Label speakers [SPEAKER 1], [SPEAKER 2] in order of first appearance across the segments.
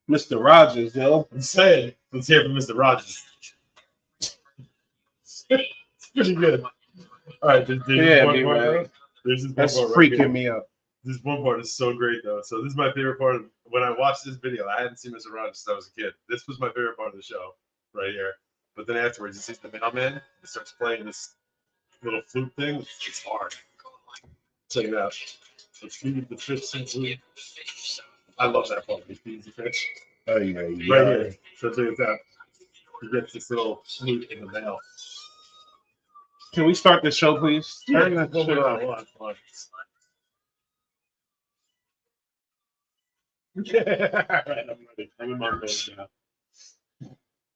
[SPEAKER 1] Mr. Rogers, yo.
[SPEAKER 2] I'm saying, let's hear from Mr. Rogers. It's pretty good. All right, there's one more.
[SPEAKER 1] Right.
[SPEAKER 2] There's this
[SPEAKER 1] That's
[SPEAKER 2] one part
[SPEAKER 1] freaking
[SPEAKER 2] right
[SPEAKER 1] me up.
[SPEAKER 2] This one part is so great though. So this is my favorite part of when I watched this video. I hadn't seen Mr. Rogers since I was a kid. This was my favorite part of the show, right here. But then afterwards, you see the mailman. He starts playing this little flute thing. It's hard. Check it out. So feed the fish simply. I love that part. He feeds the fish.
[SPEAKER 1] Oh yeah,
[SPEAKER 2] Right here. So check it out. He gets this little flute in the mail.
[SPEAKER 1] Can we start the show, please? Turn that shit
[SPEAKER 2] Hold
[SPEAKER 1] off.
[SPEAKER 2] on. I'm ready. I'm in my mode now.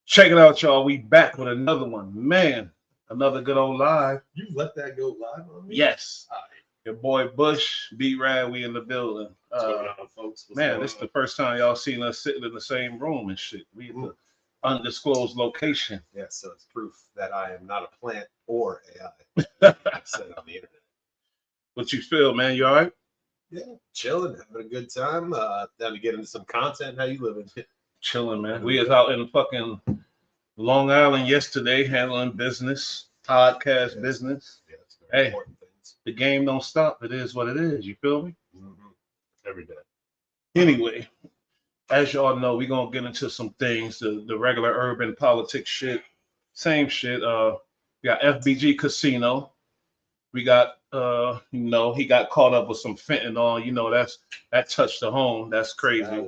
[SPEAKER 1] Check it out, y'all. We back with another one. Man, another good old live.
[SPEAKER 2] You let that go live on me?
[SPEAKER 1] Yes.
[SPEAKER 2] All right.
[SPEAKER 1] Your boy Bush, B-Rad, we in the building.
[SPEAKER 2] What's going on, folks?
[SPEAKER 1] Man, this is the first time y'all seen us sitting in the same room and shit. We at the undisclosed location.
[SPEAKER 2] Yeah, so it's proof that I am not a plant or AI. I've said on the internet.
[SPEAKER 1] What you feel, man? You all right?
[SPEAKER 2] Yeah, chilling, having a good time. Down to get into some content. How you living?
[SPEAKER 1] Chilling, man. We was out in fucking Long Island yesterday handling business, podcast business.
[SPEAKER 2] Yeah, it's very
[SPEAKER 1] Hey,
[SPEAKER 2] important things.
[SPEAKER 1] the game don't stop. It is what it is. You feel me?
[SPEAKER 2] Every day.
[SPEAKER 1] Anyway, as y'all know, we're gonna get into some things, the regular urban politics shit. Same shit. We got FBG Casino. We got he got caught up with some fentanyl. You know, that touched the home. That's crazy.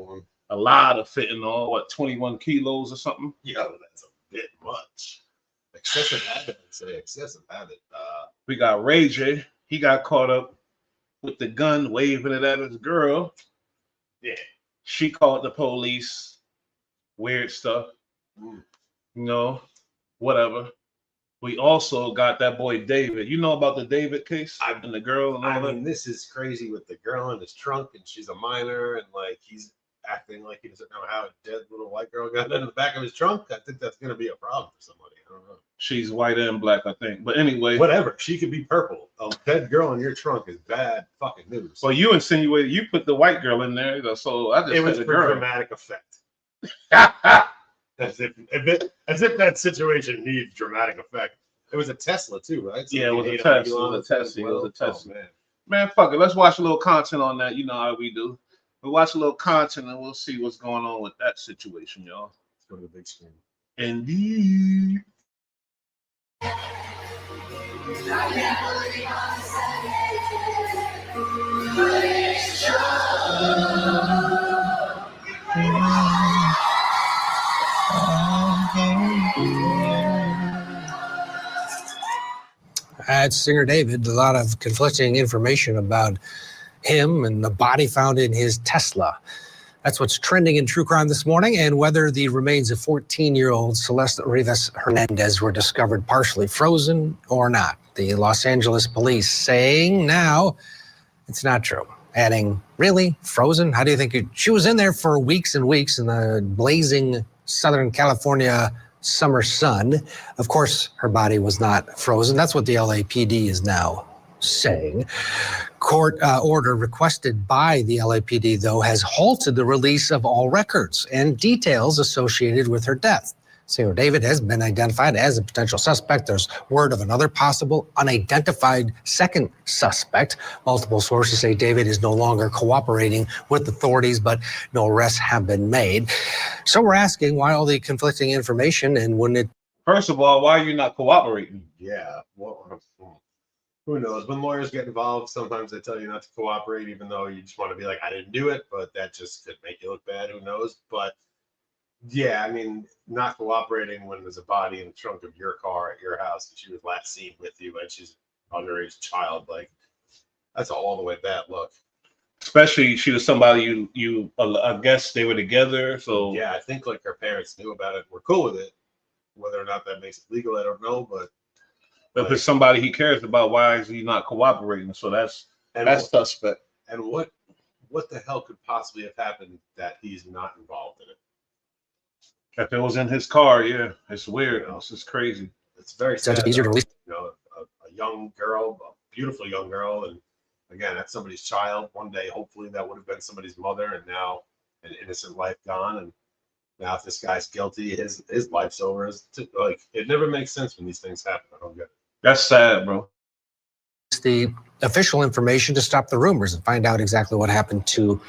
[SPEAKER 1] A lot of fentanyl, what, 21 kilos or something?
[SPEAKER 2] Yeah, that's a bit much. Excessive habit, I'd say. Excessive habit.
[SPEAKER 1] We got Ray J. He got caught up with the gun, waving it at his girl.
[SPEAKER 2] Yeah.
[SPEAKER 1] She called the police. Weird stuff. You know, whatever. We also got that boy David. You know about the David case and the girl and all
[SPEAKER 2] I
[SPEAKER 1] that?
[SPEAKER 2] mean, this is crazy with the girl in his trunk, and she's a minor, and like he's acting like he doesn't know how a dead little white girl got in the back of his trunk. I think that's going to be a problem for somebody. I don't know.
[SPEAKER 1] She's white and black, I think. But anyway.
[SPEAKER 2] Whatever. She could be purple. A dead girl in your trunk is bad fucking news.
[SPEAKER 1] Well, you insinuated you put the white girl in there, so I just
[SPEAKER 2] it was
[SPEAKER 1] said
[SPEAKER 2] for
[SPEAKER 1] the girl.
[SPEAKER 2] dramatic effect. As if that situation needs dramatic effect. It was a Tesla too, right? So
[SPEAKER 1] yeah, it was a Tesla. It was a Tesla. It was a Tesla.
[SPEAKER 2] Oh,
[SPEAKER 1] man, fuck it. Let's watch a little content on that. You know how we do. We'll watch a little content and we'll see what's going on with that situation, y'all.
[SPEAKER 2] Let's go to the big screen.
[SPEAKER 1] Indeed.
[SPEAKER 3] It's singer David. A lot of conflicting information about him and the body found in his Tesla. That's what's trending in true crime this morning, and whether the remains of 14-year-old Celeste Rivas Hernandez were discovered partially frozen or not. The Los Angeles police saying now it's not true. Adding, really? Frozen? How do you think she was in there for weeks and weeks in the blazing Southern California summer sun? Of course, her body was not frozen. That's what the LAPD is now saying. Court order requested by the LAPD, though, has halted the release of all records and details associated with her death. Singer David has been identified as a potential suspect. There's word of another possible unidentified second suspect. Multiple sources say David is no longer cooperating with authorities, but no arrests have been made. So we're asking why all the conflicting information, and wouldn't it?
[SPEAKER 1] First of all, why are you not cooperating?
[SPEAKER 2] Yeah, well, who knows? When lawyers get involved, sometimes they tell you not to cooperate, even though you just want to be like, I didn't do it, but that just could make you look bad. Who knows? But yeah, I mean, not cooperating when there's a body in the trunk of your car at your house and she was last seen with you and she's an underage child, like that's all the way bad look.
[SPEAKER 1] Especially she was somebody you I guess they were together. So
[SPEAKER 2] yeah, I think like her parents knew about it. We're cool with it. Whether or not that makes it legal, I don't know, but
[SPEAKER 1] if it's somebody he cares about, why is he not cooperating? So that's suspect.
[SPEAKER 2] And what the hell could possibly have happened that he's not involved in it?
[SPEAKER 1] If it was in his car, yeah, it's weird. It's just crazy.
[SPEAKER 2] It's very sad.
[SPEAKER 3] Easier to release.
[SPEAKER 2] You know, a young girl, a beautiful young girl, and again, that's somebody's child. One day, hopefully, that would have been somebody's mother, and now an innocent life gone. And now, if this guy's guilty, his life's over. Like, it never makes sense when these things happen. I don't get it.
[SPEAKER 1] That's sad, bro.
[SPEAKER 3] It's the official information to stop the rumors and find out exactly what happened to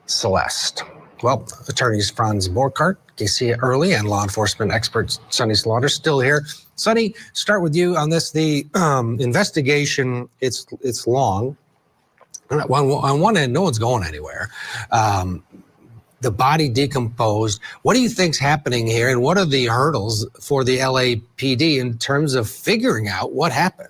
[SPEAKER 3] Celeste. Well, attorneys Franz Borkart, Garcia Early, and law enforcement expert Sonny Slaughter still here. Sonny, start with you on this. The investigation, it's long. On one end, no one's going anywhere. The body decomposed. What do you think's happening here, and what are the hurdles for the LAPD in terms of figuring out what happened?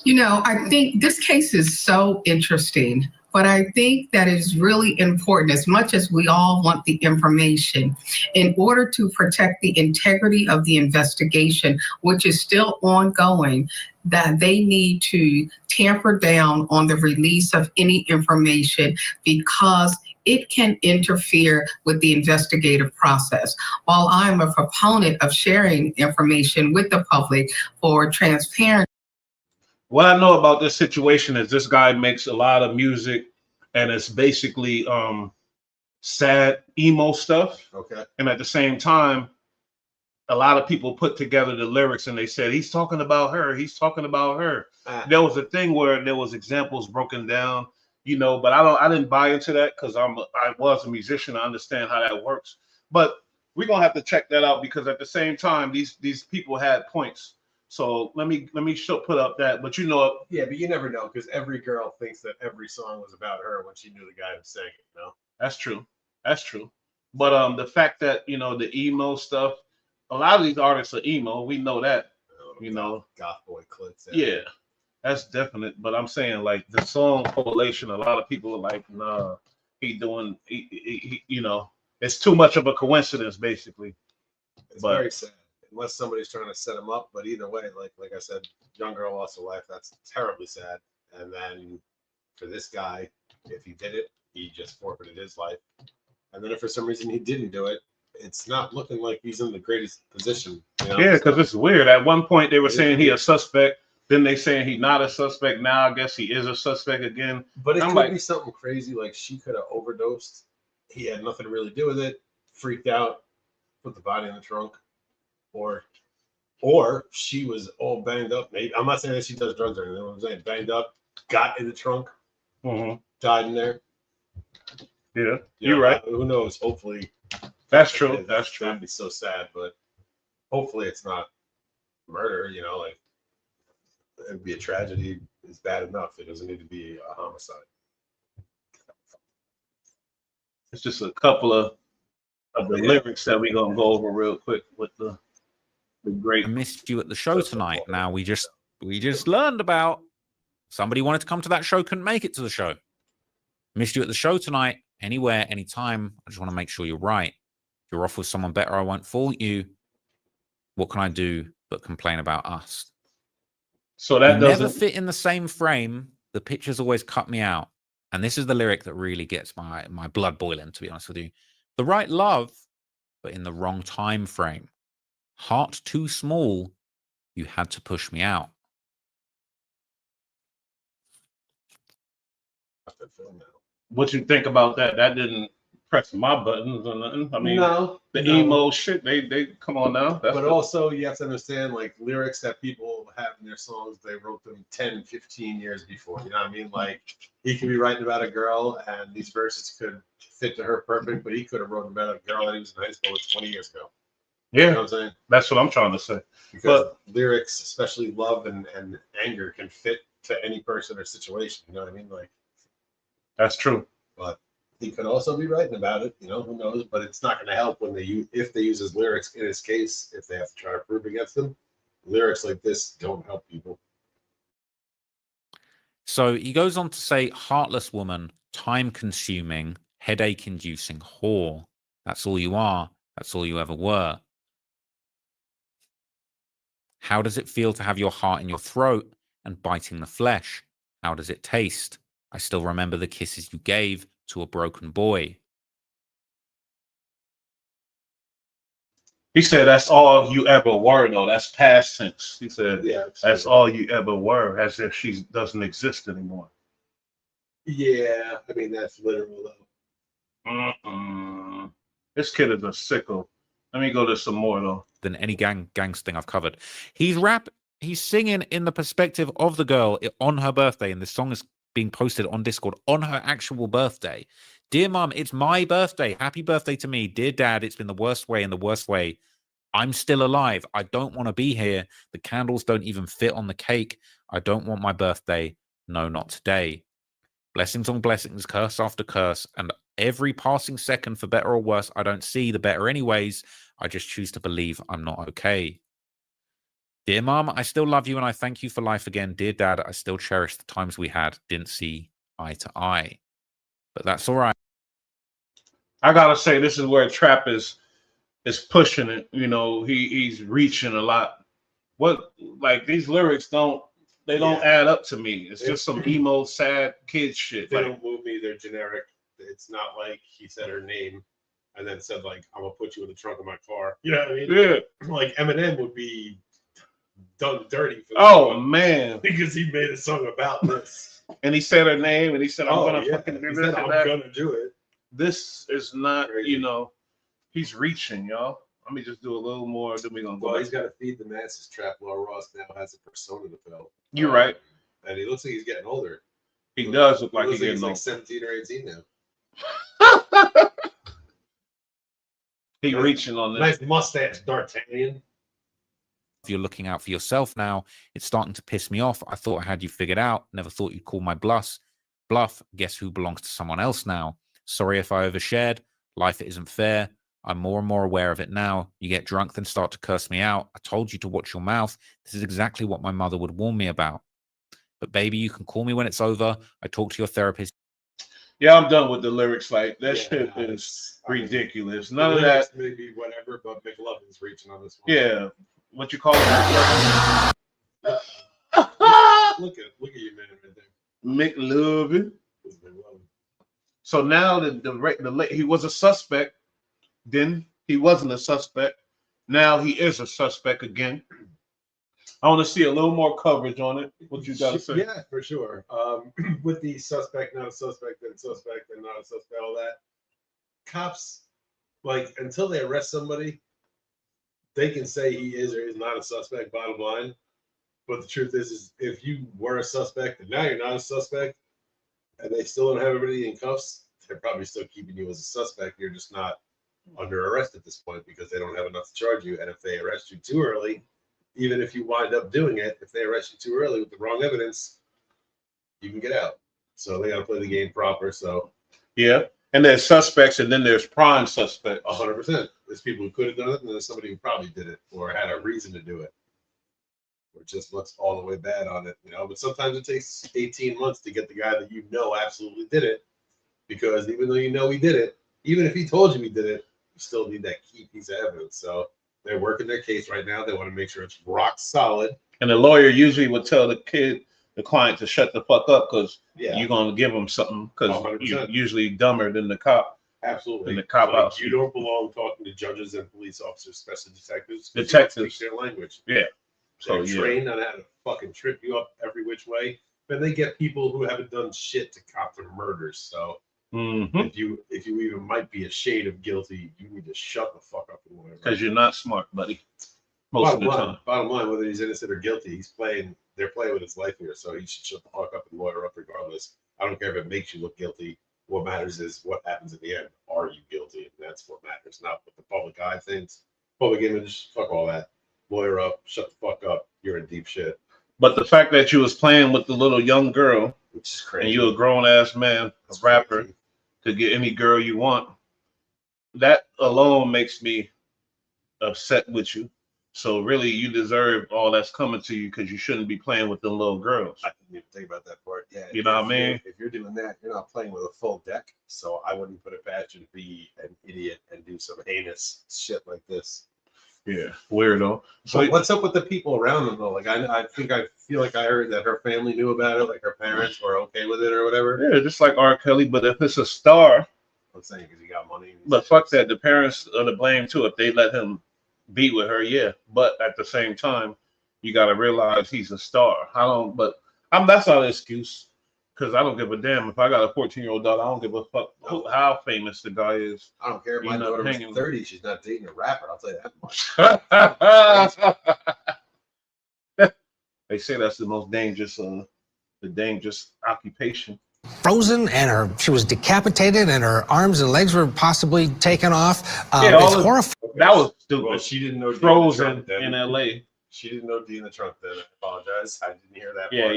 [SPEAKER 4] You know, I think this case is so interesting, but I think that it's really important, as much as we all want the information, in order to protect the integrity of the investigation, which is still ongoing, that they need to tamper down on the release of any information, because it can interfere with the investigative process. While I'm a proponent of sharing information with the public for transparency,
[SPEAKER 1] What I know about this situation is this guy makes a lot of music, and it's basically sad emo stuff.
[SPEAKER 2] Okay.
[SPEAKER 1] And at the same time, a lot of people put together the lyrics and they said he's talking about her. He's talking about her. There was a thing where there was examples broken down, you know, but I didn't buy into that because I was a musician. I understand how that works, but we're gonna have to check that out, because at the same time, these people had points. So let me put up that, but you know,
[SPEAKER 2] Yeah, but you never know, because every girl thinks that every song was about her when she knew the guy who sang it. You know,
[SPEAKER 1] that's true. That's true. But the fact that, you know, the emo stuff, a lot of these artists are emo. We know that. You know,
[SPEAKER 2] goth boy clicks.
[SPEAKER 1] Yeah, that's definite. But I'm saying, like, the song correlation, a lot of people are like, nah, he, you know, it's too much of a coincidence, basically.
[SPEAKER 2] It's very sad, unless somebody's trying to set him up. But either way, like I said, young girl lost her life. That's terribly sad. And then for this guy, if he did it, he just forfeited his life. And then if for some reason he didn't do it, it's not looking like he's in the greatest position. You know?
[SPEAKER 1] Yeah, because it's weird. At one point they were saying he a suspect. Then they saying he not a suspect. Now I guess he is a suspect again.
[SPEAKER 2] But it could be something crazy, like she could have overdosed. He had nothing to really do with it. Freaked out, put the body in the trunk, or she was all banged up. Maybe, I'm not saying that she does drugs or anything. I'm saying banged up, got in the trunk, died in there.
[SPEAKER 1] Yeah, you're right.
[SPEAKER 2] Who knows? Hopefully,
[SPEAKER 1] that's true. That's true.
[SPEAKER 2] That'd be so sad, but hopefully it's not murder. You know, like, it'd be a tragedy. It's bad enough. It doesn't need to be a homicide.
[SPEAKER 1] It's just a couple of the lyrics that we're gonna go over real quick with the great.
[SPEAKER 5] I missed you at the show tonight. Now we just learned about somebody wanted to come to that show, couldn't make it to the show. Missed you at the show tonight. Anywhere, anytime. I just want to make sure you're right. If you're off with someone better, I won't fault you. What can I do but complain about us?
[SPEAKER 1] So that doesn't
[SPEAKER 5] never fit in the same frame. The pictures always cut me out. And this is the lyric that really gets my blood boiling, to be honest with you. The right love, but in the wrong time frame. Heart too small, you had to push me out.
[SPEAKER 1] What you think about that? That didn't press my buttons or nothing. I mean,
[SPEAKER 2] no,
[SPEAKER 1] emo shit, they come on now.
[SPEAKER 2] But also you have to understand, like, lyrics that people have in their songs, they wrote them 10, 15 years before. You know what I mean? Like, he could be writing about a girl and these verses could fit to her perfect, but he could have wrote about a girl that he was in high school with 20 years ago.
[SPEAKER 1] Yeah,
[SPEAKER 2] you know what I'm saying?
[SPEAKER 1] That's what I'm trying to say.
[SPEAKER 2] Because lyrics, especially love and anger, can fit to any person or situation. You know what I mean? Like,
[SPEAKER 1] that's true.
[SPEAKER 2] But he could also be writing about it. You know, who knows? But it's not going to help when if they use his lyrics in his case. If they have to try to prove against him, lyrics like this don't help people.
[SPEAKER 5] So he goes on to say, heartless woman, time-consuming, headache-inducing whore. That's all you are. That's all you ever were. How does it feel to have your heart in your throat and biting the flesh? How does it taste? I still remember the kisses you gave to a broken boy.
[SPEAKER 1] He said that's all you ever were, though. That's past tense. He said that's
[SPEAKER 2] true.
[SPEAKER 1] all you ever were, as if she doesn't exist anymore.
[SPEAKER 2] Yeah, I mean that's literal though.
[SPEAKER 1] This kid is a sicko. Let me go to some more though.
[SPEAKER 5] Than any gangs thing I've covered. He's singing in the perspective of the girl on her birthday, and the song is being posted on Discord on her actual birthday. Dear mom, it's my birthday. Happy birthday to me. Dear dad, it's been the worst way in the worst way. I'm still alive. I don't want to be here. The candles don't even fit on the cake. I don't want my birthday. No, not today. Blessings on blessings, curse after curse, and every passing second, for better or worse, I don't see, the better anyways. I just choose to believe I'm not okay. Dear mom, I still love you and I thank you for life again. Dear dad, I still cherish the times we had. Didn't see eye to eye. But that's all right.
[SPEAKER 1] I gotta say, this is where Trap is pushing it. You know, he's reaching a lot. What, like, these lyrics don't add up to me. It's just some emo, sad kid shit.
[SPEAKER 2] They don't move me. They're generic. It's not like he said her name and then said like, "I'm gonna put you in the trunk of my car." You know what I mean?
[SPEAKER 1] Yeah.
[SPEAKER 2] Like Eminem would be done dirty for
[SPEAKER 1] man,
[SPEAKER 2] because he made a song about this.
[SPEAKER 1] And he said her name, and he said, "I'm gonna fucking do this."
[SPEAKER 2] I'm gonna do it.
[SPEAKER 1] This is not,
[SPEAKER 2] Crazy.
[SPEAKER 1] you know, he's reaching, y'all. Let me just do a little more, then we're gonna go.
[SPEAKER 2] Well, he's got to feed the masses. Trap Lord Ross now has a persona to fill.
[SPEAKER 1] You're right.
[SPEAKER 2] And he looks like he's getting older.
[SPEAKER 1] He does look like he's
[SPEAKER 2] like
[SPEAKER 1] getting
[SPEAKER 2] like
[SPEAKER 1] old.
[SPEAKER 2] 17 or 18 now.
[SPEAKER 1] He reaching on this.
[SPEAKER 2] Nice mustache, D'Artagnan.
[SPEAKER 5] If you're looking out for yourself now, it's starting to piss me off. I thought I had you figured out. Never thought you'd call my bluff. Guess who belongs to someone else now? Sorry if I overshared. Life isn't fair. I'm more and more aware of it now. You get drunk, then start to curse me out. I told you to watch your mouth. This is exactly what my mother would warn me about. But baby, you can call me when it's over. I talked to your therapist.
[SPEAKER 1] Yeah, I'm done with the lyrics. Like, that shit is ridiculous. None of that.
[SPEAKER 2] Maybe whatever, but McLovin's reaching on this one.
[SPEAKER 1] Yeah. What you call it?
[SPEAKER 2] Look at you, man, right there.
[SPEAKER 1] McLovin. So now he was a suspect. Then he wasn't a suspect. Now he is a suspect again. I want to see a little more coverage on it. What you got to say?
[SPEAKER 2] Yeah, for sure. With the suspect, not a suspect, then suspect, then not a suspect, all that. Cops, like, until they arrest somebody, they can say he is or is not a suspect, bottom line. But the truth is if you were a suspect and now you're not a suspect, and they still don't have everybody in cuffs, they're probably still keeping you as a suspect. You're just not under arrest at this point because they don't have enough to charge you. And if they arrest you too early, even if you wind up doing it, if they arrest you too early with the wrong evidence, you can get out. So they got to play the game proper. So
[SPEAKER 1] yeah, and there's suspects, and then there's prime suspects.
[SPEAKER 2] 100%. There's people who could have done it, and there's somebody who probably did it or had a reason to do it, or just looks all the way bad on it, you know. But sometimes it takes 18 months to get the guy that you know absolutely did it, because even though you know he did it, even if he told you he did it, you still need that key piece of evidence. So they're working their case right now. They want to make sure it's rock solid.
[SPEAKER 1] And the lawyer usually would tell the client to shut the fuck up because you're going to give them something because you're usually dumber than the cop.
[SPEAKER 2] Absolutely.
[SPEAKER 1] And the cop out.
[SPEAKER 2] You don't belong talking to judges and police officers, especially detectives.
[SPEAKER 1] Detectives.
[SPEAKER 2] Speak their language.
[SPEAKER 1] Yeah.
[SPEAKER 2] So they're trained on how to fucking trip you up every which way. Then they get people who haven't done shit to cop their murders. So if you even might be a shade of guilty, you need to shut the fuck up and whatever.
[SPEAKER 1] Because you're not smart, buddy. Most of the time.
[SPEAKER 2] Bottom line, whether he's innocent or guilty, they're playing with his life here. So he should shut the fuck up and lawyer up regardless. I don't care if it makes you look guilty. What matters is what happens at the end. Are you guilty? And that's what matters, not what the public eye thinks. Public image, fuck all that. Lawyer up, shut the fuck up. You're in deep shit.
[SPEAKER 1] But the fact that you was playing with the little young girl,
[SPEAKER 2] which is crazy,
[SPEAKER 1] and you a grown ass man, a rapper, to get any girl you want, that alone makes me upset with you. So really, you deserve all that's coming to you because you shouldn't be playing with the little girls.
[SPEAKER 2] I didn't even think about that part. Yeah,
[SPEAKER 1] you know what I mean?
[SPEAKER 2] If you're doing that, you're not playing with a full deck. So I wouldn't put it past you to be an idiot and do some heinous shit like this.
[SPEAKER 1] Yeah, weirdo.
[SPEAKER 2] So what's up with the people around them though? Like I feel like I heard that her family knew about it, like her parents were okay with it or whatever.
[SPEAKER 1] Yeah, just like R. Kelly, but if it's a star,
[SPEAKER 2] I'm saying because he got money.
[SPEAKER 1] But fuck that, the parents are to blame too if they let him be with her, yeah. But at the same time, you got to realize he's a star. That's not an excuse because I don't give a damn. If I got a 14-year-old daughter, I don't give a fuck how famous the guy is.
[SPEAKER 2] I don't care if my daughter was 30, she's not dating a rapper. I'll tell you that much.
[SPEAKER 1] They say that's the most dangerous, occupation.
[SPEAKER 3] Frozen, and she was decapitated, and her arms and legs were possibly taken off. It's horrifying.
[SPEAKER 1] That was stupid.
[SPEAKER 2] Well, she didn't know
[SPEAKER 1] Frozen in L.A.
[SPEAKER 2] She didn't know D in the trunk then. I apologize. I didn't hear that.
[SPEAKER 1] Yeah.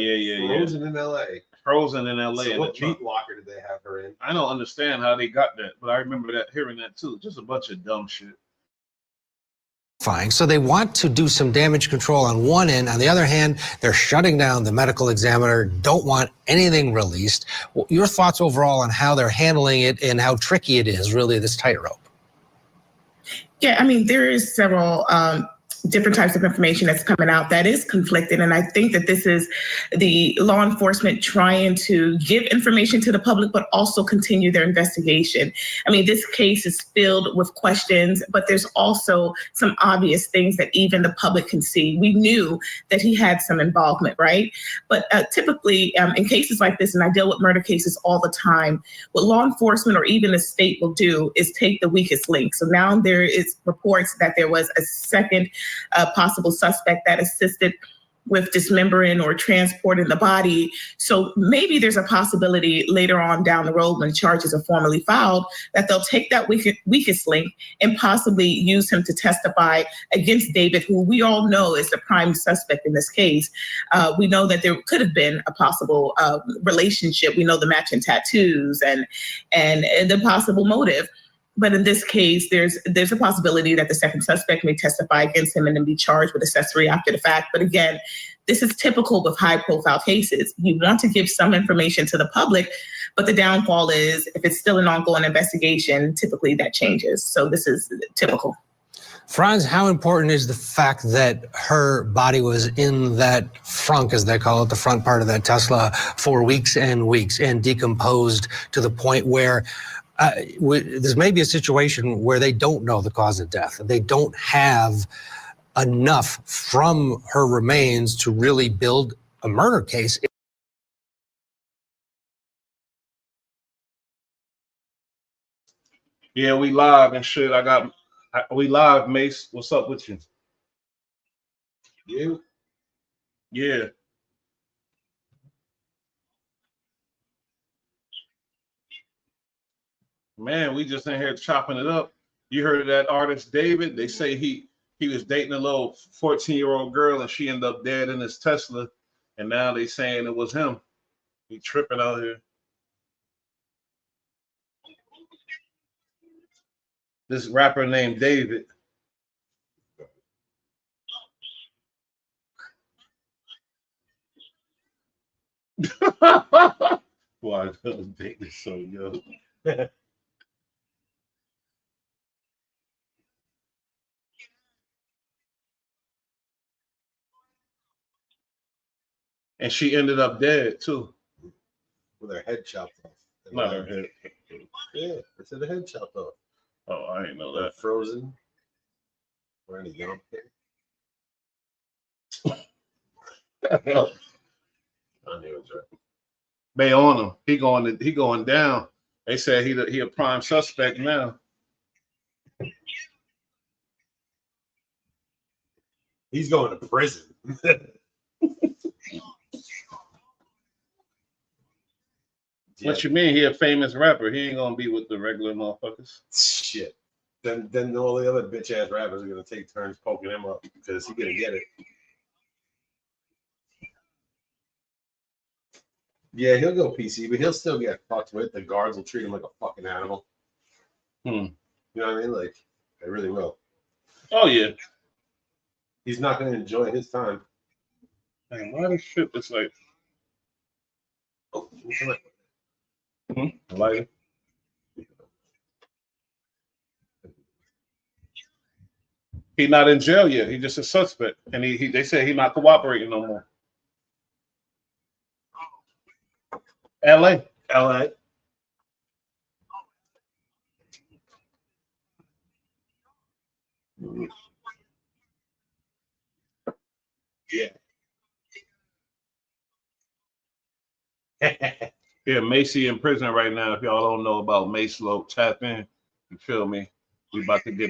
[SPEAKER 2] Frozen in L.A.
[SPEAKER 1] Frozen in L.A.
[SPEAKER 2] So what meat locker did they have her in?
[SPEAKER 1] I don't understand how they got that, but I remember hearing that too. Just a bunch of dumb shit.
[SPEAKER 3] So they want to do some damage control on one end. On the other hand, they're shutting down the medical examiner, don't want anything released. Your thoughts overall on how they're handling it and how tricky it is, really, this tightrope?
[SPEAKER 6] Yeah, I mean, there is several different types of information that's coming out that is conflicted. And I think that this is the law enforcement trying to give information to the public, but also continue their investigation. I mean, this case is filled with questions, but there's also some obvious things that even the public can see. We knew that he had some involvement, right? But typically in cases like this, and I deal with murder cases all the time, what law enforcement or even the state will do is take the weakest link. So now there is reports that there was a second possible suspect that assisted with dismembering or transporting the body. So maybe there's a possibility later on down the road when charges are formally filed that they'll take that weakest link and possibly use him to testify against David, who we all know is the prime suspect in this case. We know that there could have been a possible relationship. We know the matching tattoos and the possible motive. But in this case, there's a possibility that the second suspect may testify against him and then be charged with accessory after the fact. But again, this is typical with high-profile cases. You want to give some information to the public, but the downfall is if it's still an ongoing investigation, typically that changes. So this is typical.
[SPEAKER 3] Franz, how important is the fact that her body was in that frunk, as they call it, the front part of that Tesla, for weeks and weeks and decomposed to the point where this may be a situation where they don't know the cause of death. They don't have enough from her remains to really build a murder case.
[SPEAKER 1] Yeah, we live and shit. We live, Mace. What's up with you? Yeah. Man, we just in here chopping it up. You heard of that artist David? They say he was dating a little 14-year-old girl and she ended up dead in his Tesla. And now they saying it was him. He tripping out here. This rapper named David. Why David is so young. And she ended up dead too.
[SPEAKER 2] With her head chopped off.
[SPEAKER 1] Not her head.
[SPEAKER 2] Yeah, I said the head chopped off.
[SPEAKER 1] Oh, I didn't know that.
[SPEAKER 2] Frozen. Or any young kid. I knew it was right.
[SPEAKER 1] They on him. He going down. They said he a prime suspect now.
[SPEAKER 2] He's going to prison.
[SPEAKER 1] What you mean? He a famous rapper. He ain't gonna be with the regular motherfuckers.
[SPEAKER 2] Shit. Then all the other bitch ass rappers are gonna take turns poking him up because he's gonna get it. Yeah, he'll go PC, but he'll still get fucked with. The guards will treat him like a fucking animal. You know what I mean? Like, they really will.
[SPEAKER 1] Oh yeah.
[SPEAKER 2] He's not gonna enjoy his time.
[SPEAKER 1] Man, why this shit is like lighter? He not in jail yet. He just a suspect, and they say he not cooperating no more. L.A.
[SPEAKER 2] Yeah.
[SPEAKER 1] Yeah, Macy in prison right now. If y'all don't know about Mace Low, tap in. You feel me? We about to get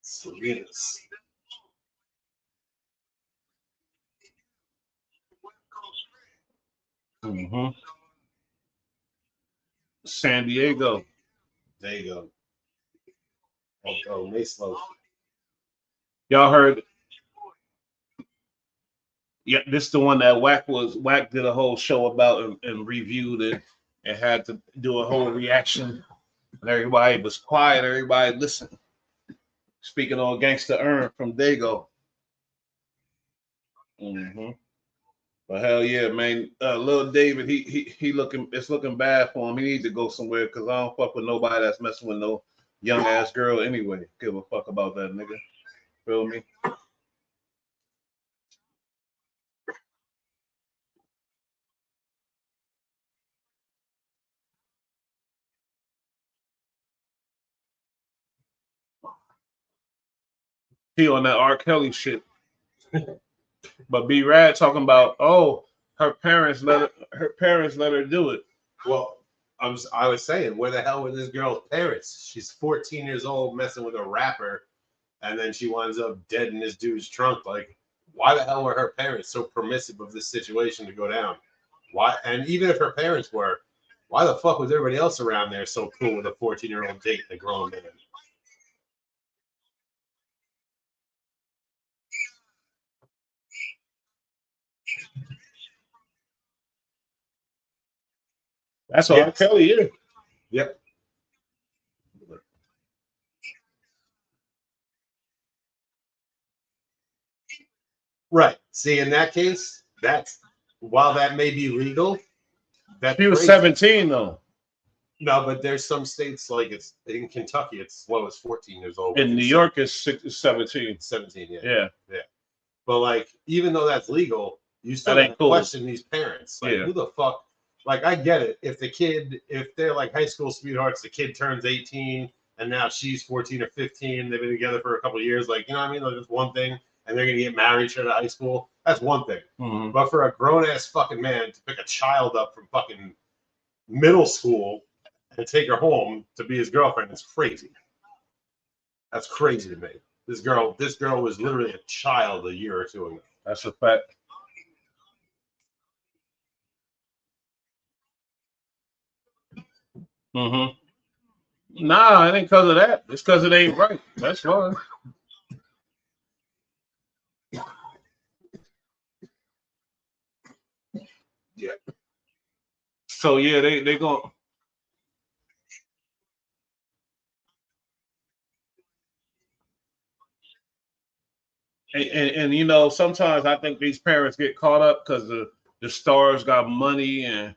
[SPEAKER 2] Salinas.
[SPEAKER 1] San Diego.
[SPEAKER 2] There you go. Oh, Mace-Low.
[SPEAKER 1] Y'all heard? Yeah, this is the one that Wack did a whole show about and reviewed it and had to do a whole reaction. And everybody was quiet. Everybody listened. Speaking on Gangsta Earn from Dago. But hell yeah, man. Lil David, he looking, it's looking bad for him. He needs to go somewhere because I don't fuck with nobody that's messing with no young ass girl anyway. Give a fuck about that nigga. Feel me? He on that R. Kelly shit. But B Rad talking about, oh, her parents let her do it.
[SPEAKER 2] Well, I was saying, where the hell were this girl's parents? She's 14 years old, messing with a rapper, and then she winds up dead in this dude's trunk. Like, why the hell were her parents so permissive of this situation to go down? Why? And even if her parents were, why the fuck was everybody else around there so cool with a 14-year-old dating a grown man?
[SPEAKER 1] That's R. Kelly, yeah.
[SPEAKER 2] Yep. Right. See, in that case, that's while that may be legal,
[SPEAKER 1] He was 17 though.
[SPEAKER 2] No, but there's some states like it's in Kentucky, it's as low as 14 years old.
[SPEAKER 1] In New York, it's 17.
[SPEAKER 2] 17, yeah.
[SPEAKER 1] Yeah.
[SPEAKER 2] But like, even though that's legal, you still
[SPEAKER 1] That ain't cool.
[SPEAKER 2] question these parents. Like,
[SPEAKER 1] Yeah.
[SPEAKER 2] who the fuck? Like, I get it. If they're like high school sweethearts, the kid turns 18 and now she's 14 or 15. They've been together for a couple of years. Like, you know what I mean? Like, that's one thing. And they're gonna get married straight out of high school. That's one thing.
[SPEAKER 1] Mm-hmm.
[SPEAKER 2] But for a grown ass fucking man to pick a child up from fucking middle school and take her home to be his girlfriend is crazy. That's crazy to me. This girl was literally a child a year or two ago.
[SPEAKER 1] That's a fact. Nah, it ain't because of that. It's because it ain't right. That's why.
[SPEAKER 2] Yeah.
[SPEAKER 1] So yeah, they going. And you know, sometimes I think these parents get caught up because the stars got money and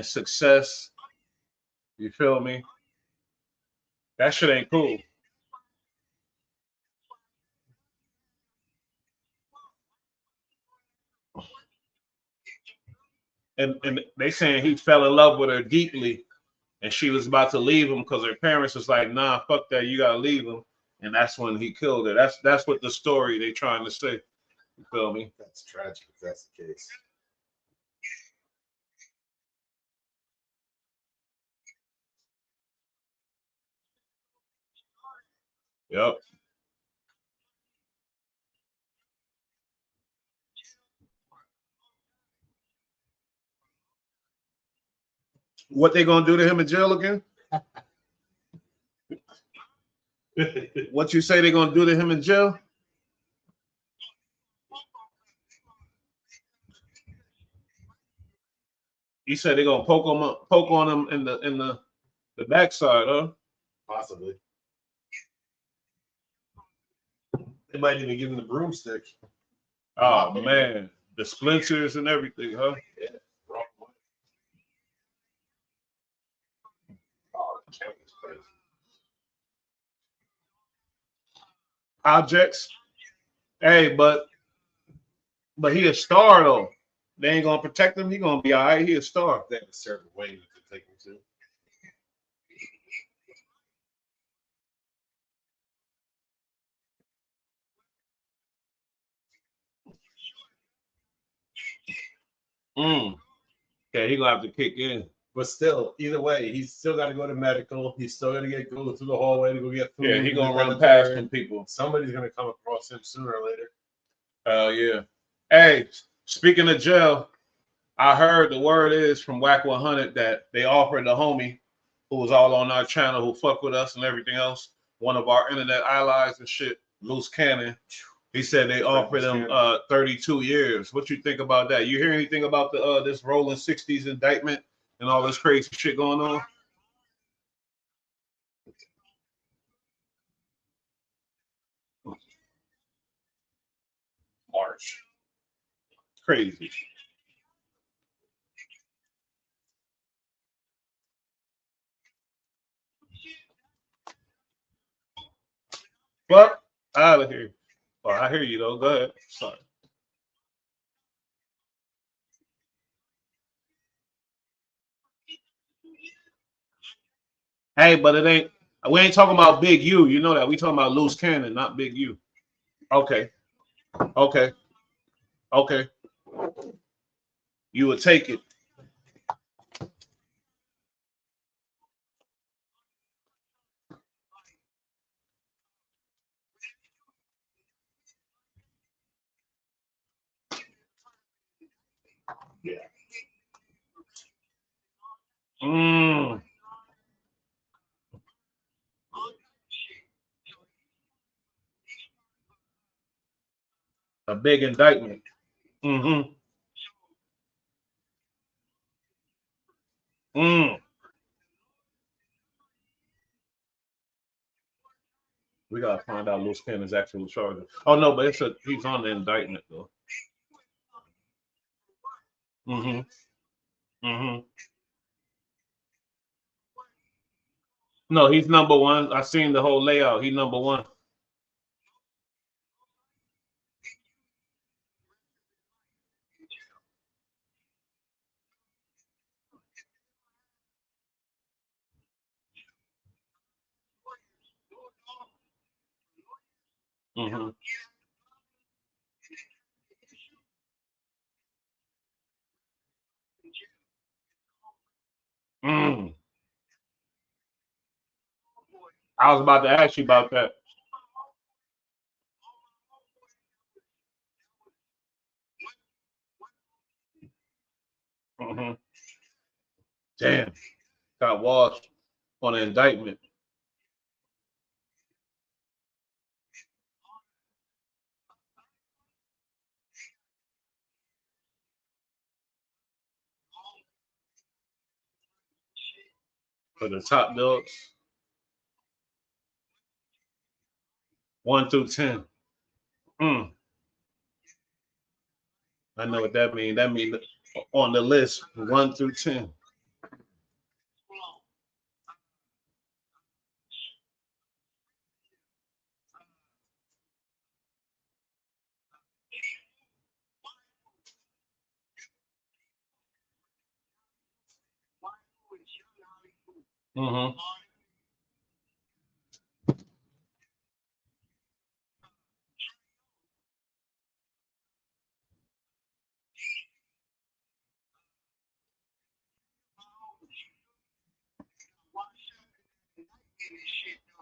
[SPEAKER 1] success. You feel me? That shit ain't cool. And they saying he fell in love with her deeply, and she was about to leave him because her parents was like, "Nah, fuck that, you gotta leave him." And that's when he killed her. That's what the story they trying to say. You feel me?
[SPEAKER 2] That's tragic if that's the case.
[SPEAKER 1] Yep. What they gonna do to him in jail again? What you say they gonna do to him in jail? He said they gonna poke on him in the backside, huh?
[SPEAKER 2] Possibly. They might even give him the broomstick.
[SPEAKER 1] Oh man, the splinters and everything, huh?
[SPEAKER 2] Yeah. Oh,
[SPEAKER 1] Objects. Hey, but he a star though. They ain't gonna protect him. He gonna be all right. He a star.
[SPEAKER 2] they have a certain way to take him to.
[SPEAKER 1] Yeah, he gonna have to kick in.
[SPEAKER 2] But still, either way, he's still got to go to medical. He's still got to go through the hallway to go get food.
[SPEAKER 1] Yeah, he gonna
[SPEAKER 2] this,
[SPEAKER 1] run
[SPEAKER 2] that,
[SPEAKER 1] past
[SPEAKER 2] third.
[SPEAKER 1] some people.
[SPEAKER 2] Somebody's gonna come across him sooner or later.
[SPEAKER 1] Oh yeah. Hey, speaking of jail, I heard the word is from Whack 100 that they offered the homie who was all on our channel, who fucked with us and everything else, one of our internet allies and shit, Loose Cannon. He said they offered him 32 years. What you think about that? You hear anything about the this rolling 60s indictment and all this crazy shit going on? March. Crazy. Fuck out of here. Oh, I hear you though. Go ahead. Sorry. Hey, but it ain't. We ain't talking about Big U. You know that. We talking about Loose Cannon, not Big U. Okay. Okay. Okay. You would take it. Yeah. A big indictment. Mm-hmm. We gotta find out Loose Cannon's actual charges. Oh no, but he's on the indictment though. Mm-hmm. Mm-hmm. No, he's number one. I seen the whole layout. He's number one. Mm-hmm. I was about to ask you about that. Mm-hmm. Damn, got washed on an indictment. For the top dogs, 1 through 10. Mm. I know what that means. That means on the list, 1 through 10. Mm-hmm.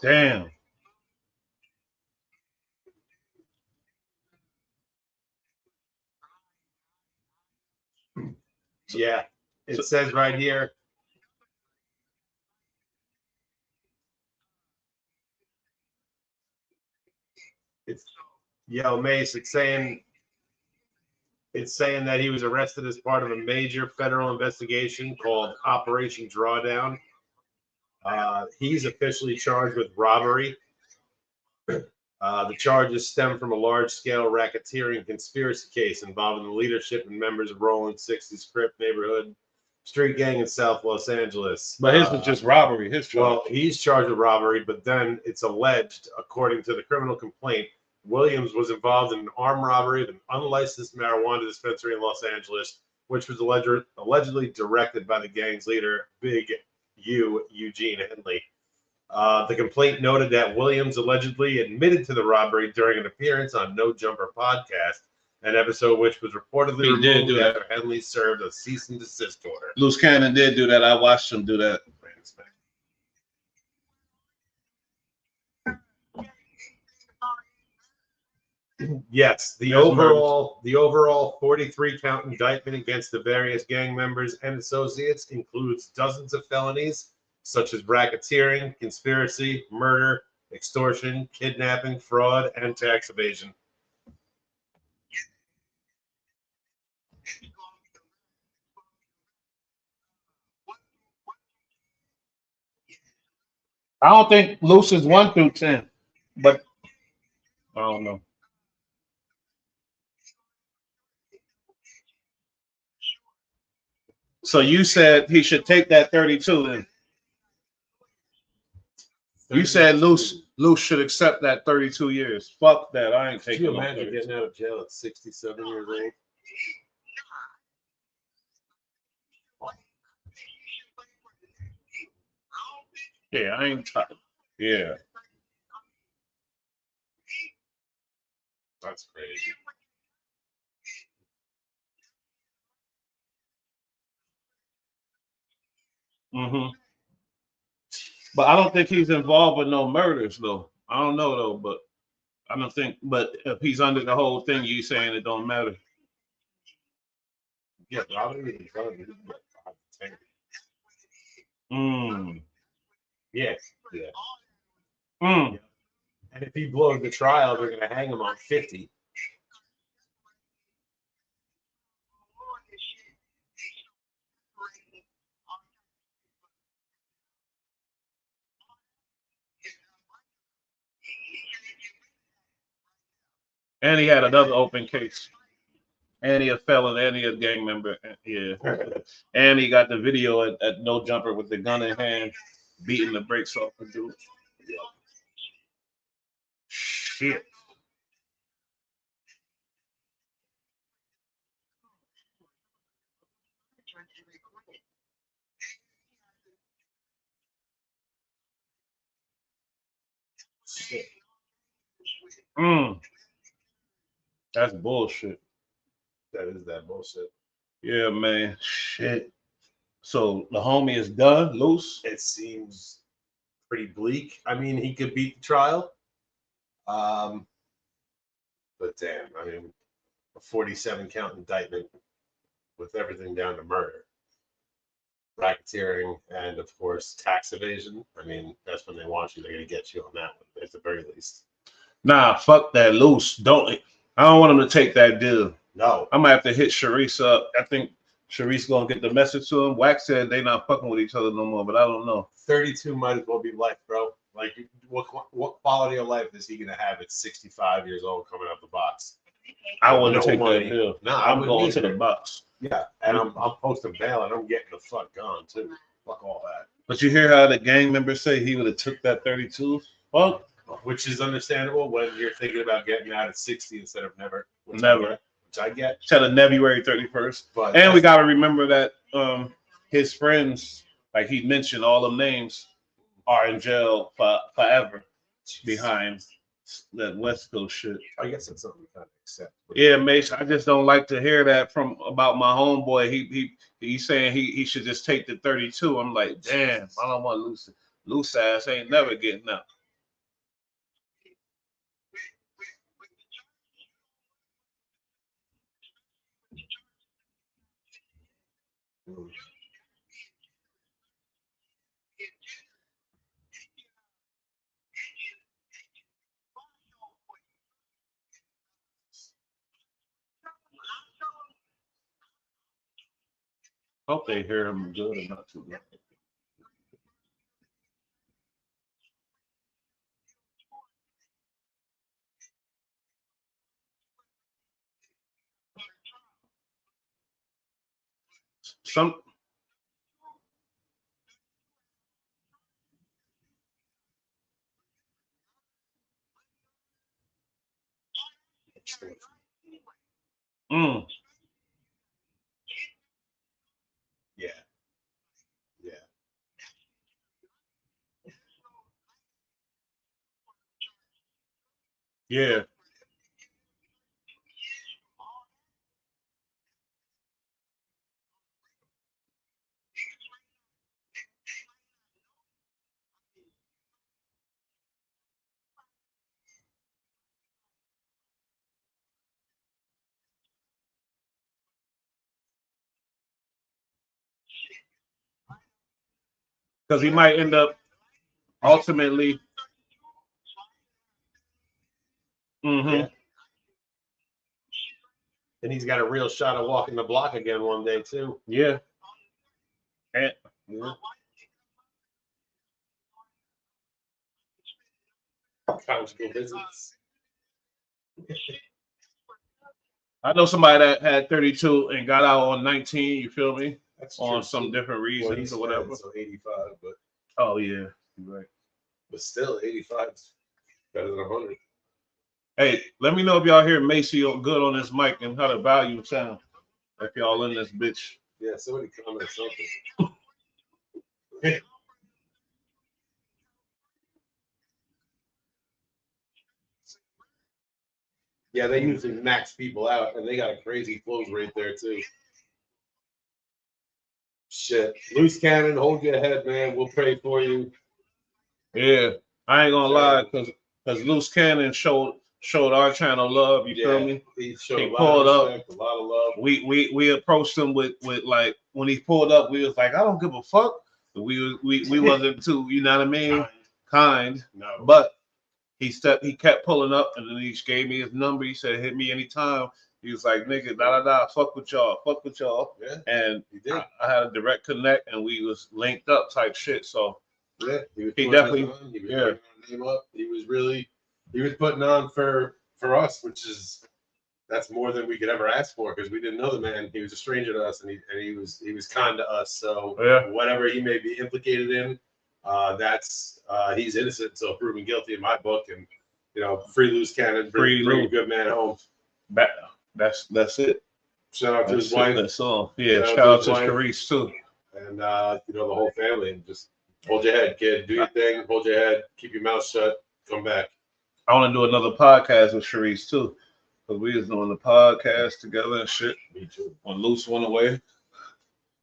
[SPEAKER 1] Damn.
[SPEAKER 2] Yeah, it says right here. It's Mace. It's saying that he was arrested as part of a major federal investigation called Operation Drawdown. He's officially charged with robbery. The charges stem from a large-scale racketeering conspiracy case involving the leadership and members of Rolling 60s Crip neighborhood street gang in South Los Angeles.
[SPEAKER 1] But his was just robbery. His charge.
[SPEAKER 2] Well, he's charged with robbery, but then it's alleged, according to the criminal complaint, Williams was involved in an armed robbery of an unlicensed marijuana dispensary in Los Angeles, which was allegedly directed by the gang's leader, Big U, Eugene Henley. The complaint noted that Williams allegedly admitted to the robbery during an appearance on No Jumper podcast An episode which was reportedly
[SPEAKER 1] He did
[SPEAKER 2] removed
[SPEAKER 1] do that.
[SPEAKER 2] after Henley served a cease and desist order.
[SPEAKER 1] Loose Cannon did do that. I watched him do that.
[SPEAKER 2] Yes, the overall 43 count indictment against the various gang members and associates includes dozens of felonies such as racketeering, conspiracy, murder, extortion, kidnapping, fraud, and tax evasion.
[SPEAKER 1] I don't think Loose is 1 through 10, but I don't know. So you said he should take that 32 then. You said Loose should accept that 32 years. Fuck that. I ain't
[SPEAKER 2] Could
[SPEAKER 1] taking
[SPEAKER 2] you
[SPEAKER 1] no
[SPEAKER 2] imagine
[SPEAKER 1] 32.
[SPEAKER 2] getting out of jail at 67 years old?
[SPEAKER 1] Yeah, I ain't tired. Yeah.
[SPEAKER 2] That's crazy.
[SPEAKER 1] Mm-hmm. But I don't think he's involved with no murders though. I don't know though, but I don't think. But if he's under the whole thing, you saying it don't matter.
[SPEAKER 2] Yeah, probably.
[SPEAKER 1] Mm.
[SPEAKER 2] Yeah. Yeah.
[SPEAKER 1] Mm.
[SPEAKER 2] And if he blows the trial, they're going to hang him on 50.
[SPEAKER 1] And he had another open case. And he a felon, and he a gang member. Yeah. And he got the video at No Jumper with the gun in hand, beating the brakes off the dude. Shit. Shit. Mm. That's bullshit.
[SPEAKER 2] That is that bullshit.
[SPEAKER 1] Yeah, man. Shit. So the homie is done, Loose.
[SPEAKER 2] It seems pretty bleak. I mean, he could beat the trial. But damn, I mean, a 47 count indictment with everything down to murder, racketeering, and of course, tax evasion. I mean, that's when they want you. They're going to get you on that one, at the very least.
[SPEAKER 1] Nah, fuck that, Loose. I don't want him to take that deal.
[SPEAKER 2] No.
[SPEAKER 1] I'm gonna have to hit Sharice up. I think Sharice gonna get the message to him. Wax said they not fucking with each other no more, but I don't know.
[SPEAKER 2] 32 might as well be life, bro. Like, what quality of life is he going to have at 65 years old coming out the box?
[SPEAKER 1] I wouldn't
[SPEAKER 2] No
[SPEAKER 1] take
[SPEAKER 2] money.
[SPEAKER 1] that deal.
[SPEAKER 2] No,
[SPEAKER 1] I'm going to the box.
[SPEAKER 2] Yeah, and I'm posting bail and I'm getting the fuck gone too. Fuck all that.
[SPEAKER 1] But you hear how the gang members say he would have took that 32? Well,
[SPEAKER 2] which is understandable when you're thinking about getting out at 60 instead of never. Which I get.
[SPEAKER 1] Till February 31st.
[SPEAKER 2] But
[SPEAKER 1] and we got to remember that his friends, like he mentioned, all them names are in jail forever behind that West Coast shit.
[SPEAKER 2] I guess that's something we kind of accept.
[SPEAKER 1] Yeah, Mace, I just don't like to hear that from about my homeboy. He's saying he should just take the 32. I'm like, damn, I don't want loose ass ain't never getting out. Hope they hear him good and not too loud. Some mm.
[SPEAKER 2] Yeah. Yeah.
[SPEAKER 1] Yeah. because he might end up ultimately.
[SPEAKER 2] Yeah. And he's got a real shot of walking the block again one day too.
[SPEAKER 1] Yeah. And
[SPEAKER 2] Yeah. Conjugal visits.
[SPEAKER 1] I know somebody that had 32 and got out on 19. You feel me?
[SPEAKER 2] That's
[SPEAKER 1] On
[SPEAKER 2] true,
[SPEAKER 1] some
[SPEAKER 2] too.
[SPEAKER 1] different
[SPEAKER 2] Well,
[SPEAKER 1] reasons
[SPEAKER 2] he's
[SPEAKER 1] or whatever.
[SPEAKER 2] fat, so 85, but
[SPEAKER 1] Oh yeah, you're right.
[SPEAKER 2] but still 85 is better than 100.
[SPEAKER 1] Hey, let me know if y'all hear Macy good on this mic and how the volume sound. If y'all in this bitch.
[SPEAKER 2] Yeah, somebody comment something. Yeah, they usually max people out, and they got a crazy close rate there too. Shit, loose cannon, hold your head, man. We'll pray for you.
[SPEAKER 1] Yeah, I ain't gonna lie, cause Loose Cannon showed our channel love. You feel me?
[SPEAKER 2] He showed
[SPEAKER 1] He
[SPEAKER 2] a lot
[SPEAKER 1] pulled
[SPEAKER 2] of
[SPEAKER 1] up.
[SPEAKER 2] respect, a lot of love.
[SPEAKER 1] We approached him with like when he pulled up, we was like, I don't give a fuck. We wasn't too, you know what I mean? Kind.
[SPEAKER 2] No,
[SPEAKER 1] But he kept pulling up, and then he just gave me his number. He said, hit me anytime. He was like, nigga, fuck with y'all.
[SPEAKER 2] yeah,
[SPEAKER 1] And
[SPEAKER 2] he did.
[SPEAKER 1] I had a direct connect, and we was linked up type shit. So
[SPEAKER 2] Yeah, he was
[SPEAKER 1] he
[SPEAKER 2] putting
[SPEAKER 1] definitely,
[SPEAKER 2] us on. He was bringing our name up. He was putting on for us, which is that's more than we could ever ask for because we didn't know the man. He was a stranger to us, and he was kind to us. So whatever he may be implicated in, that's he's innocent until proven guilty in my book. And free loose cannon, bring a good man home.
[SPEAKER 1] That's it.
[SPEAKER 2] Shout out to his wife.
[SPEAKER 1] That's all. Yeah, shout out to Sharice too.
[SPEAKER 2] And the whole family, and just hold your head, kid. Do your thing. Hold your head. Keep your mouth shut. Come back.
[SPEAKER 1] I want to do another podcast with Sharice too, because we was doing the podcast together and shit.
[SPEAKER 2] Me too.
[SPEAKER 1] On Loose One Away,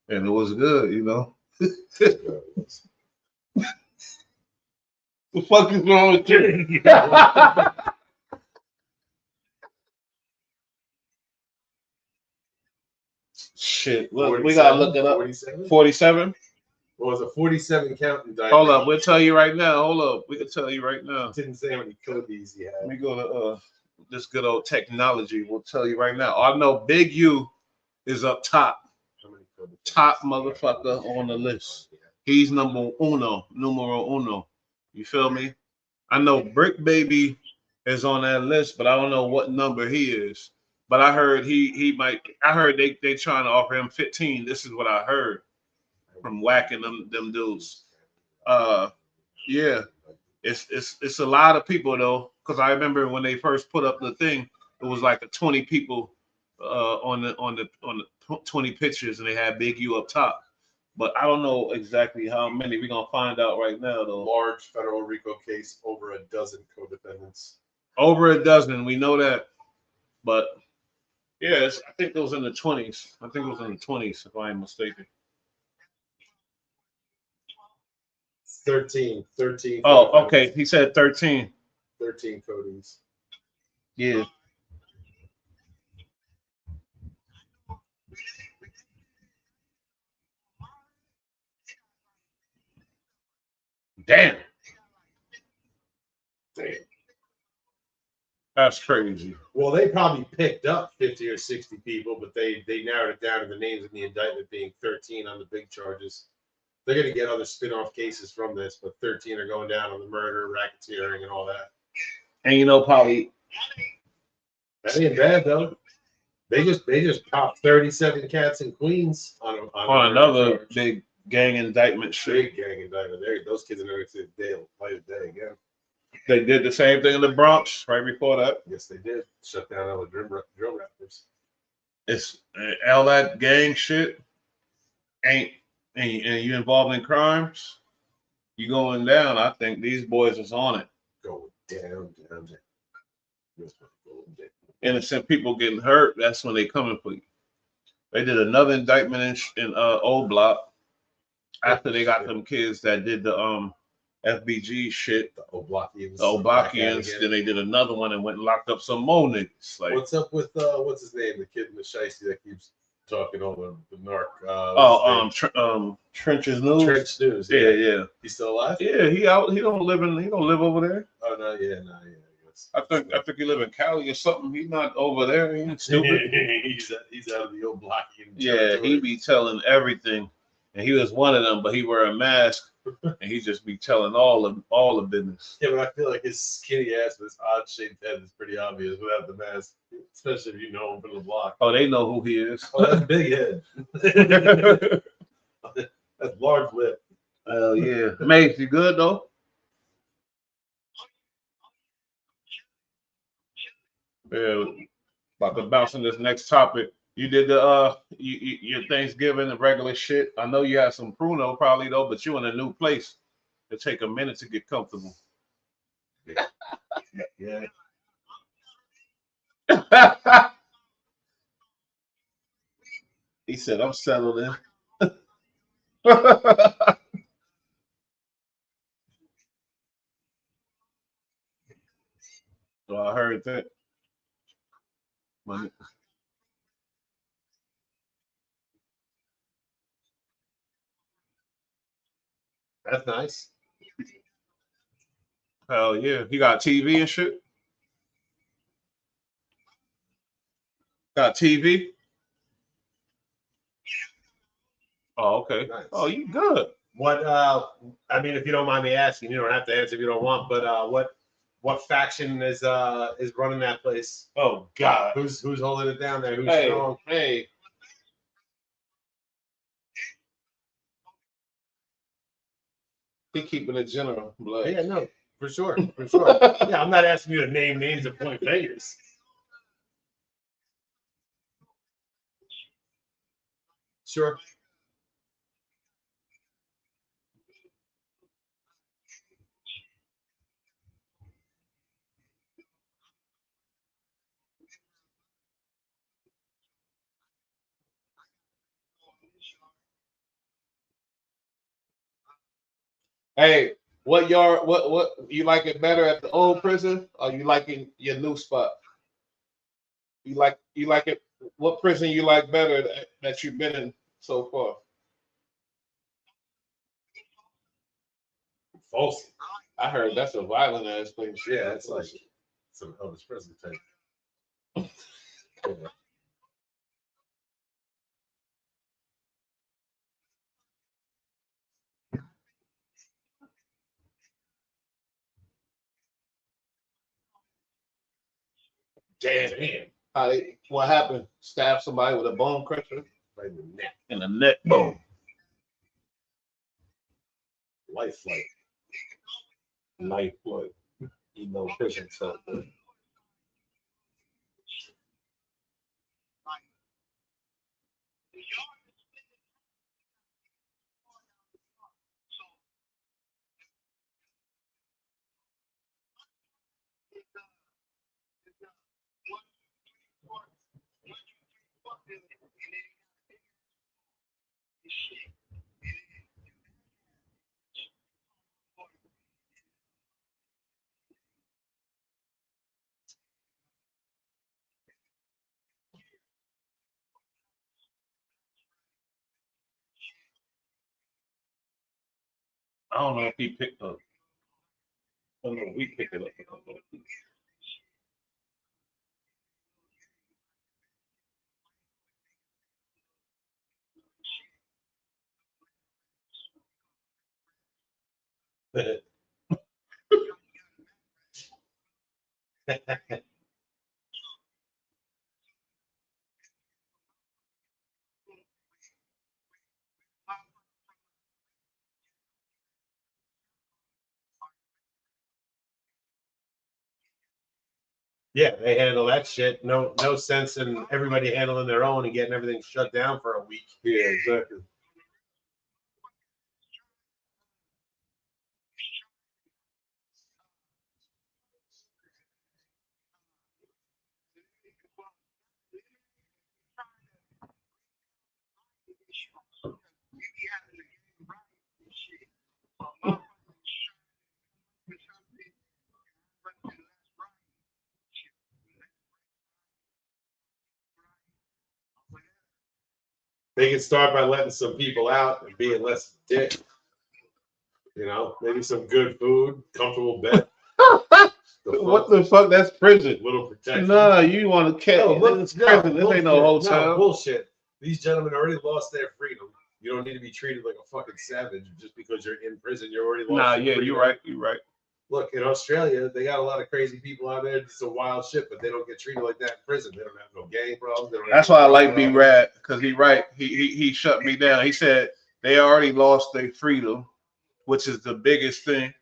[SPEAKER 1] and it was good, The fuck is wrong with you? Shit, look, we gotta look it up. 47.
[SPEAKER 2] Well, it was a 47 count indictment.
[SPEAKER 1] Hold up, we'll tell you right now. Hold up, we can tell you right now.
[SPEAKER 2] Didn't say how many codees he had.
[SPEAKER 1] Let me go to this good old technology. We'll tell you right now. I know Big U is up top. Top motherfucker on the list. He's numero uno. You feel me? I know Brick Baby is on that list, but I don't know what number he is. But I heard he might. I heard they trying to offer him 15. This is what I heard from whacking them dudes. Yeah, it's a lot of people though, because I remember when they first put up the thing, it was like a 20 people on the 20 pictures, and they had Big U up top. But I don't know exactly how many. We're gonna find out right now though.
[SPEAKER 2] Large federal RICO case, over a dozen co-defendants.
[SPEAKER 1] Over a dozen, we know that. But yeah, I think it was in the 20s. I think it was in the 20s, if I am mistaken.
[SPEAKER 2] 13.
[SPEAKER 1] Oh, okay. He said 13.
[SPEAKER 2] 13 codees.
[SPEAKER 1] Yeah. Damn. That's crazy.
[SPEAKER 2] Well, they probably picked up 50 or 60 people, but they narrowed it down to the names in the indictment being 13 on the big charges. They're going to get other spin-off cases from this, but 13 are going down on the murder, racketeering, and all that.
[SPEAKER 1] And probably
[SPEAKER 2] that ain't bad though. They just popped 37 cats in Queens on
[SPEAKER 1] another
[SPEAKER 2] charge.
[SPEAKER 1] big gang indictment shit.
[SPEAKER 2] Big gang indictment. Those kids are never to they'll fight a day again.
[SPEAKER 1] They did the same thing in the Bronx right before that.
[SPEAKER 2] Yes, they did. Shut down all the drill rappers.
[SPEAKER 1] It's all that gang shit and you involved in crimes, you going down. I think these boys is on it.
[SPEAKER 2] Going down.
[SPEAKER 1] Innocent people getting hurt. That's when they coming for you. They did another indictment in O Block after they got them kids that did the FBG shit.
[SPEAKER 2] The Oblakians.
[SPEAKER 1] Then they did another one and went and locked up some more niggas. Like,
[SPEAKER 2] what's up with what's his name? The kid in the shiesty that keeps talking over the narc.
[SPEAKER 1] Trenches News.
[SPEAKER 2] Trench News.
[SPEAKER 1] Yeah.
[SPEAKER 2] He's still alive?
[SPEAKER 1] Yeah, he out. He don't live over there.
[SPEAKER 2] Oh no, yeah.
[SPEAKER 1] I think he live in Cali or something. He's not over there. He ain't stupid.
[SPEAKER 2] he's out of the old blocking.
[SPEAKER 1] Yeah, he be telling everything, and he was one of them. But he wear a mask, and he just be telling all the business.
[SPEAKER 2] Yeah, but I feel like his skinny ass with his odd shaped head is pretty obvious without the mask, especially if you know him from the block.
[SPEAKER 1] Oh, they know who he is.
[SPEAKER 2] Oh, that's big head. That's large lip.
[SPEAKER 1] Hell yeah, Mace, you good though? Yeah, about to bounce in this next topic. You did the your Thanksgiving, the regular shit. I know you had some pruno probably though, but you in a new place. It take a minute to get comfortable.
[SPEAKER 2] Yeah.
[SPEAKER 1] He said, "I'm settled in." So I heard that. But
[SPEAKER 2] That's nice.
[SPEAKER 1] hell yeah, he got TV and shit. Got TV. Oh, okay.
[SPEAKER 2] Nice.
[SPEAKER 1] Oh, you good.
[SPEAKER 2] What I mean, if you don't mind me asking, you don't have to answer if you don't want, but what faction is running that place?
[SPEAKER 1] Oh God.
[SPEAKER 2] Who's holding it down there? Who's
[SPEAKER 1] Hey,
[SPEAKER 2] strong?
[SPEAKER 1] hey. He keeping it general, blood.
[SPEAKER 2] Yeah, no, for sure. Yeah, I'm not asking you to name names or point fingers. Sure.
[SPEAKER 1] Hey, what you like it better at the old prison or you liking your new spot? You like it? What prison you like better that you've been in so far?
[SPEAKER 2] False.
[SPEAKER 1] I heard that's a violent ass place.
[SPEAKER 2] Yeah, it's like some Elvis Presley type. Yeah.
[SPEAKER 1] Damn. What happened? Stab somebody with a bone crusher
[SPEAKER 2] Right in the neck.
[SPEAKER 1] in the neck. Boom.
[SPEAKER 2] Life flight.
[SPEAKER 1] Life blood. You know prison stuff. I don't know if he picked up. I don't know if we picked it up.
[SPEAKER 2] Yeah, they handle that shit. No sense in everybody handling their own and getting everything shut down for a week.
[SPEAKER 1] Yeah, exactly.
[SPEAKER 2] They can start by letting some people out and being less dick. You know, maybe some good food, comfortable bed.
[SPEAKER 1] What the fuck? That's prison.
[SPEAKER 2] Little protection.
[SPEAKER 1] Nah, you want to catch? This is prison. This ain't no hotel.
[SPEAKER 2] No, bullshit. These gentlemen already lost their freedom. You don't need to be treated like a fucking savage just because you're in prison. You're already lost.
[SPEAKER 1] Nah, yeah, you're right. You're right.
[SPEAKER 2] Look, in Australia, they got a lot of crazy people out there. It's some wild shit, but they don't get treated like that in prison. They don't have no gang problems.
[SPEAKER 1] That's why I like B-Rad, because he right. He shut me down. He said they already lost their freedom, which is the biggest thing.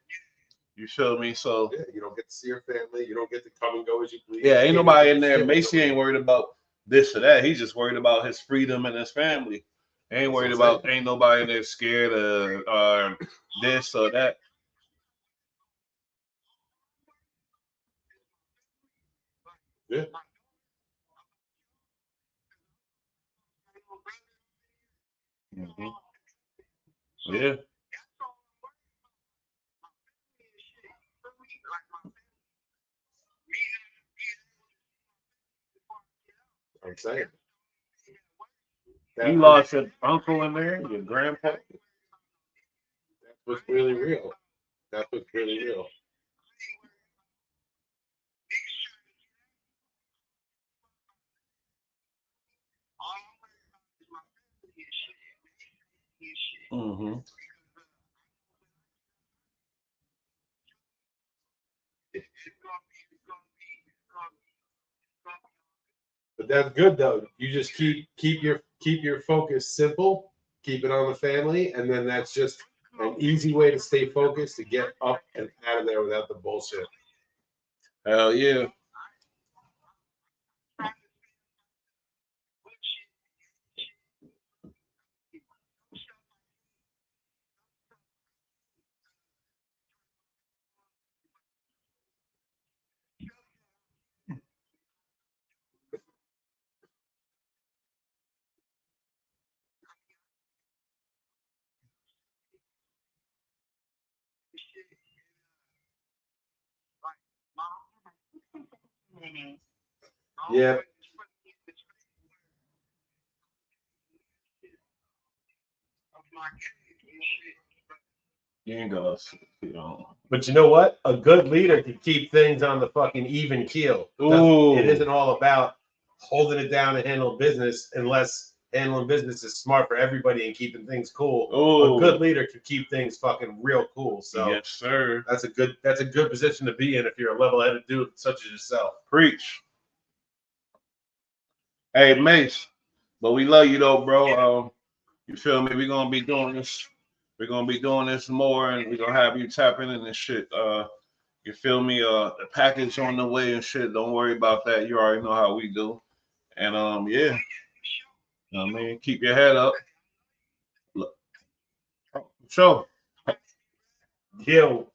[SPEAKER 1] You feel me? So
[SPEAKER 2] yeah, you don't get to see your family. You don't get to come and go as you please.
[SPEAKER 1] Yeah, ain't nobody in there. Macy ain't worried about this or that. He's just worried about his freedom and his family. Ain't worried about. Ain't nobody in there scared of this or that.
[SPEAKER 2] Yeah.
[SPEAKER 1] Mm-hmm. Yeah.
[SPEAKER 2] I'm saying.
[SPEAKER 1] You lost your uncle in there, your grandpa.
[SPEAKER 2] That's what's really real. That's what's really real.
[SPEAKER 1] Mm-hmm.
[SPEAKER 2] But that's good though. You just keep your focus simple, keep it on the family, and then that's just an easy way to stay focused to get up and out of there without the bullshit.
[SPEAKER 1] Hell yeah.
[SPEAKER 2] Yeah.
[SPEAKER 1] You ain't gonna, you know.
[SPEAKER 2] But you know what? A good leader can keep things on the fucking even keel. It isn't all about holding it down and handling business unless handling business is smart for everybody and keeping things cool.
[SPEAKER 1] Ooh.
[SPEAKER 2] A good leader can keep things fucking real cool. So
[SPEAKER 1] yes, sir.
[SPEAKER 2] That's a good position to be in if you're a level-headed dude such as yourself.
[SPEAKER 1] Preach. Hey, Mace, but we love you though, bro. You feel me? We're gonna be doing this. We're gonna be doing this more, and we're gonna have you tapping in this shit. You feel me? The package on the way and shit. Don't worry about that. You already know how we do. And yeah. You know what I mean? Keep your head up. Look. Sure.
[SPEAKER 2] Yo,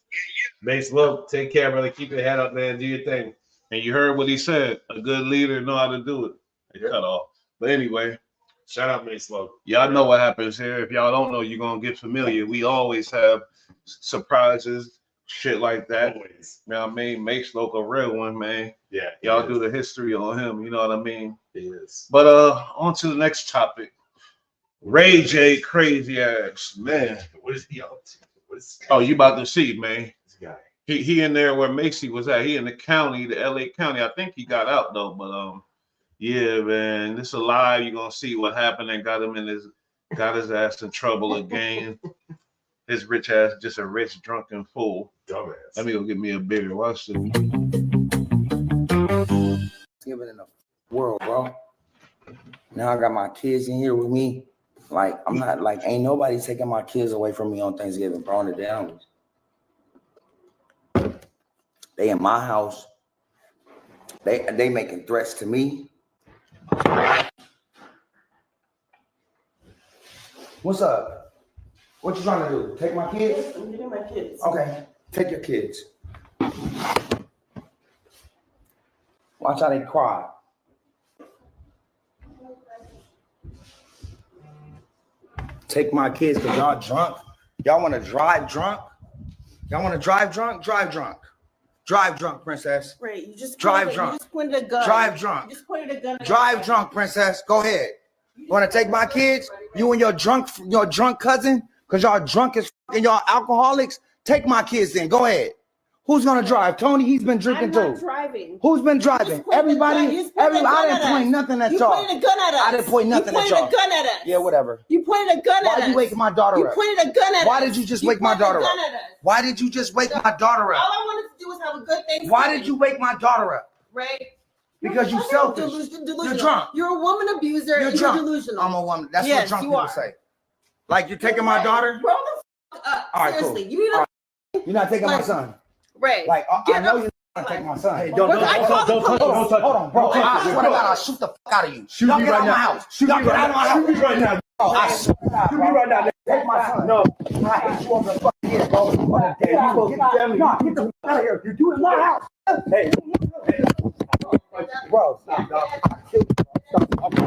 [SPEAKER 2] Mace, look, take care, brother. Keep your head up, man. Do your thing.
[SPEAKER 1] And you heard what he said. A good leader know how to do it. They cut off. But anyway.
[SPEAKER 2] Shout out Mace Low.
[SPEAKER 1] Y'all know what happens here. If y'all don't know, you're gonna get familiar. We always have surprises, shit like that.
[SPEAKER 2] Always.
[SPEAKER 1] You know what I mean? Mace Low, a real one, man.
[SPEAKER 2] Yeah.
[SPEAKER 1] Y'all do the history on him, you know what I mean?
[SPEAKER 2] He is.
[SPEAKER 1] But on to the next topic. Ray J crazy ass, man.
[SPEAKER 2] What is he up to?
[SPEAKER 1] Oh, you about to see, man.
[SPEAKER 2] This guy.
[SPEAKER 1] He in there where Macy was at. He in the county, the LA County. I think he got out though, but yeah, man, this is a lie. You're gonna see what happened and got his ass in trouble again. His rich ass, just a rich drunken fool.
[SPEAKER 2] Dumbass.
[SPEAKER 1] Let me go get me a beer. Watch this.
[SPEAKER 7] Living in the world, bro. Now I got my kids in here with me. Like, I'm not like, ain't nobody taking my kids away from me on Thanksgiving, bro. On the down. They in my house. They making threats to me. What's up? What you trying to do? Take my kids?
[SPEAKER 8] I'm getting my kids.
[SPEAKER 7] Okay, take your kids. Watch how they cry. Take my kids because y'all drunk. Y'all want to drive drunk? Y'all want to drive drunk? Drive drunk. Drive drunk, princess.
[SPEAKER 8] Great. You just
[SPEAKER 7] Drive
[SPEAKER 8] pointed,
[SPEAKER 7] drunk.
[SPEAKER 8] You just pointed a gun.
[SPEAKER 7] Drive drunk.
[SPEAKER 8] You just pointed a gun.
[SPEAKER 7] Drive drunk, princess. Go ahead. You want to take my kids? You and your drunk cousin? Because y'all drunk as fuck and y'all alcoholics? Take my kids then. Go ahead. Who's going to drive? Tony, he's been drinking too.
[SPEAKER 8] I'm not driving.
[SPEAKER 7] Who's been driving? Everybody? I didn't point nothing at y'all.
[SPEAKER 8] You pointed a gun at us.
[SPEAKER 7] I didn't point nothing at y'all.
[SPEAKER 8] You pointed a gun at us.
[SPEAKER 7] Yeah, whatever.
[SPEAKER 8] You pointed a gun at us.
[SPEAKER 7] Why you waking my daughter up?
[SPEAKER 8] You pointed a gun at us.
[SPEAKER 7] Why did you just wake my daughter up? Why did you just wake my daughter up?
[SPEAKER 8] All I wanted to do was have a good Thanksgiving.
[SPEAKER 7] Why did you wake my daughter up?
[SPEAKER 8] Right?
[SPEAKER 7] Because you're selfish. You're drunk.
[SPEAKER 8] You're a woman abuser.
[SPEAKER 7] You're drunk.
[SPEAKER 8] You're delusional.
[SPEAKER 7] I'm a woman. That's what drunk people say. Like you're taking my daughter?
[SPEAKER 8] Grow the fuck up.
[SPEAKER 7] All right,
[SPEAKER 8] seriously.
[SPEAKER 7] cool.
[SPEAKER 8] You need to.
[SPEAKER 7] You're not taking my son.
[SPEAKER 8] Right.
[SPEAKER 7] Like I know you're not taking my son. Hey,
[SPEAKER 8] don't touch him.
[SPEAKER 7] Hold on, bro. I swear to God, I'll shoot the fuck out of you.
[SPEAKER 9] Shoot
[SPEAKER 7] Y'all
[SPEAKER 9] me
[SPEAKER 7] get
[SPEAKER 9] right
[SPEAKER 7] out
[SPEAKER 9] now.
[SPEAKER 7] my house.
[SPEAKER 9] Shoot
[SPEAKER 7] Y'all
[SPEAKER 9] me
[SPEAKER 7] get
[SPEAKER 9] right
[SPEAKER 7] out of my
[SPEAKER 9] now.
[SPEAKER 7] house.
[SPEAKER 9] Shoot me right now.
[SPEAKER 7] Bro, I swear to God,
[SPEAKER 9] Shoot me right now.
[SPEAKER 7] take my son.
[SPEAKER 9] No.
[SPEAKER 7] I hate you over the fucking years, bro.
[SPEAKER 9] Hey, you supposed to get family.
[SPEAKER 7] No, get the fuck out of here. You do it in my house.
[SPEAKER 9] Hey.
[SPEAKER 7] Bro, stop, dog.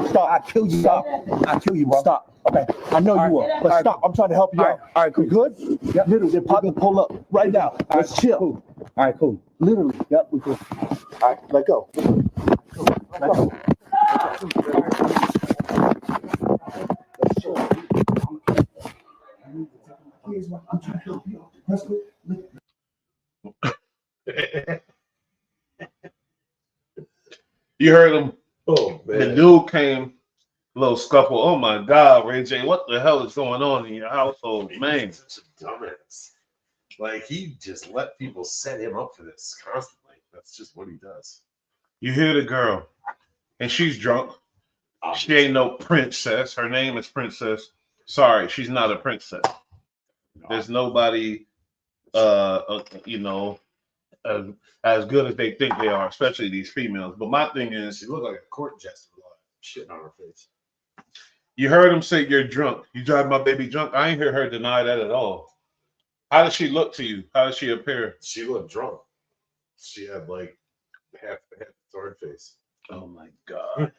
[SPEAKER 9] Stop. I kill you. Stop.
[SPEAKER 7] I kill you, bro.
[SPEAKER 9] Stop. Okay. I know you will, but stop. I'm trying to help you out.
[SPEAKER 7] All right, cool.
[SPEAKER 9] You good? Yep. Literally, they're probably gonna pull up right now. Let's chill.
[SPEAKER 7] Cool. All right, cool.
[SPEAKER 9] Literally. Yep. We cool. All right. Let go. Let go. Let's chill. I'm trying to help you out. Let's go.
[SPEAKER 1] You heard him.
[SPEAKER 2] Oh man.
[SPEAKER 1] The dude came, little scuffle. Oh my God, Ray J, what the hell is going on in your household, man?
[SPEAKER 2] He's such a dumbass. Like he just let people set him up for this constantly. That's just what he does.
[SPEAKER 1] You hear the girl, and she's drunk. She ain't no princess. Her name is Princess. Sorry, she's not a princess. There's nobody, you know, as good as they think they are, especially these females. But my thing is,
[SPEAKER 2] She looked like a court jester with a lot of shit on her face.
[SPEAKER 1] you heard him say you're drunk. You drive my baby drunk. I ain't hear her deny that at all. How does she look to you? How does she appear?
[SPEAKER 2] She looked drunk. She had like half the third face.
[SPEAKER 1] Oh my God.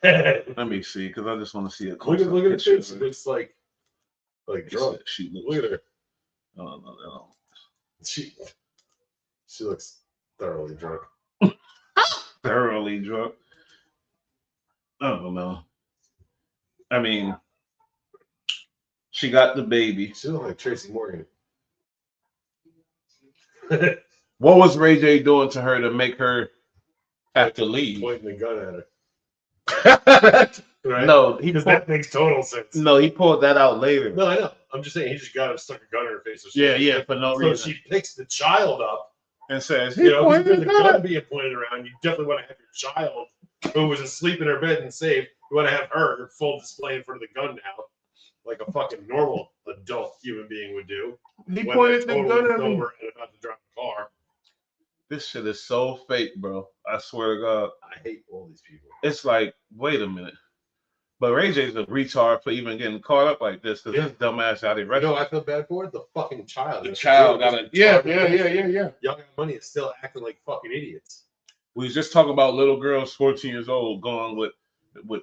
[SPEAKER 1] Let me see, because I just want to see a close
[SPEAKER 2] Look at the face. It looks like drunk.
[SPEAKER 1] She looks.
[SPEAKER 2] Look at her.
[SPEAKER 1] No.
[SPEAKER 2] She looks thoroughly drunk.
[SPEAKER 1] Thoroughly drunk. I don't know. I mean, she got the baby.
[SPEAKER 2] She looked like Tracy Morgan.
[SPEAKER 1] What was Ray J doing to her to make her have to leave?
[SPEAKER 2] Pointing the gun at her. Right?
[SPEAKER 1] No,
[SPEAKER 2] because that makes total sense.
[SPEAKER 1] No, he pulled that out later.
[SPEAKER 2] No, I know. I'm just saying he just got her, stuck a gun in her face. So
[SPEAKER 1] Yeah, for no reason.
[SPEAKER 2] So she picks the child up
[SPEAKER 1] And says,
[SPEAKER 2] you know, there's a gun being pointed around. You definitely want to have your child who was asleep in her bed and safe. You want to have her full display in front of the gun now, like a fucking normal adult human being would do.
[SPEAKER 1] He pointed the gun at me.
[SPEAKER 2] Over and about to drive the car.
[SPEAKER 1] This shit is so fake, bro. I swear to God.
[SPEAKER 2] I hate all these people.
[SPEAKER 1] It's like, wait a minute. But Ray J's a retard for even getting caught up like this because his dumb ass out here.
[SPEAKER 2] You know, I feel bad for it. The fucking child.
[SPEAKER 1] The child got it. Yeah.
[SPEAKER 2] Young money is still acting like fucking idiots.
[SPEAKER 1] We was just talking about little girls, 14 years old, going with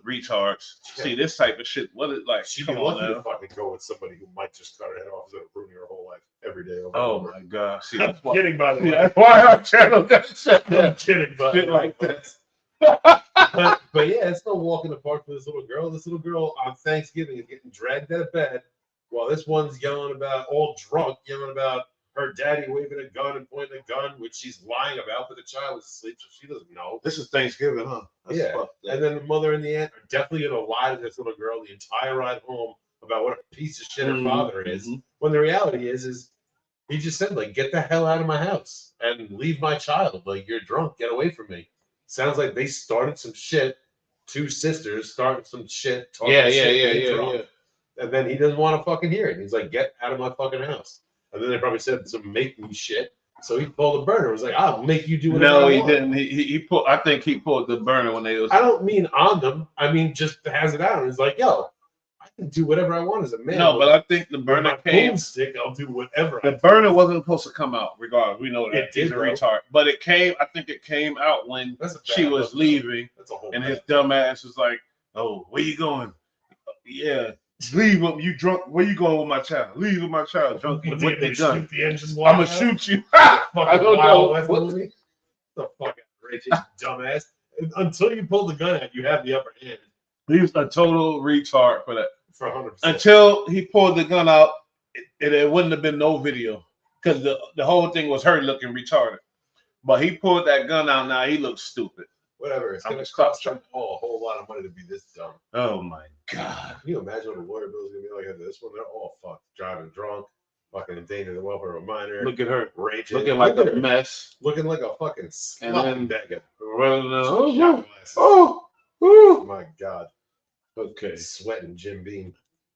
[SPEAKER 1] retards.
[SPEAKER 2] Yeah.
[SPEAKER 1] See this type of shit. What is like?
[SPEAKER 2] She'd
[SPEAKER 1] Come
[SPEAKER 2] be
[SPEAKER 1] on
[SPEAKER 2] lucky
[SPEAKER 1] now.
[SPEAKER 2] to fucking go with somebody who might just cut her head off instead of ruining her whole life every day.
[SPEAKER 1] Oh my God! See, that's why.
[SPEAKER 2] Kidding, by the way.
[SPEAKER 1] That's why our channel does shit.
[SPEAKER 2] I'm kidding, but
[SPEAKER 1] Shit like this.
[SPEAKER 2] but yeah, it's no walk in the park for this little girl. This little girl on Thanksgiving is getting dragged out of bed while this one's yelling about, all drunk, yelling about her daddy waving a gun and pointing a gun, which she's lying about, but the child is asleep, so she doesn't know.
[SPEAKER 1] This is Thanksgiving, huh? That's
[SPEAKER 2] Yeah.
[SPEAKER 1] fucked up.
[SPEAKER 2] And then the mother and the aunt are definitely going to lie to this little girl the entire ride home about what a piece of shit her father is. When the reality is he just said, like, get the hell out of my house and leave my child. Like, you're drunk. Get away from me. Sounds like they started some shit. Two sisters started some shit.
[SPEAKER 1] Yeah.
[SPEAKER 2] And then he doesn't want to fucking hear it. He's like, get out of my fucking house. And then they probably said some make me shit. So he pulled the burner. It was like, I'll make you do whatever
[SPEAKER 1] No,
[SPEAKER 2] I
[SPEAKER 1] he
[SPEAKER 2] want.
[SPEAKER 1] didn't. He pulled. I think he pulled the burner when they was.
[SPEAKER 2] I don't mean on them. I mean just has it out. And he's like, yo, I can do whatever I want as a man.
[SPEAKER 1] No, but I think the
[SPEAKER 2] with
[SPEAKER 1] burner
[SPEAKER 2] my
[SPEAKER 1] came.
[SPEAKER 2] boomstick, I'll do whatever.
[SPEAKER 1] The burner wasn't supposed to come out, regardless. We know that
[SPEAKER 2] It
[SPEAKER 1] he's
[SPEAKER 2] did,
[SPEAKER 1] a
[SPEAKER 2] bro.
[SPEAKER 1] retard. But it came. I think it came out when
[SPEAKER 2] That's a
[SPEAKER 1] she
[SPEAKER 2] bad
[SPEAKER 1] was
[SPEAKER 2] look.
[SPEAKER 1] leaving,
[SPEAKER 2] That's a whole
[SPEAKER 1] and
[SPEAKER 2] bad
[SPEAKER 1] his dumb ass was like, "Oh, where you going? Yeah, leave him. You drunk? Where you going with my child? Leave with my child drunk with the gun. I'm gonna shoot you. I don't know.
[SPEAKER 2] The fuck out, Ray J, dumbass. Until you pull the gun out, you have the upper hand.
[SPEAKER 1] He's a total retard for that.
[SPEAKER 2] For 100%.
[SPEAKER 1] Until he pulled the gun out, it wouldn't have been no video because the whole thing was her looking retarded. But he pulled that gun out. Now he looks stupid.
[SPEAKER 2] Whatever. It's gonna cost them all a whole lot of money to be this dumb.
[SPEAKER 1] Oh my god!
[SPEAKER 2] Can you imagine what a water bill is gonna be like after this one? They're all fucked, driving drunk, fucking endangering the welfare of a minor.
[SPEAKER 1] Look at her,
[SPEAKER 2] raging,
[SPEAKER 1] looking like a mess,
[SPEAKER 2] looking like a fucking
[SPEAKER 1] and then
[SPEAKER 2] beggar.
[SPEAKER 1] Oh
[SPEAKER 2] my god.
[SPEAKER 1] Okay,
[SPEAKER 2] sweating Jim Beam.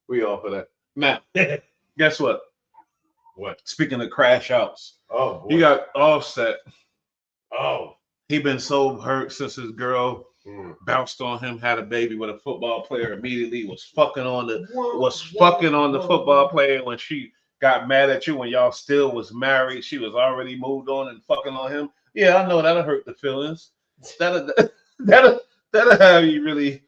[SPEAKER 1] We all for that. Now, guess what?
[SPEAKER 2] What?
[SPEAKER 1] Speaking of crash outs,
[SPEAKER 2] oh, boy.
[SPEAKER 1] You got Offset.
[SPEAKER 2] Oh,
[SPEAKER 1] he been so hurt since his girl bounced on him, had a baby with a football player immediately, was fucking on the football player when she got mad at you when y'all still was married. She was already moved on and fucking on him. Yeah, I know that'll hurt the feelings. That'll have you really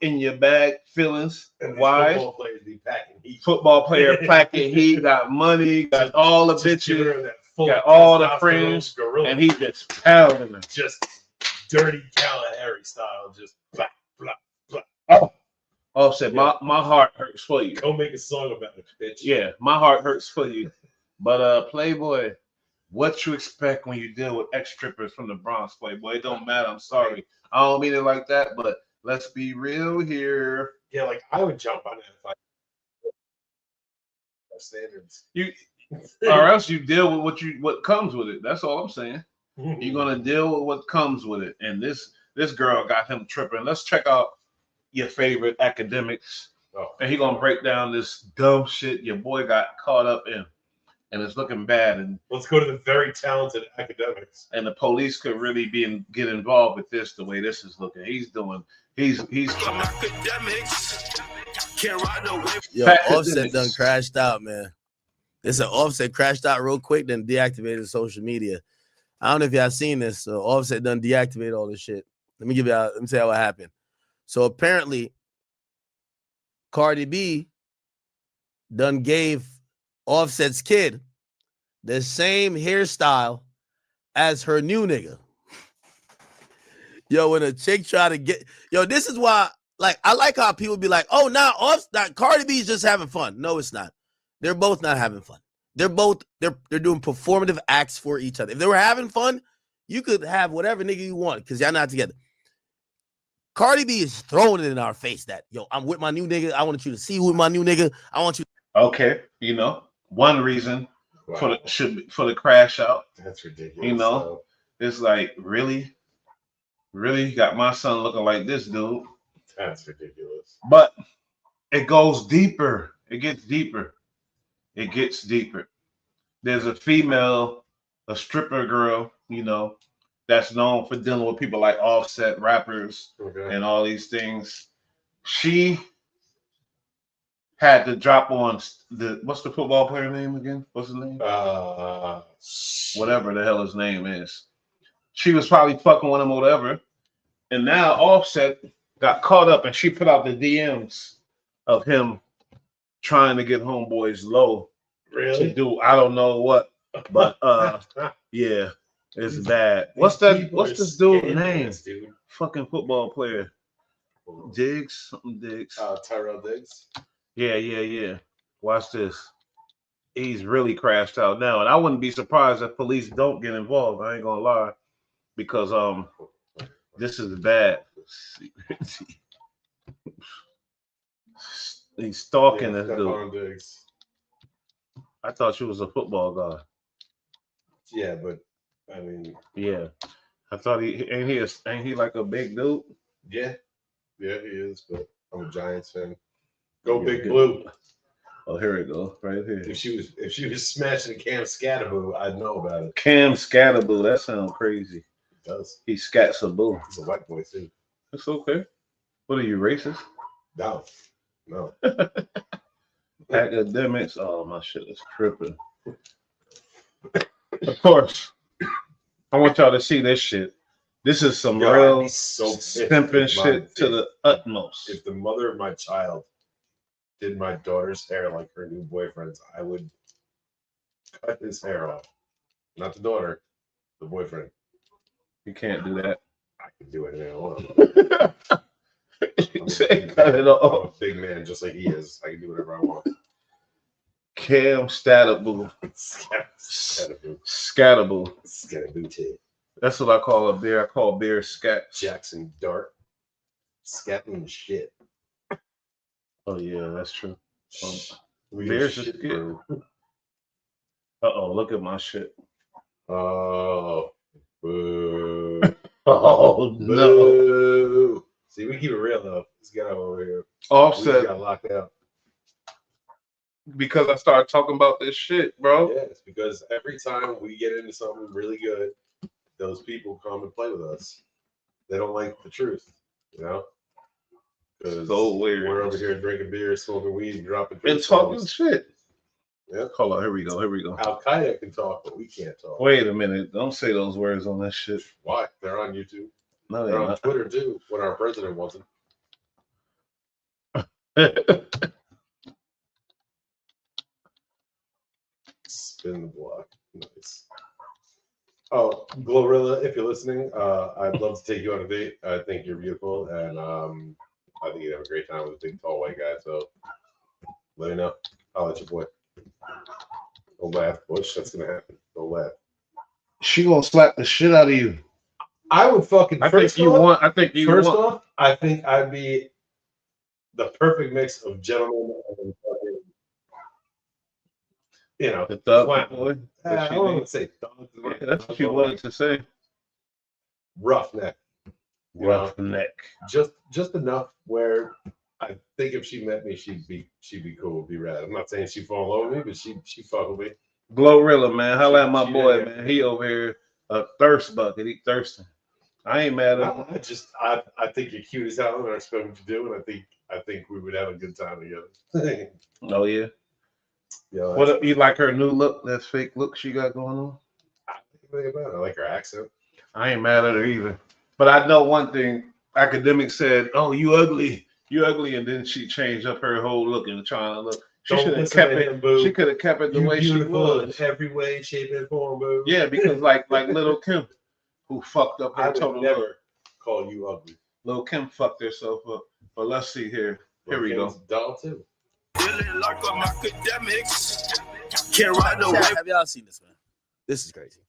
[SPEAKER 1] in your bag feelings.
[SPEAKER 2] And
[SPEAKER 1] why?
[SPEAKER 2] Football players be packing heat.
[SPEAKER 1] Football player packing heat, got money, got all the bitches, got all the friends, gorilla. And he just pounding them.
[SPEAKER 2] Just dirty Kalahari style, just blah, blah, blah.
[SPEAKER 1] Oh, Offset, my heart hurts for you.
[SPEAKER 2] Go make a song about it, bitch.
[SPEAKER 1] Yeah, my heart hurts for you. But Playboy, what you expect when you deal with ex-strippers from the Bronx, Playboy? It don't matter. I'm sorry. I don't mean it like that, but let's be real here.
[SPEAKER 2] Yeah, like I would jump on it if I standards.
[SPEAKER 1] Or else you deal with what comes with it. That's all I'm saying. You're gonna deal with what comes with it. And this girl got him tripping. Let's check out your favorite academics. And he gonna break down this dumb shit your boy got caught up in. And it's looking bad. And
[SPEAKER 2] let's go to the very talented academics.
[SPEAKER 1] And the police could really get involved with this the way this is looking. He's
[SPEAKER 10] Yo, Offset done crashed out, man. It's an Offset crashed out real quick, then deactivated social media. I don't know if y'all seen this. So Offset done deactivated all this shit. Let me tell you what happened. So apparently, Cardi B done gave Offset's kid the same hairstyle as her new nigga. Yo, when a chick try to get, this is why, like, I like how people be like, oh, now Cardi B is just having fun. No, it's not. They're both not having fun. They're doing performative acts for each other. If they were having fun, you could have whatever nigga you want because y'all not together. Cardi B is throwing it in our face that, I'm with my new nigga. I want you to see who my new nigga. I want you.
[SPEAKER 1] Okay, one reason for the crash out.
[SPEAKER 2] That's ridiculous.
[SPEAKER 1] It's like really got my son looking like this dude.
[SPEAKER 2] That's ridiculous.
[SPEAKER 1] But it goes deeper. It gets deeper. There's a stripper girl, that's known for dealing with people like Offset, rappers, and all these things. She had to drop on what's the football player name again? What's his name? Whatever the hell his name is. She was probably fucking with him or whatever. And now Offset got caught up and she put out the DMs of him trying to get homeboys low.
[SPEAKER 2] Really?
[SPEAKER 1] To do I don't know what. But yeah, it's bad. What's this dude's name?
[SPEAKER 2] Dude.
[SPEAKER 1] Fucking football player. Diggs? Something Diggs.
[SPEAKER 2] Tyrell Diggs.
[SPEAKER 1] Yeah. Watch this. He's really crashed out now. And I wouldn't be surprised if police don't get involved. I ain't gonna lie. Because this is bad. He's stalking this dude.
[SPEAKER 2] Diggs.
[SPEAKER 1] I thought you was a football guy.
[SPEAKER 2] Yeah, but I mean,
[SPEAKER 1] yeah. I thought ain't he like a big dude?
[SPEAKER 2] Yeah, he is, but I'm a Giants fan. Go Big Blue.
[SPEAKER 1] Oh, here we go. Right here.
[SPEAKER 2] If she was smashing Cam Scatterboo, I'd know about it.
[SPEAKER 1] Cam Scatterboo, that sounds crazy.
[SPEAKER 2] It does.
[SPEAKER 1] He scats a boo.
[SPEAKER 2] He's a white boy too.
[SPEAKER 1] It's okay. What are you, racist?
[SPEAKER 2] No.
[SPEAKER 1] Academics. Oh, my shit is tripping. Of course. I want y'all to see this shit. This is some real simping shit to the utmost.
[SPEAKER 2] If the mother of my child did my daughter's hair like her new boyfriend's, I would cut his hair off. Not the daughter, the boyfriend.
[SPEAKER 1] You can't do that.
[SPEAKER 2] I can do it.
[SPEAKER 1] He said, cut it off.
[SPEAKER 2] I'm a big man, just like he is. I can do whatever I want.
[SPEAKER 1] Cam Statable.
[SPEAKER 2] Scatterboo.
[SPEAKER 1] Scatable.
[SPEAKER 2] Scatterboo.
[SPEAKER 1] That's what I call a beer. I call beer scat.
[SPEAKER 2] Jackson Dart. Scat means shit.
[SPEAKER 1] Oh yeah, that's true.
[SPEAKER 2] We
[SPEAKER 1] Beer's
[SPEAKER 2] shit
[SPEAKER 1] just good.
[SPEAKER 2] brew.
[SPEAKER 1] Uh-oh, look at my shit.
[SPEAKER 2] Oh. Boo.
[SPEAKER 1] Oh no.
[SPEAKER 2] Boo. See, we keep it real though. This guy over here. We
[SPEAKER 1] Offset
[SPEAKER 2] got locked out.
[SPEAKER 1] because I started talking about this shit, bro.
[SPEAKER 2] Yeah, it's because every time we get into something really good, those people come and play with us. They don't like the truth, you know? Because
[SPEAKER 1] So weird.
[SPEAKER 2] we're over here drinking beer, smoking weed, and dropping
[SPEAKER 1] And
[SPEAKER 2] truth
[SPEAKER 1] talking
[SPEAKER 2] bombs.
[SPEAKER 1] shit.
[SPEAKER 2] Yeah.
[SPEAKER 1] Hold on, here we go.
[SPEAKER 2] Al Qaeda can talk, but we can't talk.
[SPEAKER 1] Wait a minute. Don't say those words on that shit.
[SPEAKER 2] Why? They're on YouTube.
[SPEAKER 1] No,
[SPEAKER 2] They're
[SPEAKER 1] they're
[SPEAKER 2] on
[SPEAKER 1] not.
[SPEAKER 2] Twitter too, when our president wasn't. Spin the block. Nice. Oh, Glorilla, if you're listening, I'd love to take you on a date. I think you're beautiful, and I think you'd have a great time with a big, tall, white guy. So let me know. I'll let your boy. Don't laugh, Bush. That's gonna happen. Don't laugh.
[SPEAKER 1] She gonna slap the shit out of you.
[SPEAKER 2] I would fucking.
[SPEAKER 1] I think you want. I think you
[SPEAKER 2] First
[SPEAKER 1] want.
[SPEAKER 2] off, I think I'd be the perfect mix of gentleman and fucking, you know,
[SPEAKER 1] The thug
[SPEAKER 2] flat.
[SPEAKER 1] boy.
[SPEAKER 2] I don't want to say thug.
[SPEAKER 1] Yeah, that's what you wanted to say.
[SPEAKER 2] Roughneck. You know,
[SPEAKER 1] Roughneck.
[SPEAKER 2] just enough where I think if she met me, she'd be cool, be rad. I'm not saying she'd fall in love with me, but she fuck with me.
[SPEAKER 1] Glorilla, man. Holla at my
[SPEAKER 2] She
[SPEAKER 1] boy,
[SPEAKER 2] there.
[SPEAKER 1] man. He over here a thirst bucket. He thirsting. I ain't mad at him.
[SPEAKER 2] I think you're cute as hell, and I respect what you do, and I think we would have a good time together.
[SPEAKER 1] Oh yeah.
[SPEAKER 2] Yeah,
[SPEAKER 1] What you like her new look? That fake look she got going on.
[SPEAKER 2] I like her accent.
[SPEAKER 1] I ain't mad at her either. But I know one thing. Academic said, "Oh, you ugly, and then she changed up her whole look and trying to look. She should have kept it. She could have kept it the way she
[SPEAKER 2] Beautiful in
[SPEAKER 1] was.
[SPEAKER 2] every way, shape, and form, boo.
[SPEAKER 1] Yeah, because like Little Kim, who fucked up
[SPEAKER 2] I
[SPEAKER 1] her
[SPEAKER 2] would
[SPEAKER 1] total
[SPEAKER 2] never
[SPEAKER 1] look.
[SPEAKER 2] call you ugly.
[SPEAKER 1] Lil Kim fucked herself up. But let's see here. Here we go.
[SPEAKER 2] Doll too.
[SPEAKER 10] Have y'all seen this, man? This is crazy.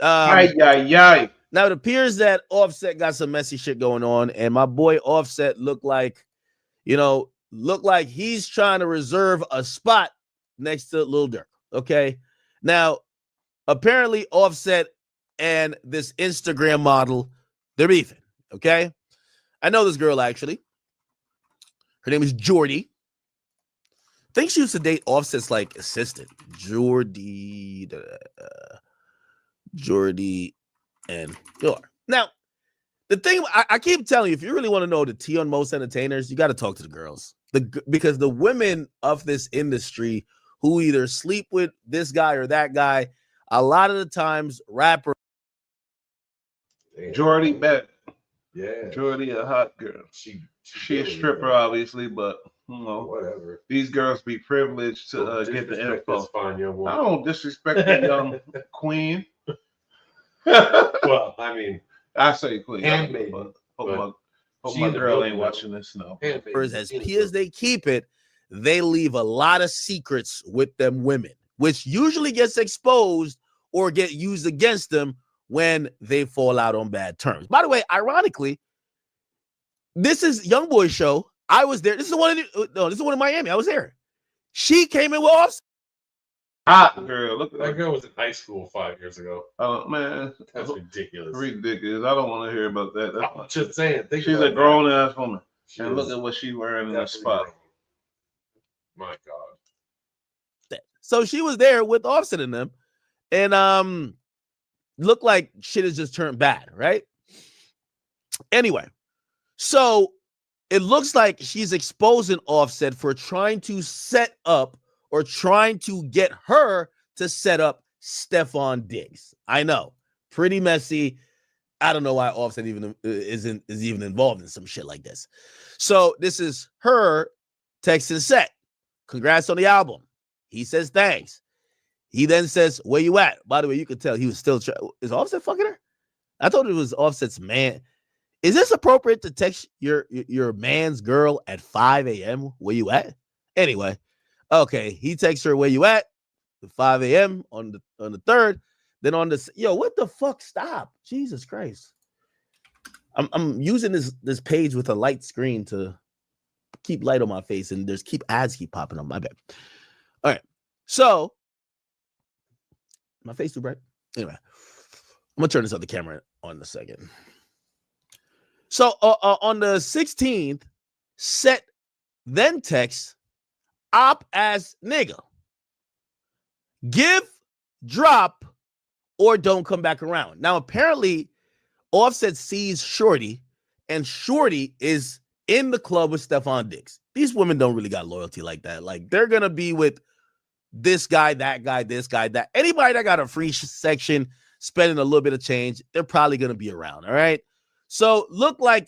[SPEAKER 1] Ay.
[SPEAKER 10] Now it appears that Offset got some messy shit going on, and my boy Offset looked like he's trying to reserve a spot next to Lil Durk. Okay. Now, apparently Offset and this Instagram model, they're beefing. Okay. I know this girl actually. Her name is Jordy. I think she used to date Offset's like assistant, Jordy and Yor. Now, the thing I keep telling you, if you really want to know the tea on most entertainers, you got to talk to the girls. Because the women of this industry who either sleep with this guy or that guy, a lot of the times rapper.
[SPEAKER 1] Jordy bet.
[SPEAKER 2] Yeah.
[SPEAKER 1] Jordy a hot girl. She a stripper, obviously, but you know,
[SPEAKER 2] whatever.
[SPEAKER 1] These girls be privileged to
[SPEAKER 2] Don't
[SPEAKER 1] get the
[SPEAKER 2] disrespect
[SPEAKER 1] info.
[SPEAKER 2] this fine young
[SPEAKER 1] I
[SPEAKER 2] woman.
[SPEAKER 1] don't disrespect the young queen.
[SPEAKER 2] Well, I mean,
[SPEAKER 1] I say queen.
[SPEAKER 2] handmaiden,
[SPEAKER 1] Hope
[SPEAKER 2] but
[SPEAKER 1] my girl
[SPEAKER 2] building,
[SPEAKER 1] ain't
[SPEAKER 2] though.
[SPEAKER 1] watching this. No.
[SPEAKER 10] As pure as they keep it, they leave a lot of secrets with them women, which usually gets exposed or get used against them when they fall out on bad terms. By the way, ironically, this is YoungBoy's show. I was there. This is the one in Miami. I was there. She came in with Offset.
[SPEAKER 1] Hot girl. Look at
[SPEAKER 2] that
[SPEAKER 1] that.
[SPEAKER 2] girl was in high school 5 years ago.
[SPEAKER 1] Man,
[SPEAKER 2] That's ridiculous.
[SPEAKER 1] ridiculous. I don't want to hear about that.
[SPEAKER 2] I'm just saying.
[SPEAKER 1] She's a grown ass woman.
[SPEAKER 2] She
[SPEAKER 1] And
[SPEAKER 2] is
[SPEAKER 1] look at what she's wearing in that
[SPEAKER 2] definitely
[SPEAKER 1] spot.
[SPEAKER 2] grown. My God.
[SPEAKER 10] So she was there with Offset in them, and looked like shit has just turned bad, right? Anyway, so it looks like she's exposing Offset for trying to set up or trying to get her to set up Stephon Diggs. I know, pretty messy. I don't know why Offset even is even involved in some shit like this. So this is her texting Set. Congrats on the album. He says thanks. He then says, "Where you at?" By the way, you could tell he was still is Offset fucking her? I thought it was Offset's man. Is this appropriate to text your man's girl at 5 a.m.? Where you at? Anyway, okay, he texts her where you at at 5 a.m. on the 3rd. Then on the what the fuck? Stop. Jesus Christ. I'm using this page with a light screen to keep light on my face, and there's ads keep popping up. My bad. All right. So my face too bright. Anyway, I'm gonna turn this other camera on in a second. So on the 16th, Set then texts op ass nigga. Give, drop, or don't come back around. Now, apparently, Offset sees Shorty, and Shorty is in the club with Stephon Diggs. These women don't really got loyalty like that. Like, they're going to be with this guy, that guy, this guy, that. Anybody that got a free section, spending a little bit of change, they're probably going to be around, all right? So, look like,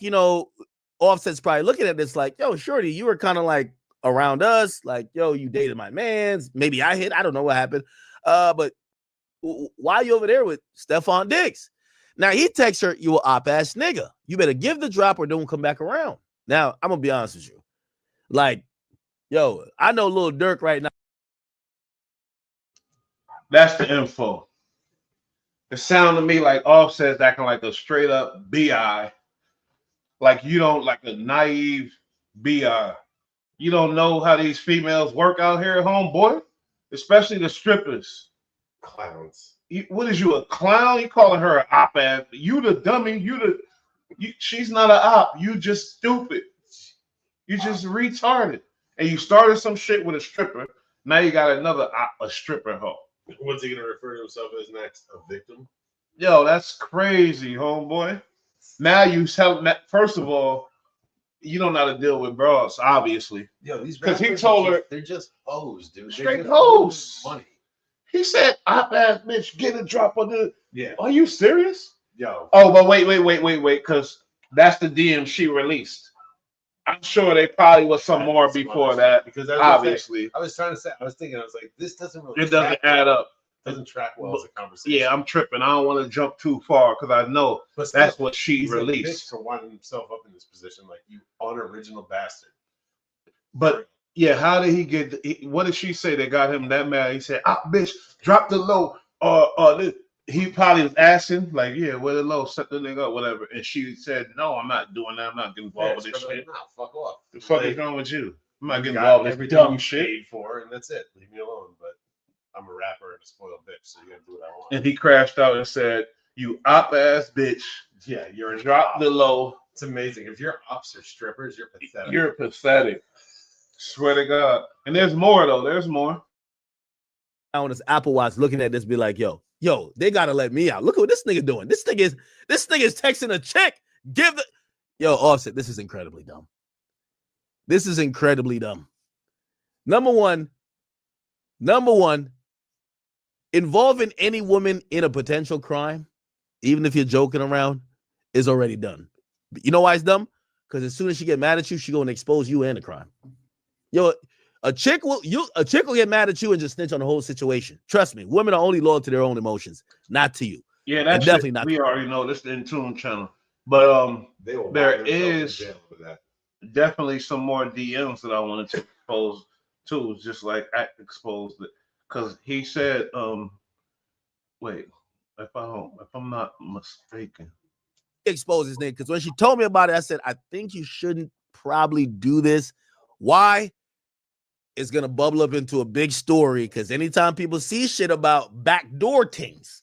[SPEAKER 10] Offset's probably looking at this like, yo, Shorty, you were kind of like around us. Like, yo, you dated my mans. Maybe I hit. I don't know what happened. But why are you over there with Stephon Diggs? Now, he texts her, you a op-ass nigga. You better give the drop or don't come back around. Now, I'm going to be honest with you. Like, yo, I know Lil Durk right now.
[SPEAKER 1] That's the info. It sounded to me like Offset's acting like a straight-up BI. Like you don't, like a naive BI. You don't know how these females work out here at home, boy. Especially the strippers.
[SPEAKER 2] Clowns.
[SPEAKER 1] What is you, a clown? You calling her an op-ass? You the dummy. She's not an op. You just stupid. You just retarded. And you started some shit with a stripper. Now you got another a stripper hoe.
[SPEAKER 2] What's he gonna refer to himself as next? A victim?
[SPEAKER 1] Yo, that's crazy, homeboy. Now you tell that. First of all, you don't know how to deal with bras, obviously.
[SPEAKER 2] Yo, these
[SPEAKER 1] because he told her
[SPEAKER 2] they're just hoes, dude.
[SPEAKER 1] Straight hoes.
[SPEAKER 2] Money.
[SPEAKER 1] He said, "Op-ass bitch, get a drop on the."
[SPEAKER 2] Yeah.
[SPEAKER 1] Are you serious?
[SPEAKER 2] Yo.
[SPEAKER 1] Oh, but wait, because that's the DM she released. I'm sure they probably was some more before that.
[SPEAKER 2] Because
[SPEAKER 1] obviously,
[SPEAKER 2] I was trying to say, I was like, this doesn't really.
[SPEAKER 1] It doesn't add up.
[SPEAKER 2] Doesn't track well as a conversation.
[SPEAKER 1] Yeah, I'm tripping. I don't want to jump too far because I know that's what she released.
[SPEAKER 2] He's a bitch for winding himself up in this position, like you unoriginal bastard.
[SPEAKER 1] But yeah, how did he get? What did she say that got him that mad? He said, "Ah, bitch, drop the low." He probably was asking, like, "Yeah, where the low? Set the nigga up, whatever." And she said, "No, I'm not doing that. I'm not getting involved with this shit."
[SPEAKER 2] Nah, fuck off.
[SPEAKER 1] The fuck is wrong with you? I'm not getting involved with this dumb shit.
[SPEAKER 2] Paid for, and that's it. Leave me alone. But I'm a rapper and a spoiled bitch, so you gotta do what I want.
[SPEAKER 1] And he crashed out and said, "You op-ass bitch.
[SPEAKER 2] Yeah, you're a
[SPEAKER 1] drop the low."
[SPEAKER 2] It's amazing. If your ops are strippers, you're pathetic.
[SPEAKER 1] You're pathetic. Swear to God. And there's more though. There's more.
[SPEAKER 10] On his Apple Watch, looking at this, be like, yo, they gotta let me out. Look at what this nigga doing. This thing is texting a chick. Offset. This is incredibly dumb. This is incredibly dumb. Number one, involving any woman in a potential crime, even if you're joking around, is already done. You know why it's dumb? Because as soon as she get mad at you, she gonna expose you and the crime. Yo, a chick will get mad at you and just snitch on the whole situation. Trust me, women are only loyal to their own emotions, not to you.
[SPEAKER 1] Yeah, that's
[SPEAKER 10] definitely not.
[SPEAKER 1] We already know this is the Intune channel, but there is definitely some more DMs that I wanted to expose too, just like I exposed it because he said, wait, if I'm not mistaken,
[SPEAKER 10] expose his name because when she told me about it, I said, I think you shouldn't probably do this. Why? It's gonna bubble up into a big story because anytime people see shit about backdoor things,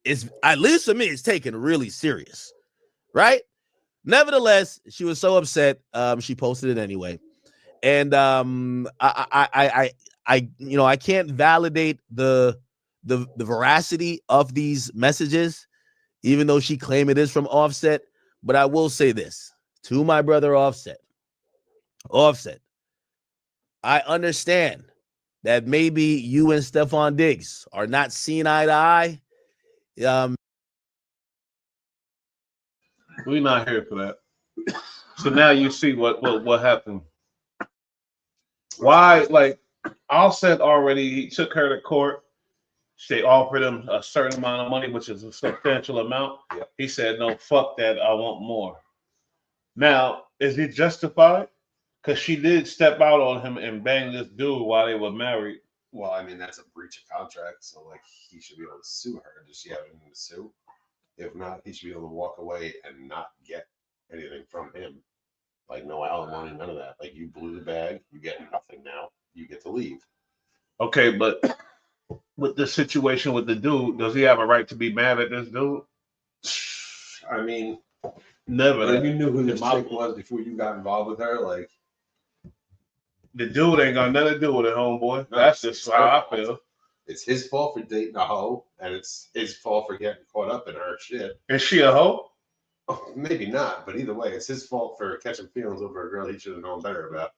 [SPEAKER 10] it's, at least for me, it's taken really serious, right? Nevertheless, she was so upset. She posted it anyway, and I can't validate the veracity of these messages, even though she claimed it is from Offset. But I will say this to my brother Offset. I understand that maybe you and Stephon Diggs are not seeing eye to eye.
[SPEAKER 1] We're not here for that. So now you see what happened. Why, like, Offset already, he took her to court. They offered him a certain amount of money, which is a substantial amount. Yep. He said, "No, fuck that. I want more." Now, is it justified? Because she did step out on him and bang this dude while they were married.
[SPEAKER 2] Well, I mean, that's a breach of contract, so like he should be able to sue her. Does she have anything to sue? If not, he should be able to walk away and not get anything from him. Like no alimony, none of that. Like you blew the bag, you get nothing now. You get to leave.
[SPEAKER 1] Okay, but with the situation with the dude, does he have a right to be mad at this dude?
[SPEAKER 2] I mean,
[SPEAKER 1] Never.
[SPEAKER 2] but you knew who this chick was before you got involved with her. Like
[SPEAKER 1] the dude ain't got nothing to do with it, homeboy.
[SPEAKER 2] No,
[SPEAKER 1] That's just how I feel.
[SPEAKER 2] It's his fault for dating a hoe, and it's his fault for getting caught up in her shit.
[SPEAKER 1] Is she a hoe?
[SPEAKER 2] Oh, maybe not, but either way, it's his fault for catching feelings over a girl he should have known better about.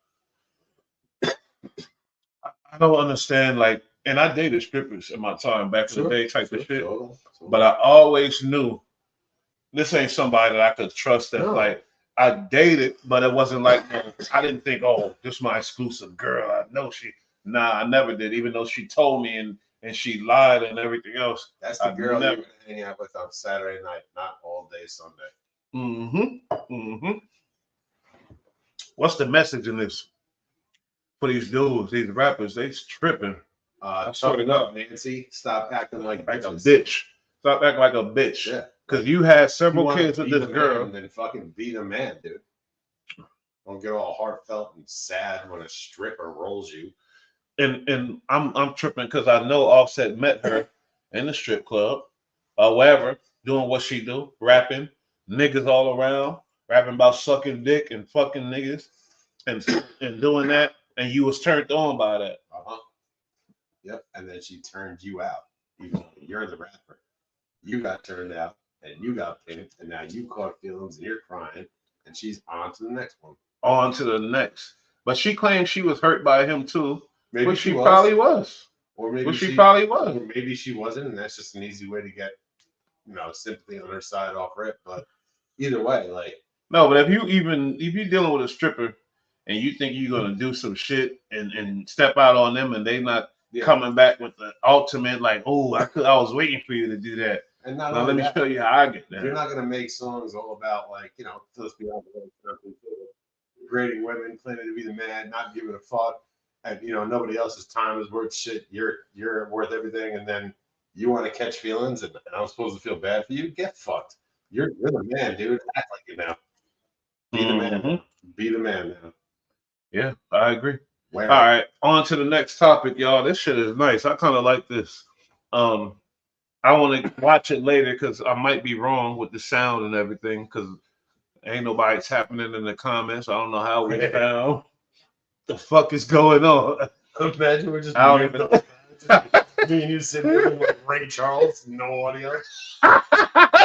[SPEAKER 1] I don't understand, like, and I dated strippers in my time back in the day type of shit.
[SPEAKER 2] Sure.
[SPEAKER 1] But I always knew this ain't somebody that I could trust that like I dated, but it wasn't like I didn't think, oh, this is my exclusive girl. I know she I never did, even though she told me and she lied and everything else.
[SPEAKER 2] That's the girl you're hanging out with on Saturday night, not all day Sunday.
[SPEAKER 1] What's the message in this for these dudes, these rappers? They tripping.
[SPEAKER 2] I swear to God, Nancy, stop acting like
[SPEAKER 1] a bitch. Stop acting like a bitch.
[SPEAKER 2] Yeah.
[SPEAKER 1] Because you had several kids with this girl.
[SPEAKER 2] And then fucking be the man, dude. Don't get all heartfelt and sad when a stripper rolls you.
[SPEAKER 1] And I'm tripping because I know Offset met her in the strip club or wherever, doing what she do, rapping, niggas all around, rapping about sucking dick and fucking niggas and doing that, and you was turned on by that.
[SPEAKER 2] Yep. And then she turned you out. Even though you're the rapper. You got turned out and you got pimped, and now you caught feelings and you're crying, and she's on to the next one.
[SPEAKER 1] On to the next. But she claimed she was hurt by him too.
[SPEAKER 2] Maybe
[SPEAKER 1] she probably was.
[SPEAKER 2] Or maybe
[SPEAKER 1] she probably was.
[SPEAKER 2] Or maybe she wasn't, and that's just an easy way to get, sympathy on her side off rip. But either way, like
[SPEAKER 1] no, but if you're dealing with a stripper and you think you're gonna do some shit and step out on them and they not coming back with the ultimate like, oh, I was waiting for you to do that.
[SPEAKER 2] And not
[SPEAKER 1] now let me show you how I get that.
[SPEAKER 2] You're not gonna make songs all about like, let's be honest, degrading women, claiming to be the man, not giving a fuck, and nobody else's time is worth shit. You're worth everything, and then you want to catch feelings, and I'm supposed to feel bad for you. Get fucked. You're the man, dude. Act like it now. Be the man. Be the man now.
[SPEAKER 1] Yeah, I agree. All right, on to the next topic, y'all. This shit is nice. I kind of like this. I want to watch it later because I might be wrong with the sound and everything because ain't nobody tapping it in the comments. I don't know how we found the fuck is going on.
[SPEAKER 2] Imagine we're just me and you sitting there like Ray Charles, no audio.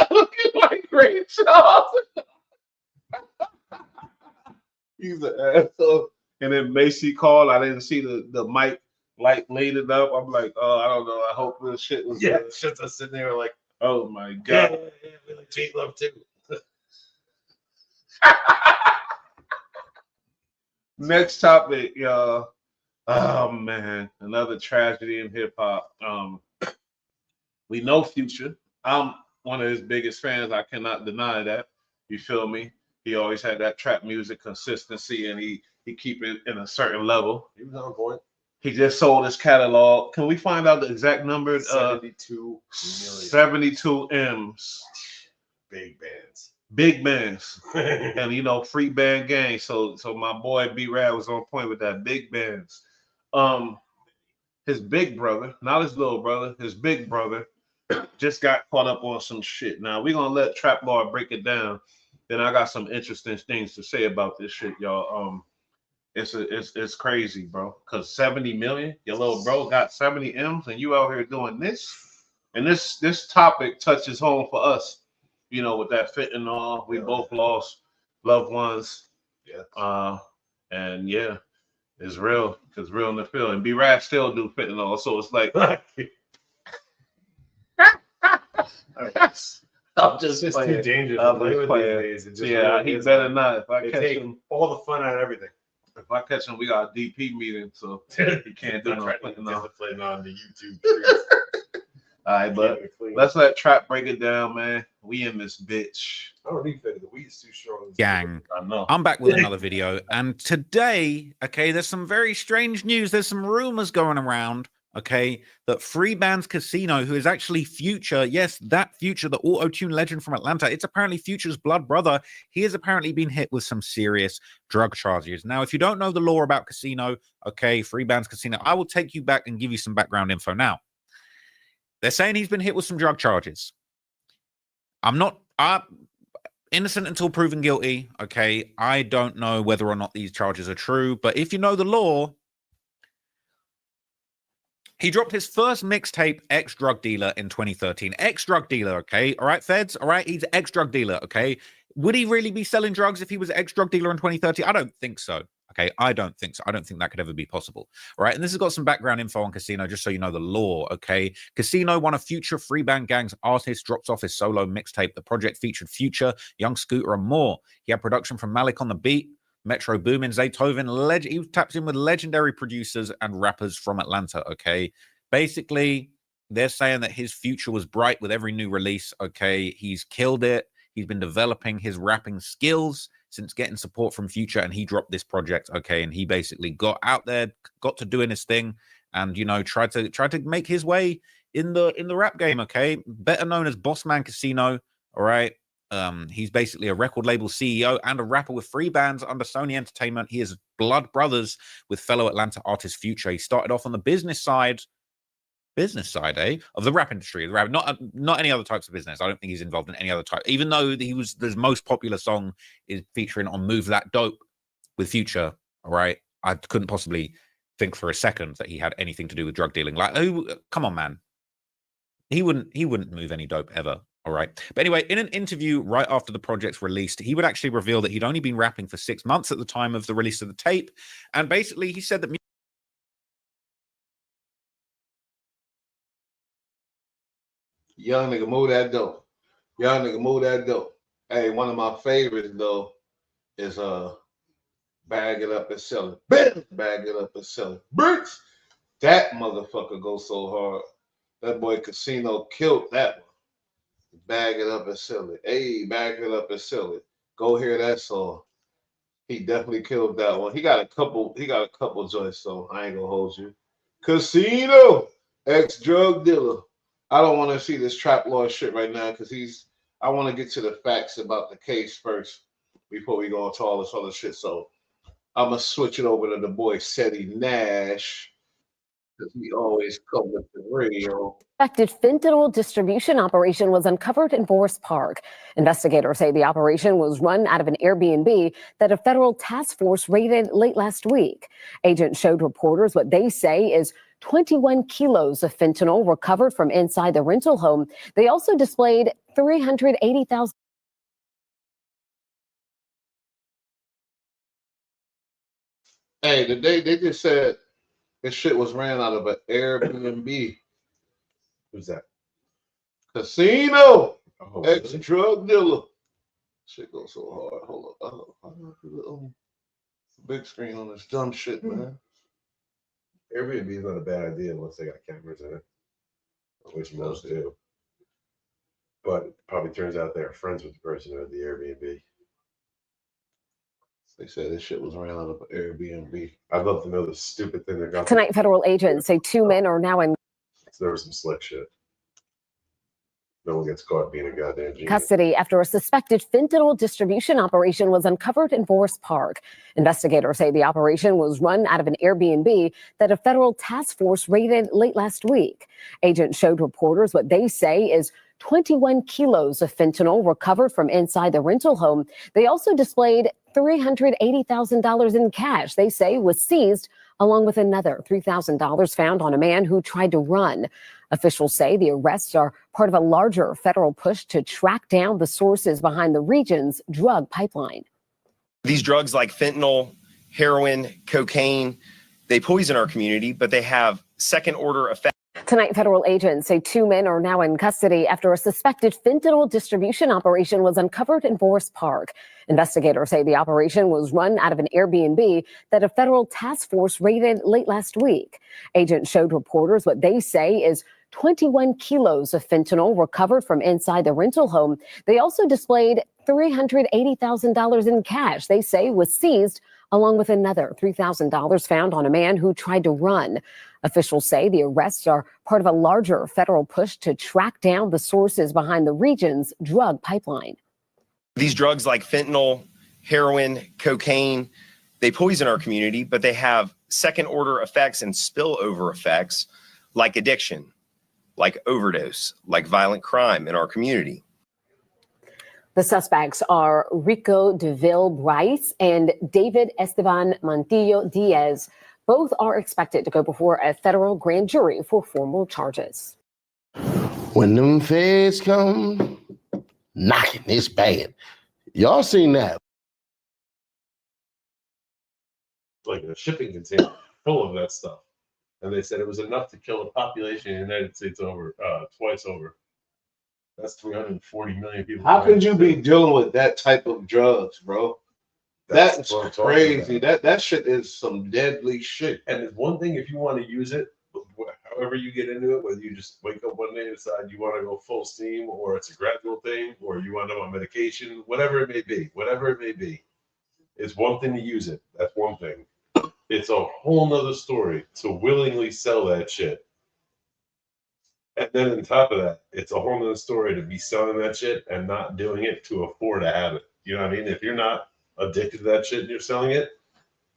[SPEAKER 1] Looking like Ray Charles. He's an asshole. And then Macy called. I didn't see the mic light laid it up. I'm like, oh, I don't know. I hope this shit was
[SPEAKER 2] good. It's just us sitting there like,
[SPEAKER 1] oh my God.
[SPEAKER 2] Yeah, we like J Love too.
[SPEAKER 1] Next topic, y'all. Oh man, another tragedy in hip hop. We know Future. I'm one of his biggest fans. I cannot deny that. You feel me? He always had that trap music consistency, and he keep it in a certain level.
[SPEAKER 2] He was on point.
[SPEAKER 1] He just sold his catalog. Can we find out the exact number?
[SPEAKER 2] 72 million.
[SPEAKER 1] 72 M's.
[SPEAKER 2] Big bands.
[SPEAKER 1] Big bands. And free band gang. So my boy B Rad was on point with that. Big bands. His big brother, not his little brother, his big brother just got caught up on some shit. Now we're gonna let Trap Lord break it down. Then I got some interesting things to say about this shit, y'all. It's crazy, bro. Cause 70 million, your little bro got 70 M's, and you out here doing this. And this topic touches home for us, with that fentanyl. We both lost loved ones.
[SPEAKER 2] Yeah.
[SPEAKER 1] And yeah, it's real. Cause real in the field. And B-Rad still do fentanyl, so it's like. I'm just
[SPEAKER 2] it's
[SPEAKER 1] playing.
[SPEAKER 2] Too dangerous.
[SPEAKER 1] I'm just playing. He better not. If I catch him,
[SPEAKER 2] all the fun out of everything.
[SPEAKER 1] If I catch him, we got a DP meeting, so he can't do no fentanyl.
[SPEAKER 2] Discipline on the YouTube.
[SPEAKER 1] All right, but let's let Trap break it down, man. We in this bitch.
[SPEAKER 2] I don't need that. The weed's too strong.
[SPEAKER 5] Gang,
[SPEAKER 1] I know.
[SPEAKER 5] I'm back with another video, and today, okay, there's some very strange news. There's some rumors going around, okay, that Free Bands Casino, who is actually Future, yes, that Future, the auto-tune legend from Atlanta, it's apparently Future's blood brother. He has apparently been hit with some serious drug charges. Now, if you don't know the law about casino, okay, Free Bands Casino, I will take you back and give you some background info. Now, they're saying he's been hit with some drug charges. I'm not innocent until proven guilty, okay? I don't know whether or not these charges are true, but if you know the law, he dropped his first mixtape, Ex-Drug Dealer, in 2013. Ex-Drug Dealer, okay? All right, feds? All right, he's ex-drug dealer, okay? Would he really be selling drugs if he was ex-drug dealer in 2013? I don't think so, okay? I don't think so. I don't think that could ever be possible, all right? And this has got some background info on Casino, just so you know the law, okay? Casino, one of Future Free Band Gang's artists, drops off his solo mixtape. The project featured Future, Young Scooter, and more. He had production from Malik on the beat, Metro Boomin, Zaytoven. He taps in with legendary producers and rappers from Atlanta, okay? Basically, they're saying that his future was bright with every new release, okay? He's killed it. He's been developing his rapping skills since getting support from Future, and he dropped this project, okay? And he basically got out there, got to doing his thing, and, you know, tried to make his way in the rap game, okay? Better known as Bossman Casino, all right? He's basically a record label CEO and a rapper with 3 bands under Sony Entertainment. He is blood brothers with fellow Atlanta artist Future. He started off on the business side, of the rap industry, not any other types of business. I don't think he's involved in any other type, even though his most popular song is featuring on Move That Dope with Future. All right, I couldn't possibly think for a second that he had anything to do with drug dealing. Like, who? Come on, man. He wouldn't move any dope ever. All right. But anyway, in an interview right after the project's released, he would actually reveal that he'd only been rapping for 6 months at the time of the release of the tape. And basically, he said that
[SPEAKER 1] Young nigga, move that dope. Young nigga, move that dope. Hey, one of my favorites, though, is Bag It Up and Sell It. Bam! Bag It Up and Sell It. Bricks! That motherfucker goes so hard. That boy Casino killed that one. Bag it up and sell it. Hey, bag it up and sell it. Go hear that song. He definitely killed that one. He got a couple joints, so I ain't gonna hold you. Casino, ex-drug dealer. I don't want to see this trap law shit right now because I want to get to the facts about the case first before we go into all this other shit. So I'm gonna switch it over to the boy Seti Nash. Because we always come with the radio.
[SPEAKER 11] Suspected fentanyl distribution operation was uncovered in Forest Park. Investigators say the operation was run out of an Airbnb that a federal task force raided late last week. Agents showed reporters what they say is 21 kilos of fentanyl recovered from inside the rental home. They also displayed $380,000.
[SPEAKER 1] Hey, today they just said this shit was ran out of an Airbnb.
[SPEAKER 2] Who's that?
[SPEAKER 1] Casino,
[SPEAKER 2] Oh,
[SPEAKER 1] ex-drug dealer. Shit goes so hard. Hold up. I do the big screen on this dumb shit, man.
[SPEAKER 2] Airbnb is not a bad idea unless they got cameras in it, which most do. But it probably turns out they're friends with the person who had the Airbnb.
[SPEAKER 1] They said this shit was ran out of an Airbnb.
[SPEAKER 2] I'd love to know the stupid thing that got
[SPEAKER 11] Tonight, federal agents say 2 men are now in
[SPEAKER 2] there was some slick shit. No one gets caught being a goddamn genius.
[SPEAKER 11] custody after a suspected fentanyl distribution operation was uncovered in Forest Park. Investigators say the operation was run out of an Airbnb that a federal task force raided late last week. Agents showed reporters what they say is 21 kilos of fentanyl recovered from inside the rental home. They also displayed $380,000 in cash they say was seized, along with another $3,000 found on a man who tried to run. Officials say the arrests are part of a larger federal push to track down the sources behind the region's drug pipeline.
[SPEAKER 12] These drugs like fentanyl, heroin, cocaine, they poison our community, but they have second-order effects.
[SPEAKER 11] Tonight, federal agents say 2 men are now in custody after a suspected fentanyl distribution operation was uncovered in Forest Park. Investigators say the operation was run out of an Airbnb that a federal task force raided late last week. Agents showed reporters what they say is 21 kilos of fentanyl recovered from inside the rental home. They also displayed $380,000 in cash they say was seized, along with another $3,000 found on a man who tried to run. Officials say the arrests are part of a larger federal push to track down the sources behind the region's drug pipeline.
[SPEAKER 12] These drugs like fentanyl, heroin, cocaine, they poison our community, but they have second order effects and spillover effects like addiction, like overdose, like violent crime in our community.
[SPEAKER 11] The suspects are Rico DeVille Bryce and David Esteban Montillo Diaz. Both are expected to go before a federal grand jury for formal charges.
[SPEAKER 9] When them feds come knocking, it's bad. Y'all seen that?
[SPEAKER 2] Like a shipping container full of that stuff. And they said it was enough to kill the population in the United States over twice over. That's 340 million people.
[SPEAKER 1] How could you be dealing with that type of drugs, bro? That's
[SPEAKER 2] what I'm talking
[SPEAKER 1] crazy.
[SPEAKER 2] about.
[SPEAKER 1] That shit is some deadly shit.
[SPEAKER 2] And it's one thing if you want to use it, however you get into it, whether you just wake up one day and decide you want to go full steam, or it's a gradual thing, or you want to on medication, whatever it may be. It's one thing to use it. That's one thing. It's a whole nother story to willingly sell that shit. And then on top of that, it's a whole nother story to be selling that shit and not doing it to afford to have it. You know what I mean? If you're not addicted to that shit and you're selling it,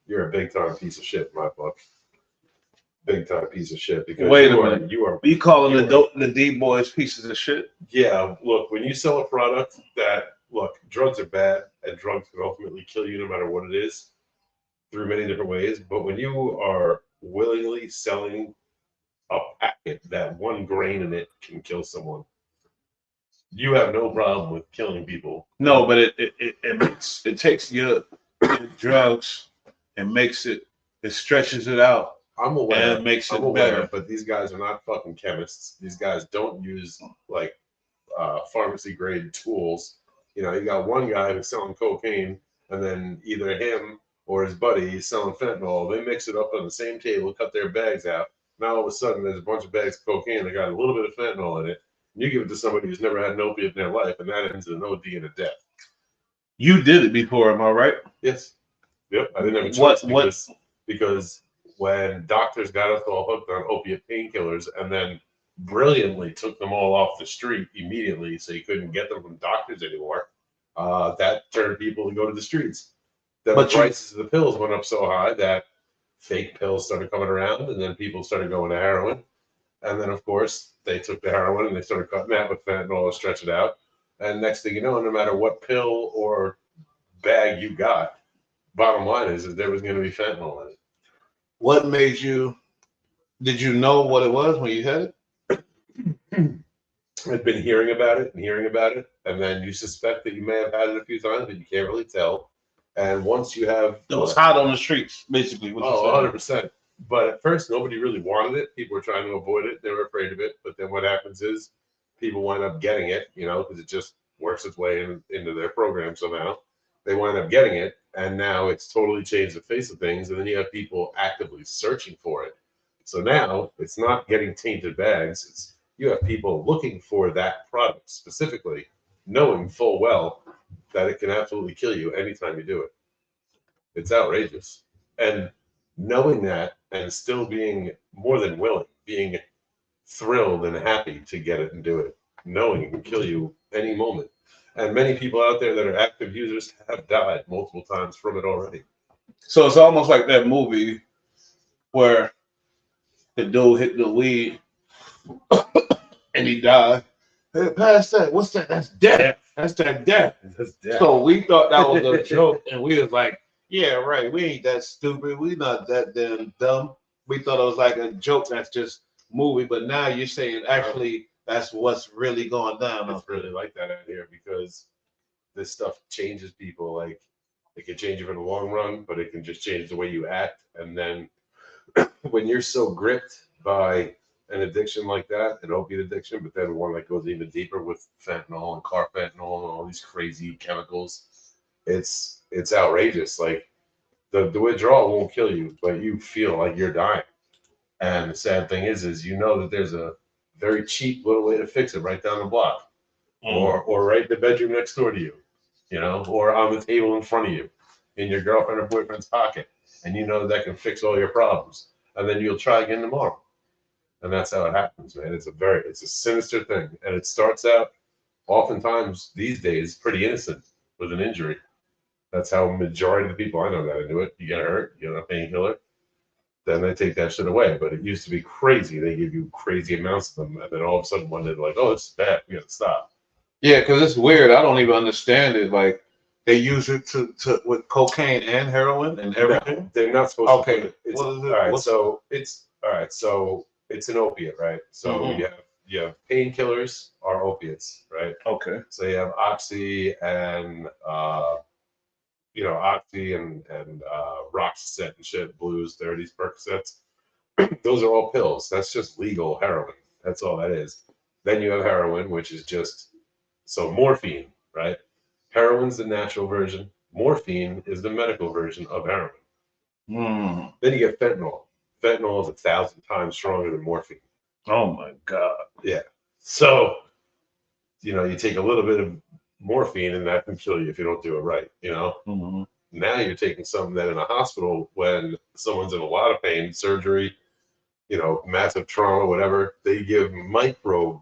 [SPEAKER 2] you're a big time piece of shit in my book. Big time piece of shit. Because
[SPEAKER 1] Wait a minute.
[SPEAKER 2] You are
[SPEAKER 1] calling the D boys pieces of shit?
[SPEAKER 2] Yeah, look, when you sell a product that, look, drugs are bad and drugs can ultimately kill you no matter what it is through many different ways. But when you are willingly selling a packet that 1 grain in it can kill someone, you have no problem with killing people.
[SPEAKER 1] No, but it takes your drugs and makes it stretches it out.
[SPEAKER 2] I'm aware.
[SPEAKER 1] And makes it
[SPEAKER 2] I'm aware,
[SPEAKER 1] better.
[SPEAKER 2] but these guys are not fucking chemists. These guys don't use like pharmacy grade tools. You know, you got one guy who's selling cocaine, and then either him or his buddy is selling fentanyl. They mix it up on the same table, cut their bags out. Now all of a sudden, there's a bunch of bags of cocaine that got a little bit of fentanyl in it. You give it to somebody who's never had an opiate in their life, and that ends in an OD and a death.
[SPEAKER 1] You did it before, am I right?
[SPEAKER 2] Yes. Yep. I didn't have a choice because when doctors got us all hooked on opiate painkillers and then brilliantly took them all off the street immediately so you couldn't get them from doctors anymore, that turned people to go to the streets. Then the prices of the pills went up so high that fake pills started coming around, and then people started going to heroin. And then, of course, they took the heroin and they started cutting that with fentanyl to stretch it out. And next thing you know, no matter what pill or bag you got, bottom line is that there was going to be fentanyl in it.
[SPEAKER 1] What made you? Did you know what it was when you had it?
[SPEAKER 2] I've been hearing about it, and then you suspect that you may have had it a few times, but you can't really tell. And once you have,
[SPEAKER 1] it was hot on the streets, basically.
[SPEAKER 2] 100%. But at first, nobody really wanted it. People were trying to avoid it. They were afraid of it. But then what happens is people wind up getting it, you know, because it just works its way into their program somehow. They wind up getting it, and now it's totally changed the face of things. And then you have people actively searching for it. So now it's not getting tainted bags. It's you have people looking for that product specifically, knowing full well that it can absolutely kill you anytime you do it. It's outrageous. And knowing that and still being more than willing, being thrilled and happy to get it and do it, knowing it can kill you any moment. And many people out there that are active users have died multiple times from it already.
[SPEAKER 1] So it's almost like that movie where the dude hit the weed and he died. Hey, pass that. What's that? That's death. That's that death.
[SPEAKER 2] That's death.
[SPEAKER 1] So we thought that was a joke, and we was like, yeah, right. We ain't that stupid. We not that damn dumb. We thought it was like a joke that's just movie, but now you're saying actually that's what's really going down.
[SPEAKER 2] It's really like that out here because this stuff changes people. Like it can change you for the long run, but it can just change the way you act. And then when you're so gripped by an addiction like that, an opiate addiction, but then one that goes even deeper with fentanyl and carfentanil and all these crazy chemicals, it's outrageous. Like the withdrawal won't kill you, but you feel like you're dying. And the sad thing is you know that there's a very cheap little way to fix it right down the block,
[SPEAKER 1] Mm.
[SPEAKER 2] or right in the bedroom next door to you, or on the table in front of you, in your girlfriend or boyfriend's pocket, and you know that can fix all your problems, and then you'll try again tomorrow, and that's how it happens, man. It's a sinister thing, and it starts out oftentimes these days pretty innocent with an injury. That's how majority of the people I know that do it. You get hurt, you get a painkiller, then they take that shit away. But it used to be crazy. They give you crazy amounts of them, and then all of a sudden one day they're like, "Oh, this is bad. We got to stop."
[SPEAKER 1] Yeah, because it's weird. I don't even understand it. Like they use it to with cocaine and heroin and everything.
[SPEAKER 2] No, they're not supposed to.
[SPEAKER 1] Okay,
[SPEAKER 2] Put it. It's,
[SPEAKER 1] what is it?
[SPEAKER 2] all right,
[SPEAKER 1] What's-
[SPEAKER 2] so it's an opiate, right? So
[SPEAKER 1] Mhm.
[SPEAKER 2] you have painkillers are opiates, right?
[SPEAKER 1] Okay.
[SPEAKER 2] So you have Oxy and Oxy and Roxicet and shit, Blues, 30s, Percocets. Those are all pills. That's just legal heroin. That's all that is. Then you have heroin, which is just morphine, right? Heroin's the natural version. Morphine is the medical version of heroin.
[SPEAKER 1] Mm.
[SPEAKER 2] Then you get fentanyl. Fentanyl is 1,000 times stronger than morphine.
[SPEAKER 1] Oh my God.
[SPEAKER 2] Yeah. So, you take a little bit of morphine and that can kill you if you don't do it right,
[SPEAKER 1] Mm-hmm.
[SPEAKER 2] Now you're taking something that in a hospital when someone's in a lot of pain, surgery, massive trauma, whatever, they give micrograms,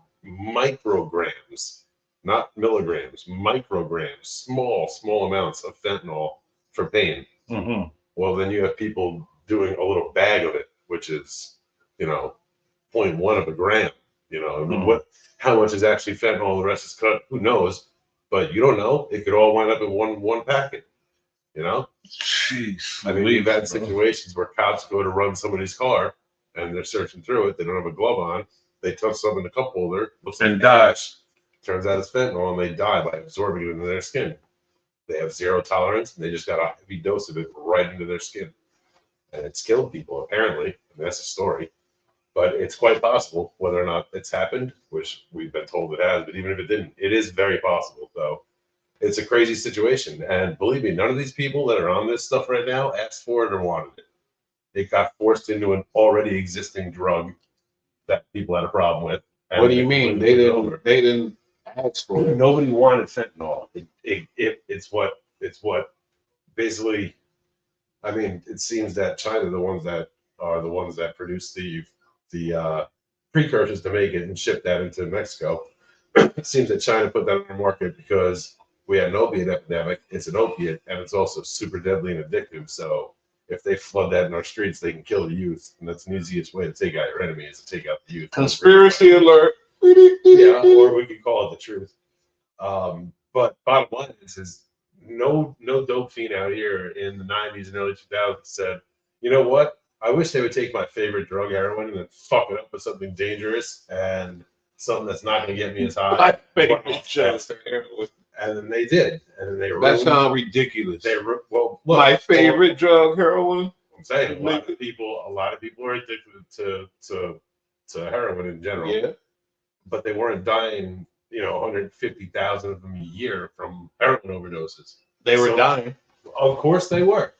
[SPEAKER 2] not milligrams, micrograms, small amounts of fentanyl for pain.
[SPEAKER 1] Mm-hmm.
[SPEAKER 2] Well, then you have people doing a little bag of it, which is, 0.1 of a gram. I mean, how much is actually fentanyl? The rest is cut. Who knows? But you don't know. It could all wind up in one packet.
[SPEAKER 1] Jeez.
[SPEAKER 2] I mean, we've had situations where cops go to run somebody's car and they're searching through it. They don't have a glove on. They touch something in the cup holder, looks like
[SPEAKER 1] And dies.
[SPEAKER 2] Turns out it's fentanyl, and they die by absorbing it into their skin. They have zero tolerance, and they just got a heavy dose of it right into their skin. And it's killed people, apparently. I mean, that's a story. But it's quite possible, whether or not it's happened, which we've been told it has, but even if it didn't, it is very possible. So it's a crazy situation. And believe me, none of these people that are on this stuff right now asked for it or wanted it. It got forced into an already existing drug that people had a problem with. And
[SPEAKER 1] What do you mean? They didn't ask for it.
[SPEAKER 2] Nobody wanted fentanyl. It's what basically, I mean, it seems that China are the ones that produce the precursors to make it and ship that into Mexico. It seems that China put that on the market because we had an opiate epidemic. It's an opiate, and it's also super deadly and addictive. So if they flood that in our streets, they can kill the youth, and that's the easiest way to take out your enemy is to take out the youth.
[SPEAKER 1] Conspiracy alert.
[SPEAKER 2] Yeah, or we could call it the truth. But bottom line is no dope fiend out here in the 90s and early 2000s said, you know what? I wish they would take my favorite drug, heroin, and then fuck it up with something dangerous and something that's not going to get me as high.
[SPEAKER 1] My favorite drug, heroin.
[SPEAKER 2] And then they did. And then they
[SPEAKER 1] That sounds ridiculous.
[SPEAKER 2] Look,
[SPEAKER 1] my favorite drug, heroin.
[SPEAKER 2] I'm saying a lot of people are addicted to heroin in general.
[SPEAKER 1] Yeah.
[SPEAKER 2] But they weren't dying, 150,000 of them a year from heroin overdoses.
[SPEAKER 1] They were dying.
[SPEAKER 2] Of course they were.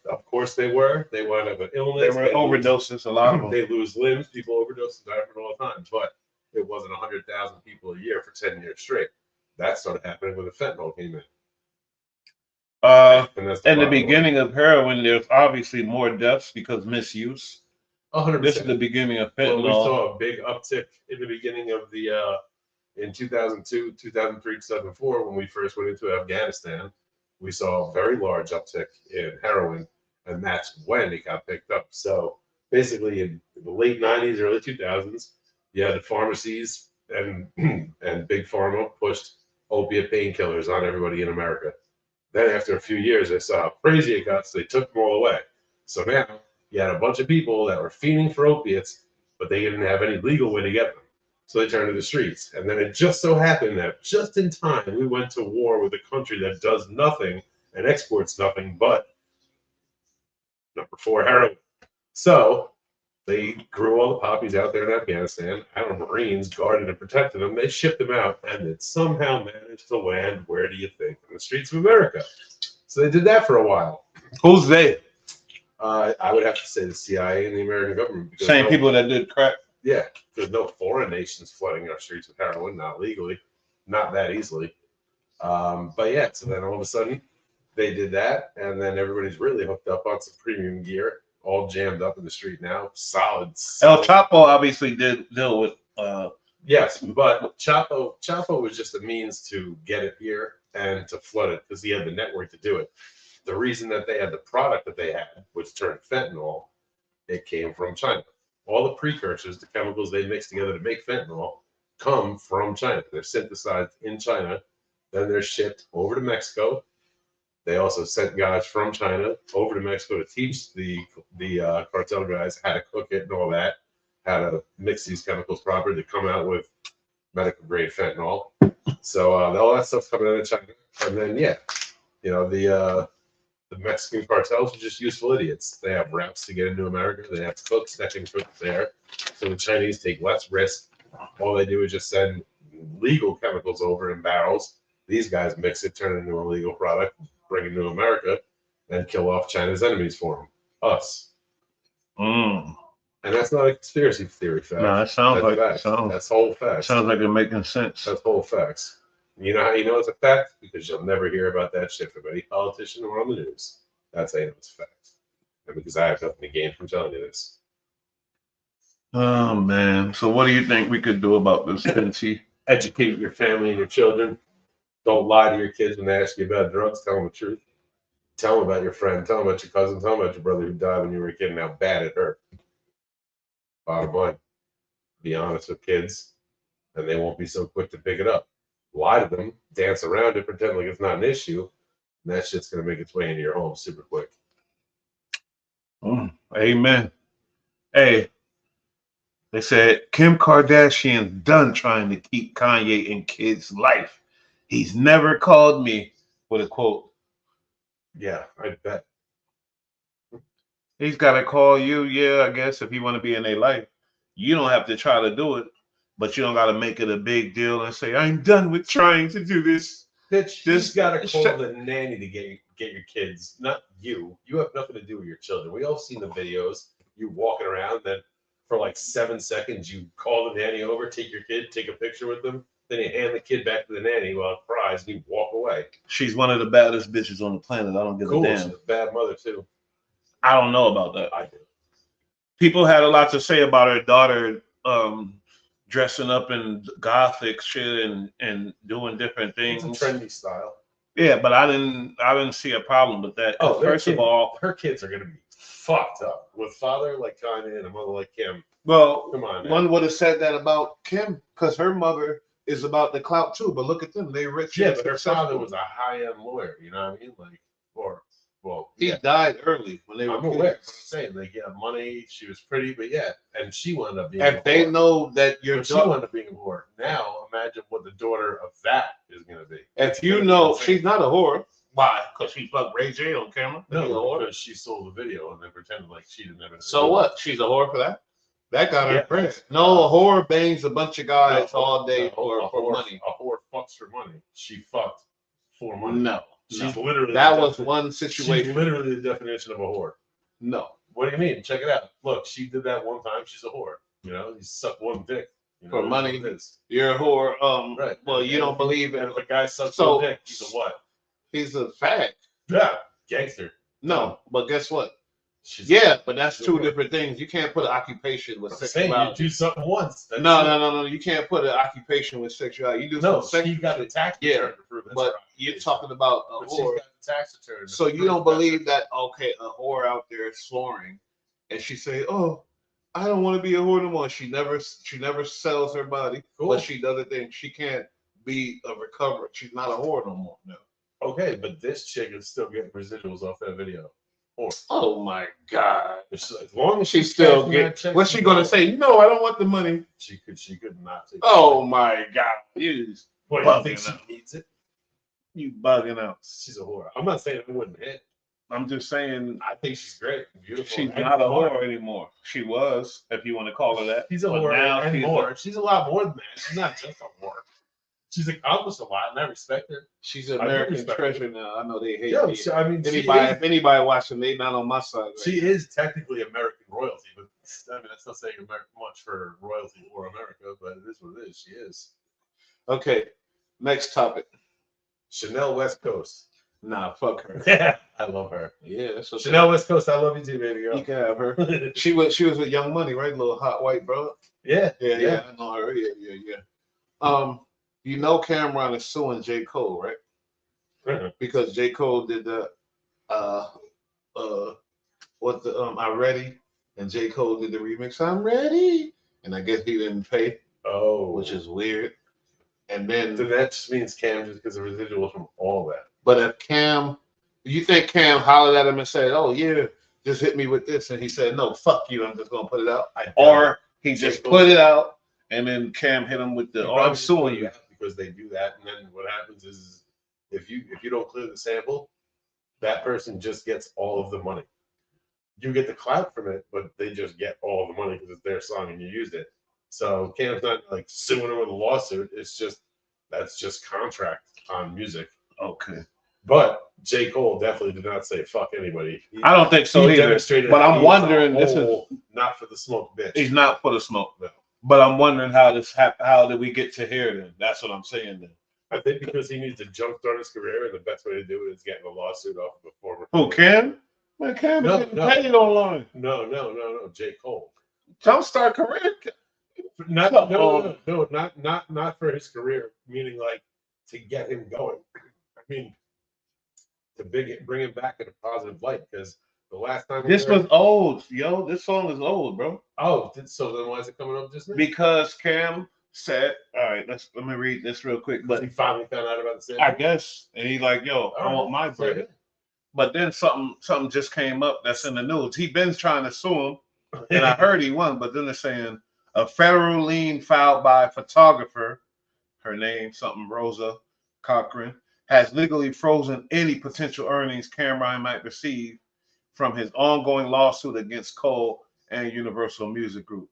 [SPEAKER 2] They wound up with illness.
[SPEAKER 1] They were overdoses, a lot of them.
[SPEAKER 2] They lose limbs. People overdose and die from it all the time. But it wasn't 100,000 people a year for 10 years straight. That started happening when the fentanyl came in.
[SPEAKER 1] In the beginning of heroin, there's obviously more deaths because misuse.
[SPEAKER 2] 100%.
[SPEAKER 1] This is the beginning of fentanyl.
[SPEAKER 2] Well, we saw a big uptick in the beginning of in 2002, 2003, 2004, when we first went into Afghanistan. We saw a very large uptick in heroin, and that's when it got picked up. So basically, in the late 90s, early 2000s, you had the pharmacies and big pharma pushed opiate painkillers on everybody in America. Then after a few years, they saw how crazy it got, so they took them all away. So now you had a bunch of people that were fiending for opiates, but they didn't have any legal way to get them. So they turned to the streets. And then it just so happened that just in time, we went to war with a country that does nothing and exports nothing but number 4 heroin. So they grew all the poppies out there in Afghanistan. Our Marines guarded and protected them. They shipped them out, and it somehow managed to land, where do you think? In the streets of America. So they did that for a while.
[SPEAKER 1] Who's they?
[SPEAKER 2] I would have to say the CIA and the American government.
[SPEAKER 1] Same people that did crack.
[SPEAKER 2] Yeah, there's no foreign nations flooding our streets with heroin, not legally, not that easily. But yeah, so then all of a sudden they did that, and then everybody's really hooked up on some premium gear, all jammed up in the street now. Solid.
[SPEAKER 1] El Chapo obviously did deal with.
[SPEAKER 2] Yes, but Chapo was just a means to get it here and to flood it because he had the network to do it. The reason that they had the product that they had, which turned fentanyl, it came from China. All the precursors, the chemicals they mix together to make fentanyl, come from China. They're synthesized in China, then they're shipped over to Mexico. They also sent guys from China over to Mexico to teach the cartel guys how to cook it and all that, how to mix these chemicals properly to come out with medical grade fentanyl. So all that stuff's coming out of China, and then the Mexican cartels are just useful idiots. They have routes to get into America. They have cooks that can cook there. So the Chinese take less risk. All they do is just send legal chemicals over in barrels. These guys mix it, turn it into a legal product, bring it to America, and kill off China's enemies for them. Us.
[SPEAKER 1] Mm.
[SPEAKER 2] And that's not a conspiracy theory fact.
[SPEAKER 1] No, that sounds like
[SPEAKER 2] facts. That's whole facts.
[SPEAKER 1] Sounds like it's making sense.
[SPEAKER 2] That's whole facts. You know how you know it's a fact? Because you'll never hear about that shit from any politician or on the news. That's how you know it's a fact. And because I have nothing to gain from telling you this.
[SPEAKER 1] Oh man. So what do you think we could do about this, Vinci?
[SPEAKER 2] Educate your family and your children. Don't lie to your kids when they ask you about drugs. Tell them the truth. Tell them about your friend. Tell them about your cousin. Tell them about your brother who died when you were a kid and how bad it hurt. Bottom line. Be honest with kids, and they won't be so quick to pick it up. Lie to them, dance around it, pretend like it's not an issue, and that shit's gonna make its way into your home super quick.
[SPEAKER 1] Amen. Hey, they said Kim Kardashian's done trying to keep Kanye in kids' life. He's never called me with a quote.
[SPEAKER 2] Yeah, I bet.
[SPEAKER 1] He's got to call you, yeah, I guess, if you want to be in their life. You don't have to try to do it, but you don't got to make it a big deal and say, I'm done with trying to do this.
[SPEAKER 2] Bitch, you just got to call the nanny to get your kids, not you. You have nothing to do with your children. We all seen the videos. You walking around, then for like 7 seconds, you call the nanny over, take your kid, take a picture with them, then you hand the kid back to the nanny while it cries, and you walk away.
[SPEAKER 1] She's one of the baddest bitches on the planet. I don't give a damn.
[SPEAKER 2] She's a bad mother, too.
[SPEAKER 1] I don't know about that.
[SPEAKER 2] I do.
[SPEAKER 1] People had a lot to say about her daughter dressing up in gothic shit and doing different things.
[SPEAKER 2] It's a trendy style.
[SPEAKER 1] Yeah, but I didn't see a problem with that.
[SPEAKER 2] Oh,
[SPEAKER 1] first of all,
[SPEAKER 2] her kids are gonna be fucked up with father like Kanye and a mother like Kim.
[SPEAKER 1] Well,
[SPEAKER 2] come on, man.
[SPEAKER 1] One would have said that about Kim because her mother is about the clout too. But look at them; they rich.
[SPEAKER 2] Yeah, but her father was a high-end lawyer. You know what I mean? Like,
[SPEAKER 1] he died early when they were.
[SPEAKER 2] I'm aware. I'm saying they get money. She was pretty, but yeah, and she wound up being.
[SPEAKER 1] And they know that your
[SPEAKER 2] she wound up being a whore. Now imagine what the daughter of that is going to be.
[SPEAKER 1] If you know she's not a whore, why? Because she fucked Ray J on camera.
[SPEAKER 2] No, because she sold the video and then pretended like she didn't ever.
[SPEAKER 1] So what? She's a whore for that. That got her impressed. No, a whore bangs a bunch of guys all day for money.
[SPEAKER 2] A whore fucks for money. She fucked for money.
[SPEAKER 1] No.
[SPEAKER 2] She's literally
[SPEAKER 1] that was one situation.
[SPEAKER 2] She's literally the definition of a whore.
[SPEAKER 1] No.
[SPEAKER 2] What do you mean? Check it out. Look, she did that one time. She's a whore. You know, you suck one dick. You know,
[SPEAKER 1] for money. You're a whore.
[SPEAKER 2] Right.
[SPEAKER 1] Well, you don't believe in.
[SPEAKER 2] If a guy sucks one dick, he's a what?
[SPEAKER 1] He's a fag.
[SPEAKER 2] Yeah, gangster.
[SPEAKER 1] No, but guess what? But that's two different things. You can't put an occupation with sexuality.
[SPEAKER 2] You do something once.
[SPEAKER 1] No. You can't put an occupation with sexuality. You do
[SPEAKER 2] something. You got the tax return to prove it.
[SPEAKER 1] But you're talking about a whore.
[SPEAKER 2] She's got the tax return.
[SPEAKER 1] So you don't believe that? Okay, a whore out there snoring, and she say, "Oh, I don't want to be a whore no more." She never sells her body, but she does it. Then she can't be a recoverer. She's not a whore no more. No.
[SPEAKER 2] Okay, but this chick is still getting residuals off that video.
[SPEAKER 1] Oh my God!
[SPEAKER 2] As long as
[SPEAKER 1] she's still getting, what's she gonna say? No, I don't want the money.
[SPEAKER 2] She could not take.
[SPEAKER 1] Oh my God! You
[SPEAKER 2] think she needs it?
[SPEAKER 1] You bugging out.
[SPEAKER 2] She's a whore. I'm not saying I wouldn't hit.
[SPEAKER 1] I'm just saying
[SPEAKER 2] I think she's great, beautiful.
[SPEAKER 1] She's not a whore anymore. She was, if you want to call her that.
[SPEAKER 2] She's a whore now and more. She's a lot more than that. She's not just a whore. She's accomplished a lot, and I respect her.
[SPEAKER 1] She's an American treasure now. I know they hate me.
[SPEAKER 2] I mean,
[SPEAKER 1] if anybody watching, they not on my side. Right?
[SPEAKER 2] She is technically American royalty, but I mean, that's not saying much for royalty or America, but it is what it is. She is.
[SPEAKER 1] Okay, next topic.
[SPEAKER 2] Chanel West Coast.
[SPEAKER 1] Nah, fuck her.
[SPEAKER 2] Yeah, I love her.
[SPEAKER 1] Yeah, that's okay.
[SPEAKER 2] Chanel West Coast, I love you too, baby girl.
[SPEAKER 1] You can have her. She was with Young Money, right? Little hot white bro.
[SPEAKER 2] Yeah.
[SPEAKER 1] I know her. Yeah. You know Cameron is suing J. Cole, right? Because J. Cole did the I'm Ready, and J. Cole did the remix I'm Ready, and I guess he didn't pay.
[SPEAKER 2] Oh,
[SPEAKER 1] which is weird. And then
[SPEAKER 2] so that just means Cam just gets a residual from all that.
[SPEAKER 1] But if Cam, you think Cam hollered at him and said, "Oh yeah, just hit me with this," and he said, "No, fuck you, I'm just gonna put it out," or he just put it out and then Cam hit him with the, "Oh, I'm suing you,"
[SPEAKER 2] because they do that, and then what happens is if you don't clear the sample, that person just gets all of the money. You get the clout from it, but they just get all of the money because it's their song and you used it. So Cam's not like suing him with a lawsuit. It's just that's just contract on music.
[SPEAKER 1] Okay.
[SPEAKER 2] But J. Cole definitely did not say fuck anybody.
[SPEAKER 1] I don't think so either. But I'm wondering, this is
[SPEAKER 2] not for the smoke, bitch.
[SPEAKER 1] He's not for the smoke, no. But I'm wondering how this happened. How did we get to here then? That's what I'm saying then.
[SPEAKER 2] I think because he needs to jumpstart his career, and the best way to do it is getting a lawsuit off of a former.
[SPEAKER 1] Who, Cam? Man, Cam is getting paid online.
[SPEAKER 2] No. J. Cole.
[SPEAKER 1] Jumpstart career.
[SPEAKER 2] Not for his career. Meaning like to get him going. I mean, to bring him back in a positive light because the last time
[SPEAKER 1] this was old, yo. This song is old, bro.
[SPEAKER 2] Oh, so then why is it coming up just now?
[SPEAKER 1] Because Cam said, "All right, let me read this real quick." But
[SPEAKER 2] he finally found out about the sample.
[SPEAKER 1] I guess, and he like, "Yo, I want my bread." But then something just came up that's in the news. He been trying to sue him, and I heard he won. But then they're saying a federal lien filed by a photographer, her name something Rosa Cochran, has legally frozen any potential earnings Cameron might receive from his ongoing lawsuit against Cole and Universal Music Group.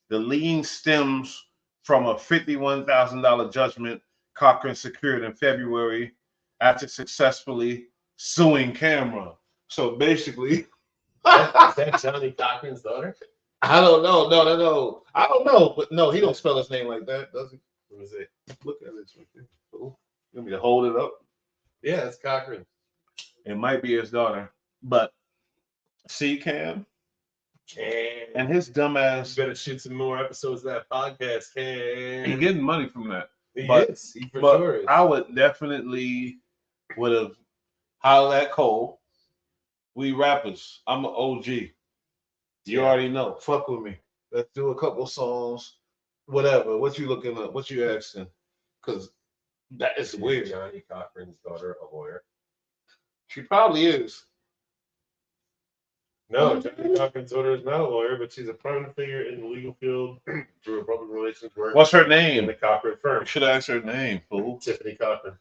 [SPEAKER 1] The lien stems from a $51,000 judgment Cochran secured in February after successfully suing Cameron. So basically,
[SPEAKER 2] is that Johnny Cochran's daughter?
[SPEAKER 1] I don't know. No. I don't know, but no, he don't spell his name like that, does he?
[SPEAKER 2] Let me see.
[SPEAKER 1] Look at it. You want me to hold it up?
[SPEAKER 2] Yeah, it's Cochran.
[SPEAKER 1] It might be his daughter, but see Cam and his dumbass.
[SPEAKER 2] Better shoot some more episodes of that podcast, Cam.
[SPEAKER 1] He getting money from that.
[SPEAKER 2] He is. He for sure is.
[SPEAKER 1] I would definitely would have hollered at Cole. We rappers. I'm an OG. You already know. Fuck with me. Let's do a couple songs. Whatever. What you looking up? What you asking? Because that is weird.
[SPEAKER 2] Johnny Cochran's daughter, a lawyer.
[SPEAKER 1] She probably is.
[SPEAKER 2] No, Johnny Cochran's daughter is not a lawyer, but she's a prominent figure in the legal field through her public relations work.
[SPEAKER 1] What's her name?
[SPEAKER 2] In the Cochran firm.
[SPEAKER 1] You should ask her name, fool.
[SPEAKER 2] Tiffany Cochran.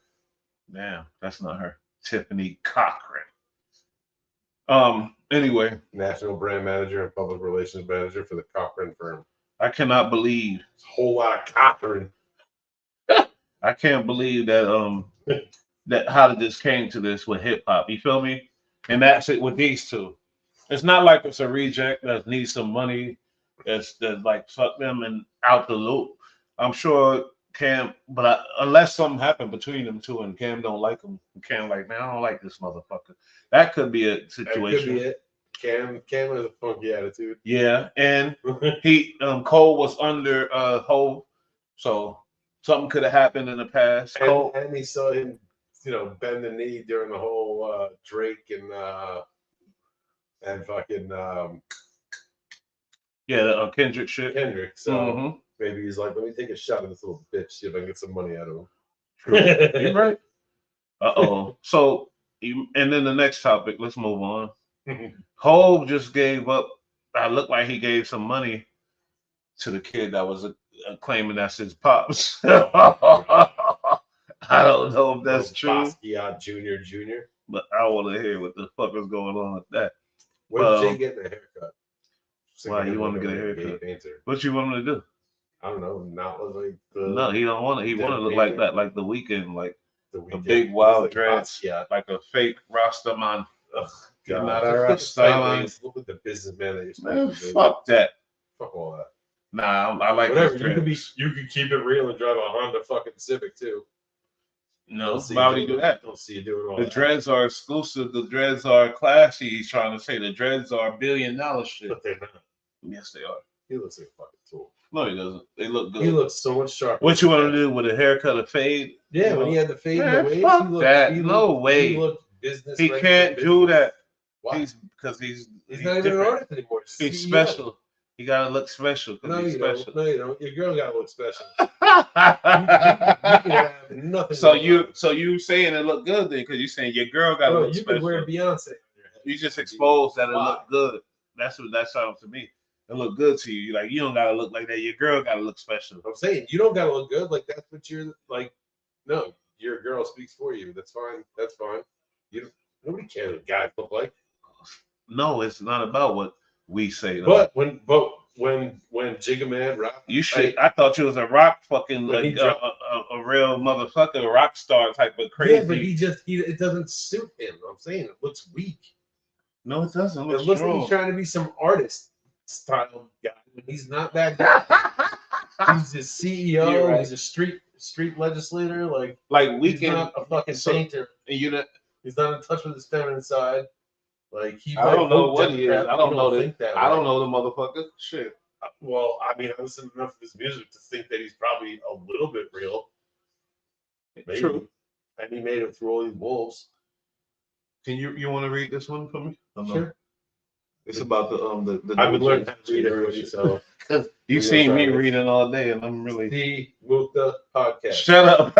[SPEAKER 1] Damn, that's not her. Tiffany Cochran. Anyway.
[SPEAKER 2] National brand manager and public relations manager for the Cochran firm.
[SPEAKER 1] I cannot believe.
[SPEAKER 2] It's a whole lot of Cochran.
[SPEAKER 1] I can't believe that that how this came to this with hip hop. You feel me? And that's it with these two. It's not like it's a reject that needs some money. That's like fuck them and out the loop. I'm sure Cam, but unless something happened between them two and Cam don't like him, Cam like, man, I don't like this motherfucker. That could be a situation.
[SPEAKER 2] That could be it. Cam has a funky attitude.
[SPEAKER 1] Yeah, and he Cole was under Hov, so something could have happened in the past.
[SPEAKER 2] And he saw him, bend the knee during the whole Drake and fucking
[SPEAKER 1] Kendrick shit.
[SPEAKER 2] Kendrick. So maybe he's like, let me take a shot at this little bitch, see if I can get some money out of him.
[SPEAKER 1] True. You're right. So, and then the next topic. Let's move on. Hov just gave up. I look like he gave some money to the kid that was claiming that's his pops. I don't know if that's true.
[SPEAKER 2] Basquiat Jr.
[SPEAKER 1] But I want to hear what the fuck is going on with that.
[SPEAKER 2] Where's Jay getting a haircut?
[SPEAKER 1] Why you want to get a haircut? What you want him to do?
[SPEAKER 2] I don't know. Not look like the.
[SPEAKER 1] No, he don't want it. He want to look like that, like the Weeknd, like a big wild dreads, like a fake Rastaman.
[SPEAKER 2] God.
[SPEAKER 1] Not a Rastaman.
[SPEAKER 2] Look at the businessman that you're
[SPEAKER 1] Man, fuck that.
[SPEAKER 2] Fuck all that.
[SPEAKER 1] Nah, I like
[SPEAKER 2] Whatever.
[SPEAKER 1] his
[SPEAKER 2] You can keep it real and drive a Honda fucking Civic too.
[SPEAKER 1] No, why would he do that?
[SPEAKER 2] Don't see you doing all
[SPEAKER 1] The
[SPEAKER 2] that.
[SPEAKER 1] dreads are exclusive. The dreads are classy. He's trying to say the dreads are $1 billion shit.
[SPEAKER 2] But they're not.
[SPEAKER 1] Yes, they are.
[SPEAKER 2] He looks like a fucking tool.
[SPEAKER 1] No, he doesn't. They look good.
[SPEAKER 2] He looks so much sharper.
[SPEAKER 1] What you want to do with a haircut, a fade?
[SPEAKER 2] Yeah, when he had the fade and
[SPEAKER 1] Man,
[SPEAKER 2] the waves,
[SPEAKER 1] fuck
[SPEAKER 2] he looked,
[SPEAKER 1] that.
[SPEAKER 2] he
[SPEAKER 1] No
[SPEAKER 2] looked,
[SPEAKER 1] way.
[SPEAKER 2] He looked business.
[SPEAKER 1] He
[SPEAKER 2] ready
[SPEAKER 1] can't
[SPEAKER 2] for
[SPEAKER 1] do
[SPEAKER 2] business.
[SPEAKER 1] that.
[SPEAKER 2] Why?
[SPEAKER 1] He's
[SPEAKER 2] He's not even an
[SPEAKER 1] different.
[SPEAKER 2] artist anymore.
[SPEAKER 1] He's
[SPEAKER 2] CEO.
[SPEAKER 1] special. He gotta look special because
[SPEAKER 2] No,
[SPEAKER 1] he's
[SPEAKER 2] you
[SPEAKER 1] special.
[SPEAKER 2] don't. No, you don't. Your girl gotta look special. You can have nothing.
[SPEAKER 1] So you saying it look good then? Because you saying your girl gotta
[SPEAKER 2] Bro,
[SPEAKER 1] look
[SPEAKER 2] you
[SPEAKER 1] special.
[SPEAKER 2] could wear Beyonce on your head.
[SPEAKER 1] You just exposed that it
[SPEAKER 2] Why?
[SPEAKER 1] looked good. That's what that sounds to me. It look good to you. Like you don't gotta look like that. Your girl gotta look special.
[SPEAKER 2] I'm saying you don't gotta look good. Like that's what you're like. No, your girl speaks for you. That's fine. That's fine. Nobody cares what guys look like.
[SPEAKER 1] No, it's not about what we say. Though.
[SPEAKER 2] But when Jigga Man rock,
[SPEAKER 1] You should. I thought you was a rock fucking
[SPEAKER 2] When he
[SPEAKER 1] like
[SPEAKER 2] dropped-
[SPEAKER 1] a real motherfucker, rock star type of crazy.
[SPEAKER 2] yeah, but it doesn't suit him. I'm saying it looks weak.
[SPEAKER 1] No, it doesn't.
[SPEAKER 2] It looks like he's trying to be some artist style guy. When he's not that guy. He's a CEO.
[SPEAKER 1] You're right.
[SPEAKER 2] He's a street legislator. Like
[SPEAKER 1] we
[SPEAKER 2] he's
[SPEAKER 1] can.
[SPEAKER 2] not a fucking painter.
[SPEAKER 1] And you know,
[SPEAKER 2] He's not in touch with his feminine side. Like he.
[SPEAKER 1] I don't
[SPEAKER 2] might
[SPEAKER 1] know
[SPEAKER 2] vote
[SPEAKER 1] what he is.
[SPEAKER 2] Democrat,
[SPEAKER 1] I
[SPEAKER 2] but
[SPEAKER 1] don't
[SPEAKER 2] you
[SPEAKER 1] know
[SPEAKER 2] think that.
[SPEAKER 1] I don't
[SPEAKER 2] way.
[SPEAKER 1] know the motherfucker. Shit.
[SPEAKER 2] Well, I mean, I listened to enough of his music to think that he's probably a little bit real. Maybe.
[SPEAKER 1] True.
[SPEAKER 2] And he made it through all these wolves.
[SPEAKER 1] Can you want to read this one for me? No.
[SPEAKER 2] Sure.
[SPEAKER 1] It's about the
[SPEAKER 2] I've been learning how to read everybody, so
[SPEAKER 1] you
[SPEAKER 2] we're
[SPEAKER 1] seen
[SPEAKER 2] gonna
[SPEAKER 1] me
[SPEAKER 2] try this.
[SPEAKER 1] reading all day, and I'm really
[SPEAKER 2] the Mukta podcast.
[SPEAKER 1] shut up.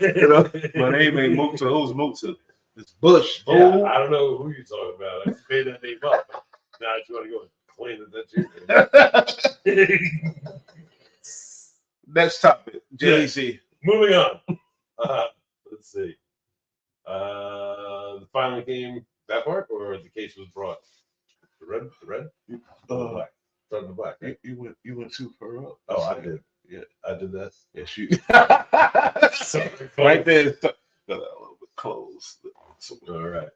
[SPEAKER 1] You know, my name ain't Mukta. Who's Mukta? It's Bush.
[SPEAKER 2] Yeah,
[SPEAKER 1] fool.
[SPEAKER 2] I don't know who you're talking about. I just made that name up. Now if you want to go and claim that that's your name.
[SPEAKER 1] Next topic. Jay-Z.
[SPEAKER 2] Moving on. Let's see. The finally came that part, or the case was brought. The red, the black, front and the black. Right?
[SPEAKER 1] You went too far up.
[SPEAKER 2] Oh, I did.
[SPEAKER 1] Yeah,
[SPEAKER 2] I did that.
[SPEAKER 1] yes, you.
[SPEAKER 2] Sorry,
[SPEAKER 1] Right there. Got a little bit close.
[SPEAKER 2] All right.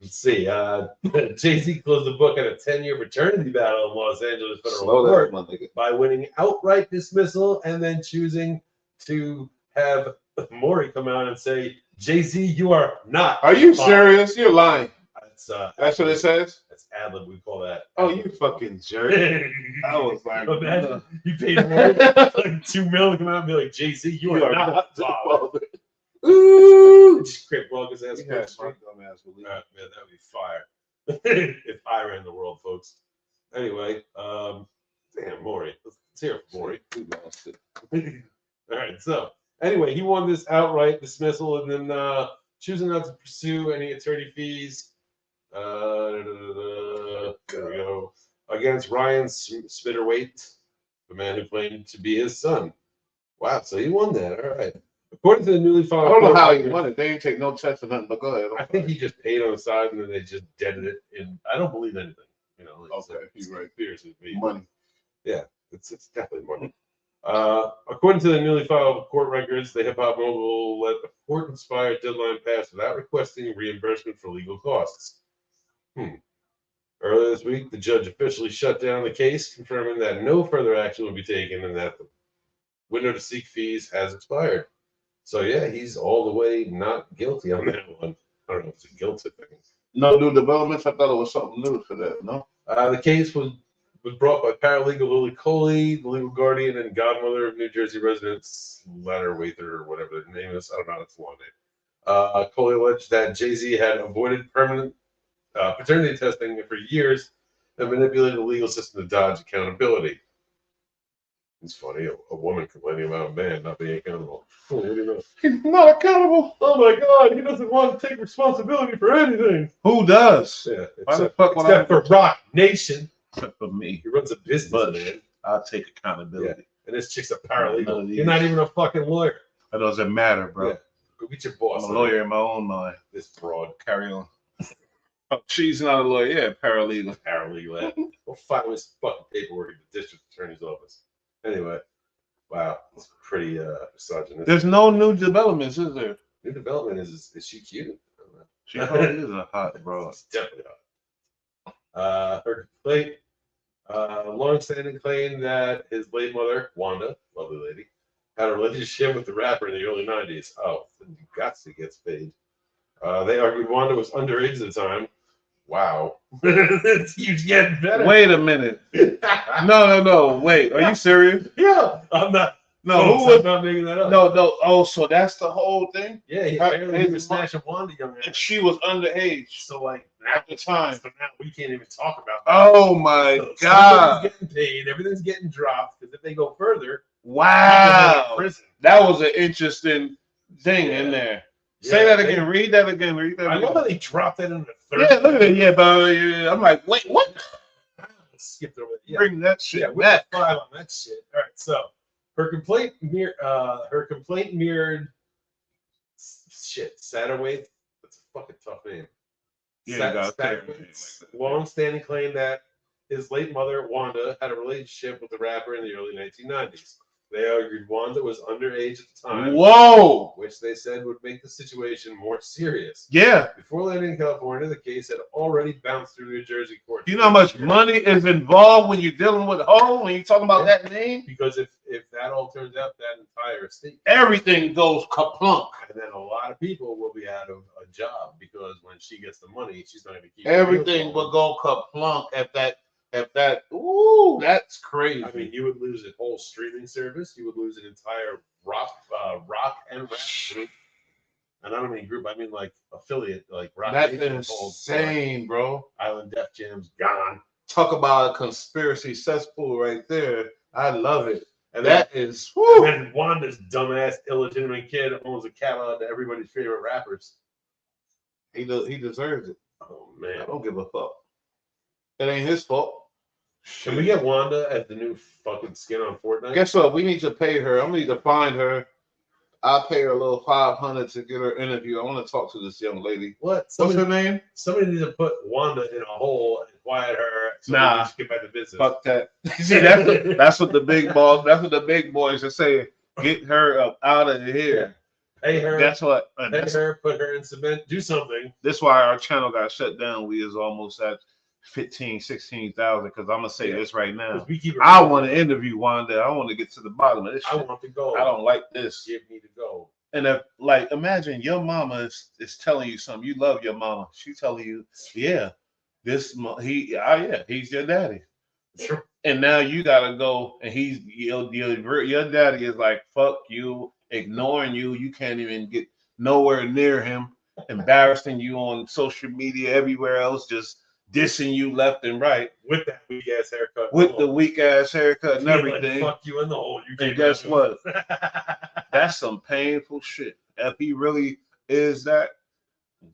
[SPEAKER 2] Let's see. Jay-Z closed the book on a 10-year paternity battle in Los Angeles federal
[SPEAKER 1] Slow
[SPEAKER 2] court
[SPEAKER 1] down, my nigga.
[SPEAKER 2] by winning outright dismissal and then choosing to have Maury come out and say, Jay-Z, you are not.
[SPEAKER 1] Are you
[SPEAKER 2] fine."
[SPEAKER 1] serious? You're lying.
[SPEAKER 2] That's
[SPEAKER 1] what it says?
[SPEAKER 2] That's ad-lib. We call that.
[SPEAKER 1] Oh, you fucking jerk. I was like,
[SPEAKER 2] Imagine you paid Maury like $2 million to come out and be like, Jay-Z, you are not bothered.
[SPEAKER 1] Ooh.
[SPEAKER 2] Just Crip walk his ass
[SPEAKER 1] Yeah,
[SPEAKER 2] across the street.
[SPEAKER 1] my dumb ass will leave.
[SPEAKER 2] Man, that would be fire. If I ran the world, folks. Anyway, damn, Maury. Let's hear it for Maury.
[SPEAKER 1] We lost it.
[SPEAKER 2] All right, so anyway, he won this outright dismissal and then choosing not to pursue any attorney fees. There we go. Against Ryan Spitterwaite, the man who claimed to be his son. Wow, so he won that. All right. According to the newly filed,
[SPEAKER 1] I don't know
[SPEAKER 2] court
[SPEAKER 1] how he
[SPEAKER 2] record-
[SPEAKER 1] won it. They didn't take no test or nothing, but go ahead.
[SPEAKER 2] I think he just paid on the side and then they just deaded it in. I don't believe anything. You know,
[SPEAKER 1] Okay, you're right.
[SPEAKER 2] Conspiracy.
[SPEAKER 1] Money.
[SPEAKER 2] Yeah, it's definitely money. According to the newly filed court records, the hip hop mogul let the court-inspired deadline pass without requesting reimbursement for legal costs. Earlier this week, the judge officially shut down the case, confirming that no further action will be taken and that the window to seek fees has expired. So yeah, he's all the way not guilty on that one. I don't know if it's a guilty thing.
[SPEAKER 1] No new developments. I thought it was something new for that. No.
[SPEAKER 2] The case was brought by paralegal Lily Coley, the legal guardian and godmother of New Jersey residents Leonard Wather, or whatever their name is. I don't know. It's a long name. Coley alleged that Jay-Z had avoided permanent paternity testing for years and manipulated the legal system to dodge accountability. It's funny, a woman complaining about a man not being accountable. Oh, what do you know?
[SPEAKER 1] He's not accountable.
[SPEAKER 2] Oh my God, he doesn't want to take responsibility for anything.
[SPEAKER 1] Who does?
[SPEAKER 2] Yeah,
[SPEAKER 1] Why the
[SPEAKER 2] except,
[SPEAKER 1] fuck would
[SPEAKER 2] except
[SPEAKER 1] I?
[SPEAKER 2] for Rock Nation.
[SPEAKER 1] Except for me.
[SPEAKER 2] He runs a business,
[SPEAKER 1] But
[SPEAKER 2] man.
[SPEAKER 1] I'll take accountability.
[SPEAKER 2] And this chick's a
[SPEAKER 1] None
[SPEAKER 2] paralegal.
[SPEAKER 1] of
[SPEAKER 2] You're not even a fucking lawyer.
[SPEAKER 1] That doesn't matter, bro.
[SPEAKER 2] Yeah. Go get your boss.
[SPEAKER 1] I'm a lawyer in my own mind.
[SPEAKER 2] This broad.
[SPEAKER 1] Carry on. Oh, she's not a lawyer. Yeah, paralegal.
[SPEAKER 2] Paralegal. Go file this fucking paperwork at the district attorney's office. Anyway, wow, it's pretty misogynistic.
[SPEAKER 1] There's no new developments, is there?
[SPEAKER 2] New development is she cute? I don't know.
[SPEAKER 1] She probably is a hot bro.
[SPEAKER 2] It's definitely Her complaint, long-standing claim that his late mother, Wanda, lovely lady, had a relationship with the rapper in the early 90s. Oh, then Gutsy gets paid. They argued Wanda was underage at the time. Wow. It keeps getting better.
[SPEAKER 1] Wait a minute. No. Wait, are you serious?
[SPEAKER 2] Yeah, I'm not.
[SPEAKER 1] No,
[SPEAKER 2] Folks,
[SPEAKER 1] who was?
[SPEAKER 2] I'm not making that up.
[SPEAKER 1] No. Oh, so that's the whole thing?
[SPEAKER 2] Yeah, apparently he was snatching Wanda young
[SPEAKER 1] And she was underage.
[SPEAKER 2] So like
[SPEAKER 1] At the time.
[SPEAKER 2] So now we can't even talk about that.
[SPEAKER 1] Oh my
[SPEAKER 2] So
[SPEAKER 1] God.
[SPEAKER 2] somebody's getting paid, everything's getting dropped, because if they go further,
[SPEAKER 1] Wow.
[SPEAKER 2] prison.
[SPEAKER 1] That was an interesting thing in there. Say that again. Read that again. Read that
[SPEAKER 2] I
[SPEAKER 1] again.
[SPEAKER 2] love how they dropped that in the third.
[SPEAKER 1] Yeah, look at it. Yeah, but yeah, I'm like, wait, what?
[SPEAKER 2] Skipped over it. Yeah.
[SPEAKER 1] Bring that shit
[SPEAKER 2] Yeah, with
[SPEAKER 1] back.
[SPEAKER 2] the 5 on that shit. All right, so her complaint mirrored Satterwhite. That's a fucking tough name.
[SPEAKER 1] Yeah, you gotta say it.
[SPEAKER 2] Satterwhite's long-standing claim that his late mother Wanda had a relationship with the rapper in the early 1990s. They argued Wanda was underage at the time.
[SPEAKER 1] Whoa.
[SPEAKER 2] Which they said would make the situation more serious.
[SPEAKER 1] Yeah.
[SPEAKER 2] Before landing in California, the case had already bounced through New Jersey court.
[SPEAKER 1] You know how much money is involved when you're dealing with home, when you're talking about that name?
[SPEAKER 2] Because if that all turns out, that entire state,
[SPEAKER 1] everything goes kaplunk.
[SPEAKER 2] And then a lot of people will be out of a job because when she gets the money, she's not going to keep
[SPEAKER 1] Everything will go kaplunk if that. Ooh, that's crazy.
[SPEAKER 2] I mean, you would lose a whole streaming service. You would lose an entire rock and rap group. And I don't mean group. I mean like affiliate, like Rock.
[SPEAKER 1] That's
[SPEAKER 2] Nation
[SPEAKER 1] insane, bro.
[SPEAKER 2] Island Def Jam's gone.
[SPEAKER 1] Talk about a conspiracy cesspool right there. I love it.
[SPEAKER 2] And
[SPEAKER 1] that
[SPEAKER 2] then,
[SPEAKER 1] is. Whew.
[SPEAKER 2] And then Wanda's dumbass, illegitimate kid owns a catalog to everybody's favorite rappers.
[SPEAKER 1] He deserves it.
[SPEAKER 2] Oh man,
[SPEAKER 1] I don't give a fuck. It ain't his fault.
[SPEAKER 2] Can we get Wanda as the new fucking skin on Fortnite?
[SPEAKER 1] Guess what? We need to pay her. I need to find her. I'll pay her a little $500 to get her interview. I want to talk to this young lady.
[SPEAKER 2] What?
[SPEAKER 1] What's her name?
[SPEAKER 2] Somebody needs to put Wanda in a hole and quiet her. So
[SPEAKER 1] Nah.
[SPEAKER 2] we can get back to business.
[SPEAKER 1] Fuck that. See, that's what the big boss. That's what the big boys are saying. Get her up out of here.
[SPEAKER 2] Pay her.
[SPEAKER 1] That's what.
[SPEAKER 2] Pay her. Put her in cement. Do something.
[SPEAKER 1] This is why our channel got shut down. We is almost at 16,000 because I'm gonna say this right now. I want to interview Wanda. I want to get to the bottom of this shit.
[SPEAKER 2] I want to go.
[SPEAKER 1] I don't like this.
[SPEAKER 2] Give me the go.
[SPEAKER 1] And if, like, imagine your mama is telling you something. You love your mama. She telling you, yeah, he's your daddy.
[SPEAKER 2] Sure.
[SPEAKER 1] And now you gotta go, and your daddy is like, fuck you, ignoring you. You can't even get nowhere near him, embarrassing you on social media, everywhere else, just dissing you left and right
[SPEAKER 2] with that weak ass haircut.
[SPEAKER 1] With the weak ass haircut and everything.
[SPEAKER 2] Like, fuck you in the hole.
[SPEAKER 1] And guess what? That's some painful shit. If he really is that,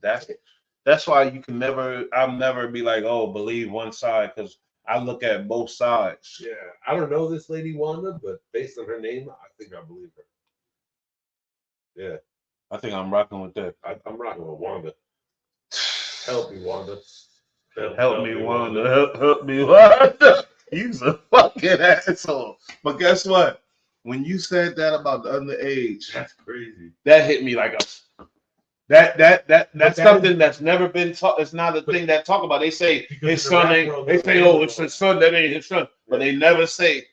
[SPEAKER 1] that's why you can never. I'll never be like, oh, believe one side, because I look at both sides.
[SPEAKER 2] Yeah, I don't know this lady Wanda, but based on her name, I think I believe her. Yeah,
[SPEAKER 1] I think I'm rocking with that.
[SPEAKER 2] I'm rocking with Wanda. Help me, Wanda.
[SPEAKER 1] Help me, Wanda. Help me, Wanda. You's a fucking asshole. But guess what? When you said that about the underage,
[SPEAKER 2] that's crazy.
[SPEAKER 1] That hit me like a. That's something that's never been taught. It's not a thing that talk about. They say his son ain't. They say, oh, it's his son. That ain't his son. But they never say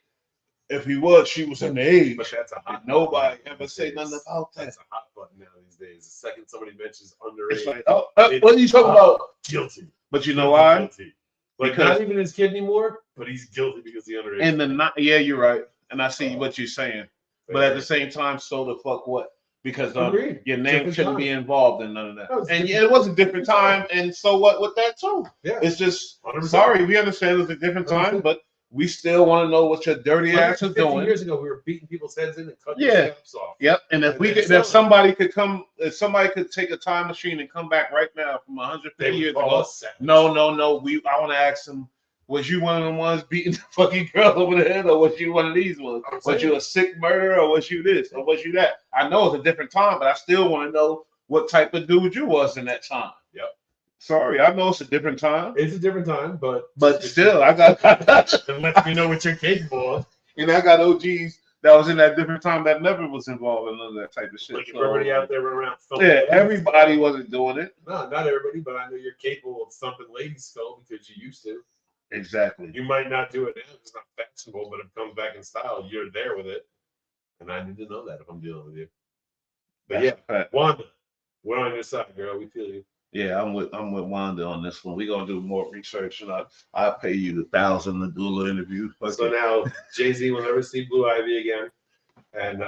[SPEAKER 1] if he was, she was underage.
[SPEAKER 2] But that's a hot.
[SPEAKER 1] Nobody ever say nothing about that.
[SPEAKER 2] That's a hot button now these days. The second somebody mentions underage,
[SPEAKER 1] it's like, oh, what are you talking about?
[SPEAKER 2] Guilty.
[SPEAKER 1] But you know why?
[SPEAKER 2] Guilty. Like not even his kid anymore, but he's guilty because he's underage.
[SPEAKER 1] And yeah, you're right. And I see what you're saying. But at the same time, so the fuck what? Because your name shouldn't be involved in none of that. And yeah, it was a different time, and so what with that too?
[SPEAKER 2] Yeah,
[SPEAKER 1] it's just
[SPEAKER 2] 100%.
[SPEAKER 1] Sorry, we understand it was a different time, but we still want to know what your dirty ass is doing.
[SPEAKER 2] Years ago, we were beating people's heads in and cutting their caps off.
[SPEAKER 1] Yep. And if somebody could take a time machine and come back right now from 150 years ago. No. I want to ask them. Was you one of the ones beating the fucking girl over the head, or was you one of these ones? Was you a sick murderer, or was you this, or was you that? I know it's a different time, but I still want to know what type of dude you was in that time.
[SPEAKER 2] Yep.
[SPEAKER 1] Sorry, I know it's a different time.
[SPEAKER 2] It's a different time, but
[SPEAKER 1] still, I got
[SPEAKER 2] it lets me know what you're capable of.
[SPEAKER 1] And I got OGs that was in that different time that never was involved in none of that type of shit.
[SPEAKER 2] Like
[SPEAKER 1] So,
[SPEAKER 2] everybody out there running around thumping
[SPEAKER 1] yeah,
[SPEAKER 2] ladies'
[SPEAKER 1] everybody
[SPEAKER 2] skull.
[SPEAKER 1] wasn't doing it.
[SPEAKER 2] No, not everybody, but I know you're capable of thumping ladies' skull because you used to.
[SPEAKER 1] Exactly.
[SPEAKER 2] You might not do it now. It's not fashionable, but if it comes back in style, you're there with it. And I need to know that if I'm dealing with you. But
[SPEAKER 1] That's
[SPEAKER 2] yeah,
[SPEAKER 1] a fact.
[SPEAKER 2] Wanda, we're on your side, girl. We feel you.
[SPEAKER 1] Yeah, I'm with Wanda on this one. We're gonna do more research, and I'll pay you $1,000 to do an interview.
[SPEAKER 2] So now Jay-Z will never see Blue Ivy again. And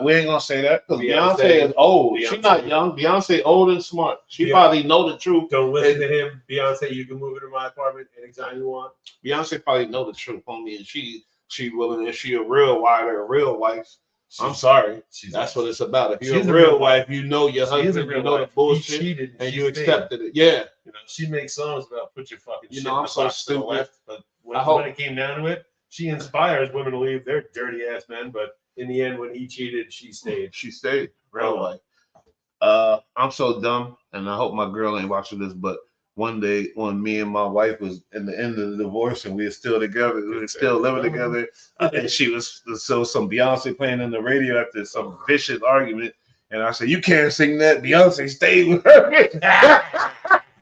[SPEAKER 1] we ain't gonna say that because
[SPEAKER 2] Beyonce
[SPEAKER 1] Beyonce is old.
[SPEAKER 2] Beyonce.
[SPEAKER 1] She's not young. Beyonce old and smart. She
[SPEAKER 2] Beyonce.
[SPEAKER 1] probably know the truth.
[SPEAKER 2] Don't listen to him. Beyonce, you can move into my apartment anytime you want.
[SPEAKER 1] Beyonce probably know the truth, homie, and she willing. If she a real wife, I'm sorry. That's what it's about. If you're
[SPEAKER 2] she's
[SPEAKER 1] a real wife, you know your
[SPEAKER 2] She is a
[SPEAKER 1] husband,
[SPEAKER 2] real
[SPEAKER 1] you know
[SPEAKER 2] wife.
[SPEAKER 1] the bullshit,
[SPEAKER 2] He cheated
[SPEAKER 1] and
[SPEAKER 2] she
[SPEAKER 1] you
[SPEAKER 2] stayed.
[SPEAKER 1] accepted it. Yeah.
[SPEAKER 2] You know, she makes songs about put your fucking
[SPEAKER 1] You
[SPEAKER 2] shit
[SPEAKER 1] know,
[SPEAKER 2] in
[SPEAKER 1] I'm
[SPEAKER 2] the
[SPEAKER 1] so
[SPEAKER 2] box to the
[SPEAKER 1] stupid.
[SPEAKER 2] left, but
[SPEAKER 1] I hope-
[SPEAKER 2] when it came down to it, she inspires women to leave. They're dirty ass men, but in the end, when he cheated, she stayed.
[SPEAKER 1] She stayed. Real wife. I'm so dumb, and I hope my girl ain't watching this, but one day when me and my wife was in the end of the divorce and we were still together, we were still living together, and she was so some Beyonce playing in the radio after some vicious argument, and I said, "You can't sing that. Beyonce stayed with her."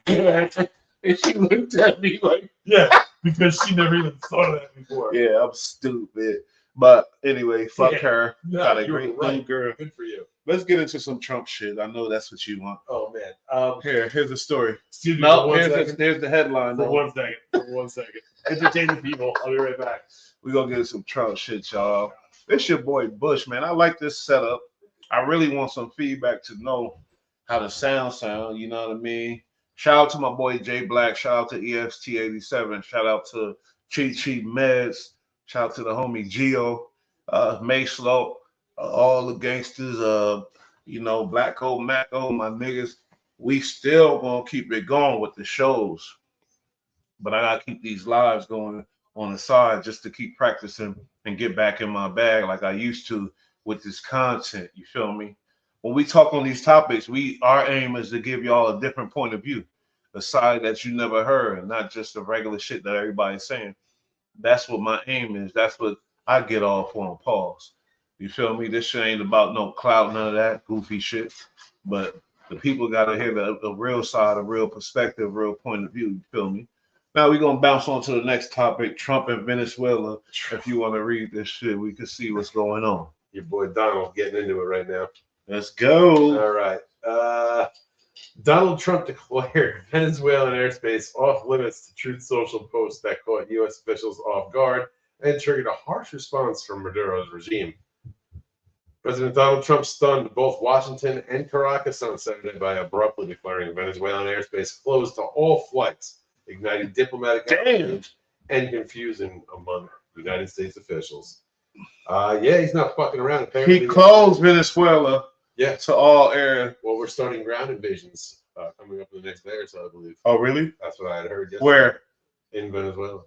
[SPEAKER 1] And she looked at me like,
[SPEAKER 2] Yeah, because she never even thought of that before.
[SPEAKER 1] "Yeah, I'm stupid." But anyway, fuck
[SPEAKER 2] Yeah.
[SPEAKER 1] her.
[SPEAKER 2] No,
[SPEAKER 1] Got a
[SPEAKER 2] you were
[SPEAKER 1] great
[SPEAKER 2] right.
[SPEAKER 1] new girl.
[SPEAKER 2] Good for you.
[SPEAKER 1] Let's get into some Trump shit. I know that's what you want.
[SPEAKER 2] Oh man.
[SPEAKER 1] Here's the story.
[SPEAKER 2] Excuse me
[SPEAKER 1] No,
[SPEAKER 2] for 1 second.
[SPEAKER 1] here's the headline.
[SPEAKER 2] For
[SPEAKER 1] though.
[SPEAKER 2] 1 second. For 1 second. Entertain the people. I'll be right back.
[SPEAKER 1] We're gonna get some Trump shit, y'all. This your boy Bush, man. I like this setup. I really want some feedback to know how the sound, you know what I mean? Shout out to my boy Jay Black, shout out to EXT87, shout out to Chi Meds, shout out to the homie Geo, May Slope, all the gangsters, Blacko, Macko, my niggas. We still gonna keep it going with the shows. But I gotta keep these lives going on the side just to keep practicing and get back in my bag like I used to with this content. You feel me? When we talk on these topics, our aim is to give y'all a different point of view, a side that you never heard, and not just the regular shit that everybody's saying. That's what my aim is. That's what I get off on. Pause. You feel me? This shit ain't about no clout, none of that goofy shit. But the people gotta hear the real side, a real perspective, real point of view. You feel me? Now we're gonna bounce on to the next topic, Trump and Venezuela. If you want to read this shit, we can see what's going on.
[SPEAKER 2] Your boy Donald getting into it right now.
[SPEAKER 1] Let's go.
[SPEAKER 2] All right. Donald Trump declared Venezuelan airspace off limits to Truth Social posts that caught U.S. officials off guard and triggered a harsh response from Maduro's regime. President Donald Trump stunned both Washington and Caracas on Saturday by abruptly declaring Venezuelan airspace closed to all flights, igniting diplomatic outrage and confusion among United States officials. Yeah, he's not fucking around. Apparently,
[SPEAKER 1] He closed Venezuela to all air.
[SPEAKER 2] Well, we're starting ground invasions coming up in the next day or so, I believe.
[SPEAKER 1] Oh, really?
[SPEAKER 2] That's what I had heard yesterday.
[SPEAKER 1] Where?
[SPEAKER 2] In Venezuela.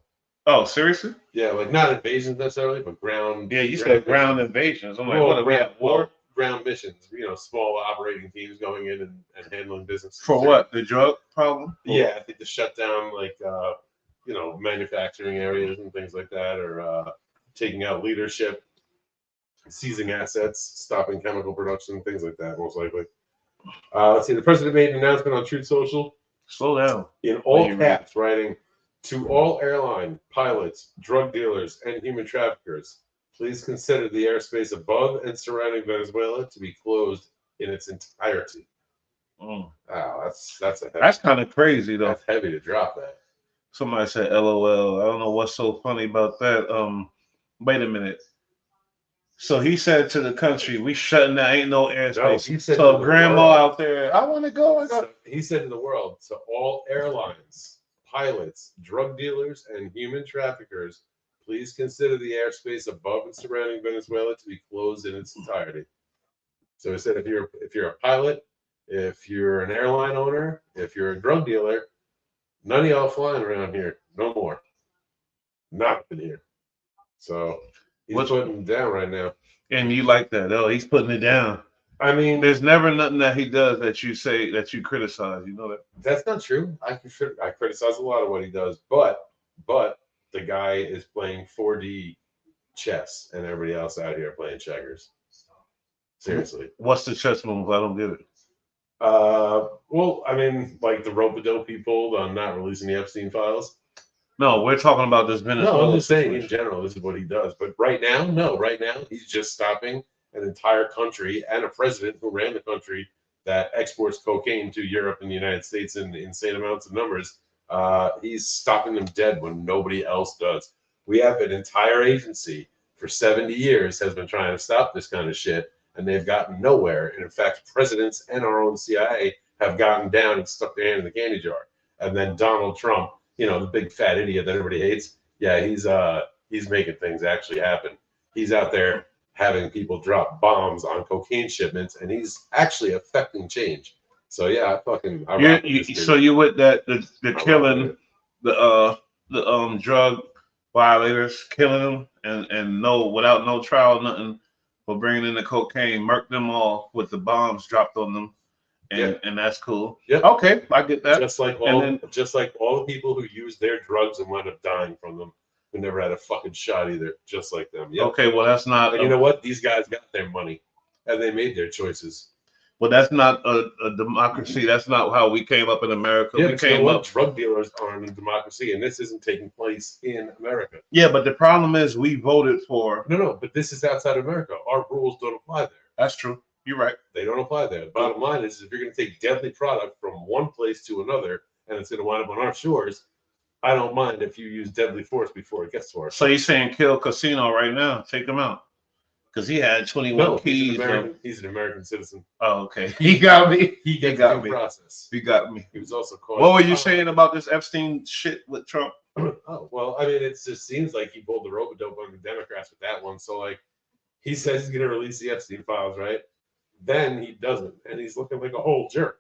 [SPEAKER 1] Oh, seriously?
[SPEAKER 2] Yeah, like not invasions necessarily, but ground.
[SPEAKER 1] Yeah, you said ground invasions. I'm like, what are we at war?
[SPEAKER 2] Ground missions, small operating teams going in and handling business.
[SPEAKER 1] For what? The drug problem?
[SPEAKER 2] Yeah, I think to shut down manufacturing areas and things like that, or taking out leadership, seizing assets, stopping chemical production, things like that, most likely. Let's see, the president made an announcement on Truth Social.
[SPEAKER 1] Slow down.
[SPEAKER 2] In all caps, writing, to all airline pilots, drug dealers, and human traffickers, please consider the airspace above and surrounding Venezuela to be closed in its entirety. Wow, that's
[SPEAKER 1] kind of crazy though.
[SPEAKER 2] That's heavy to drop that.
[SPEAKER 1] Somebody said LOL. I don't know what's so funny about that. Wait a minute. So he said to the country, we shutting down, ain't no airspace.
[SPEAKER 2] No, he said
[SPEAKER 1] so
[SPEAKER 2] to
[SPEAKER 1] grandma
[SPEAKER 2] world,
[SPEAKER 1] out there, I want to go.
[SPEAKER 2] He said to the world, to all airlines, pilots, drug dealers, and human traffickers, please consider the airspace above and surrounding Venezuela to be closed in its entirety. So he said, if you're a pilot, if you're an airline owner, if you're a drug dealer, none of y'all flying around here, no more. Not in here. So he's putting them down right now.
[SPEAKER 1] And you like that? Oh, he's putting it down.
[SPEAKER 2] I mean,
[SPEAKER 1] there's never nothing that he does that you say that you criticize. You know that?
[SPEAKER 2] That's not true. I criticize a lot of what he does, but the guy is playing 4D chess, and everybody else out here playing checkers. Seriously.
[SPEAKER 1] What's the chess move? I don't get it.
[SPEAKER 2] Well, I mean, like the rope-a-dope people on not releasing the Epstein files.
[SPEAKER 1] No, we're talking about this Venezuela.
[SPEAKER 2] No, I'm just saying in
[SPEAKER 1] situation.
[SPEAKER 2] general, this is what he does. But right now, no, right now, he's just stopping an entire country and a president who ran the country that exports cocaine to Europe and the United States in insane amounts of numbers. He's stopping them dead when nobody else does. We have an entire agency for 70 years has been trying to stop this kind of shit, and they've gotten nowhere. And in fact, presidents and our own CIA have gotten down and stuck their hand in the candy jar. And then Donald Trump, you know, the big fat idiot that everybody hates. Yeah, he's making things actually happen. He's out there having people drop bombs on cocaine shipments, and he's actually affecting change. So yeah,
[SPEAKER 1] So you with that the killing the drug violators, killing them and without no trial, nothing, for bringing in the cocaine, murk them all with the bombs dropped on them. And that's cool.
[SPEAKER 2] Yeah.
[SPEAKER 1] Okay, I get that.
[SPEAKER 2] Just like all the people who use their drugs and wound up dying from them, who never had a fucking shot either, just like them. Yep.
[SPEAKER 1] Okay, well that's not.
[SPEAKER 2] And you know what? These guys got their money, and they made their choices.
[SPEAKER 1] Well, that's not a democracy. That's not how we came up in America.
[SPEAKER 2] Yeah,
[SPEAKER 1] we came up.
[SPEAKER 2] Drug dealers aren't in democracy, and this isn't taking place in America.
[SPEAKER 1] Yeah, but the problem is we voted for.
[SPEAKER 2] No, but this is outside America. Our rules don't apply there.
[SPEAKER 1] That's true. You're right.
[SPEAKER 2] They don't apply there. The bottom line is, if you're going to take deadly product from one place to another, and it's going to wind up on our shores, I don't mind if you use deadly force before it gets to our.
[SPEAKER 1] So you're saying kill Casino right now? Take him out because he had 21 keys.
[SPEAKER 2] He's an American citizen.
[SPEAKER 1] Oh, okay. He got me.
[SPEAKER 2] He
[SPEAKER 1] got me.
[SPEAKER 2] Process.
[SPEAKER 1] He got me.
[SPEAKER 2] He was also caught.
[SPEAKER 1] What were you saying about this Epstein shit with Trump?
[SPEAKER 2] Oh, well, I mean, it just seems like he pulled the rope-a-dope on the Democrats with that one. So, like, he says he's going to release the Epstein files, right? Then he doesn't, and he's looking like a whole jerk.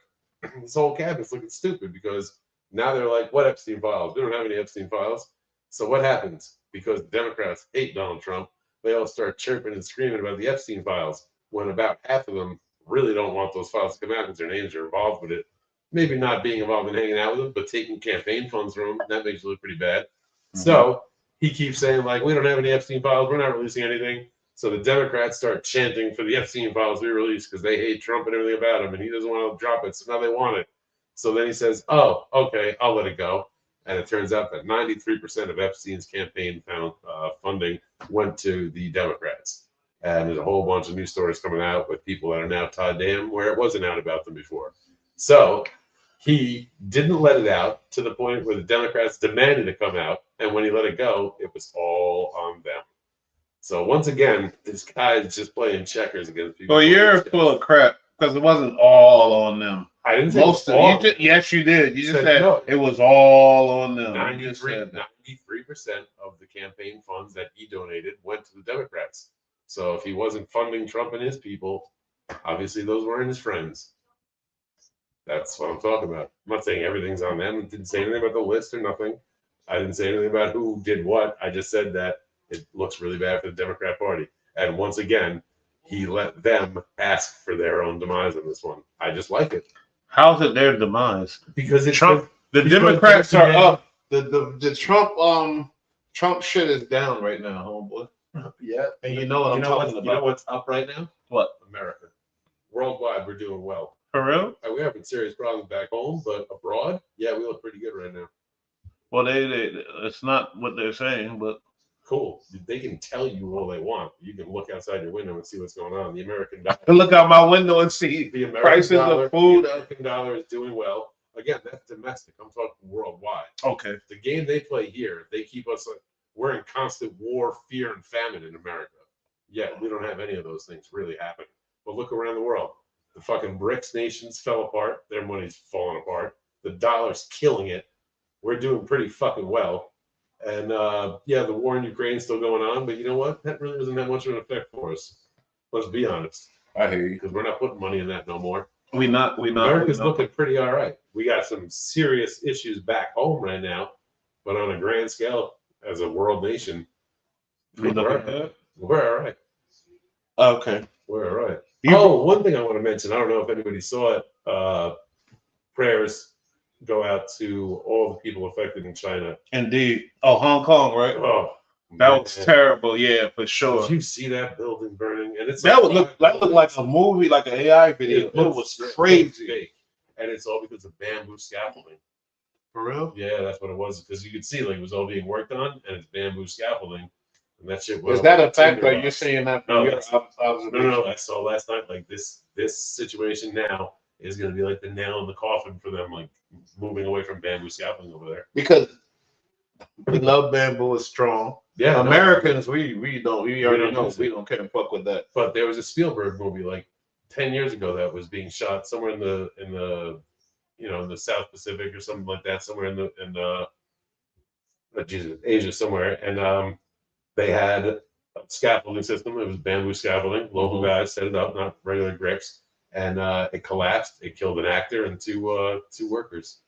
[SPEAKER 2] This whole cabinet's looking stupid because now they're like, what Epstein files? We don't have any Epstein files. So what happens? Because the Democrats hate Donald Trump, they all start chirping and screaming about the Epstein files, when about half of them really don't want those files to come out because their names are involved with it. Maybe not being involved in hanging out with them, but taking campaign funds from them, that makes it look pretty bad. Mm-hmm. So he keeps saying, like, we don't have any Epstein files, we're not releasing anything. So the Democrats start chanting for the Epstein files to be released because they hate Trump and everything about him, and he doesn't want to drop it, so now they want it. So then he says, oh, okay, I'll let it go. And it turns out that 93% of Epstein's campaign funding went to the Democrats. And there's a whole bunch of news stories coming out with people that are now tied to him where it wasn't out about them before. So he didn't let it out to the point where the Democrats demanded it come out. And when he let it go, it was all on them. So once again, this guy is just playing checkers against people.
[SPEAKER 1] Well, you're full of crap because it wasn't all on them.
[SPEAKER 2] I didn't say
[SPEAKER 1] most of it. Yes, you did. You just said no. It was all on them.
[SPEAKER 2] 93% of the campaign funds that he donated went to the Democrats. So if he wasn't funding Trump and his people, obviously those weren't his friends. That's what I'm talking about. I'm not saying everything's on them. I didn't say anything about the list or nothing. I didn't say anything about who did what. I just said that it looks really bad for the Democrat Party. And once again, he let them ask for their own demise on this one. I just like it.
[SPEAKER 1] How's it their demise?
[SPEAKER 2] Because it's
[SPEAKER 1] Trump. The Democrats are up. The Trump shit is down right now, homeboy.
[SPEAKER 2] Yeah.
[SPEAKER 1] And you know what I'm talking about.
[SPEAKER 2] You know what's up right now?
[SPEAKER 1] What?
[SPEAKER 2] America. Worldwide, we're doing well.
[SPEAKER 1] For real?
[SPEAKER 2] We're having serious problems back home, but abroad, yeah, we look pretty good right now.
[SPEAKER 1] Well, it's not what they're saying, but
[SPEAKER 2] cool. They can tell you all they want. You can look outside your window and see what's going on. The American dollar.
[SPEAKER 1] Look out my window and see
[SPEAKER 2] the American
[SPEAKER 1] prices
[SPEAKER 2] dollar,
[SPEAKER 1] of food.
[SPEAKER 2] The American dollar is doing well. Again, that's domestic. I'm talking worldwide.
[SPEAKER 1] Okay.
[SPEAKER 2] The game they play here, they keep us like we're in constant war, fear, and famine in America. Yet we don't have any of those things really happening. But look around the world. The fucking BRICS nations fell apart. Their money's falling apart. The dollar's killing it. We're doing pretty fucking well. And yeah, the war in Ukraine is still going on, but you know what? That really doesn't have much of an effect for us. Let's be honest.
[SPEAKER 1] I hear you.
[SPEAKER 2] Because we're not putting money in that no more.
[SPEAKER 1] We not.
[SPEAKER 2] America's looking pretty all right. We got some serious issues back home right now, but on a grand scale, as a world nation, we're all right.
[SPEAKER 1] Okay.
[SPEAKER 2] We're all right. Oh, one thing I want to mention. I don't know if anybody saw it. Prayers go out to all the people affected in China.
[SPEAKER 1] Indeed. Oh, Hong Kong, right?
[SPEAKER 2] Oh,
[SPEAKER 1] That was terrible. Yeah, for sure.
[SPEAKER 13] Did you see that building burning? And it's
[SPEAKER 1] That looked like a movie, like an AI video. It was crazy.
[SPEAKER 13] Fake. And it's all because of bamboo scaffolding.
[SPEAKER 2] For real?
[SPEAKER 13] Yeah, that's what it was. Because you could see like it was all being worked on, and it's bamboo scaffolding, and that shit was.
[SPEAKER 1] Is that a fact that you're saying that?
[SPEAKER 13] No, no. I saw last night like this situation now is going to be like the nail in the coffin for them, like moving away from bamboo scaffolding over there.
[SPEAKER 1] Because we love bamboo is strong.
[SPEAKER 13] Yeah,
[SPEAKER 1] Americans, we already know we don't care and fuck with that.
[SPEAKER 13] But there was a Spielberg movie like 10 years ago that was being shot somewhere in the in the South Pacific or something like that, somewhere in Asia somewhere, and they had a scaffolding system. It was bamboo scaffolding. Local guys set it up, not regular bricks, and it collapsed. It killed an actor and two workers.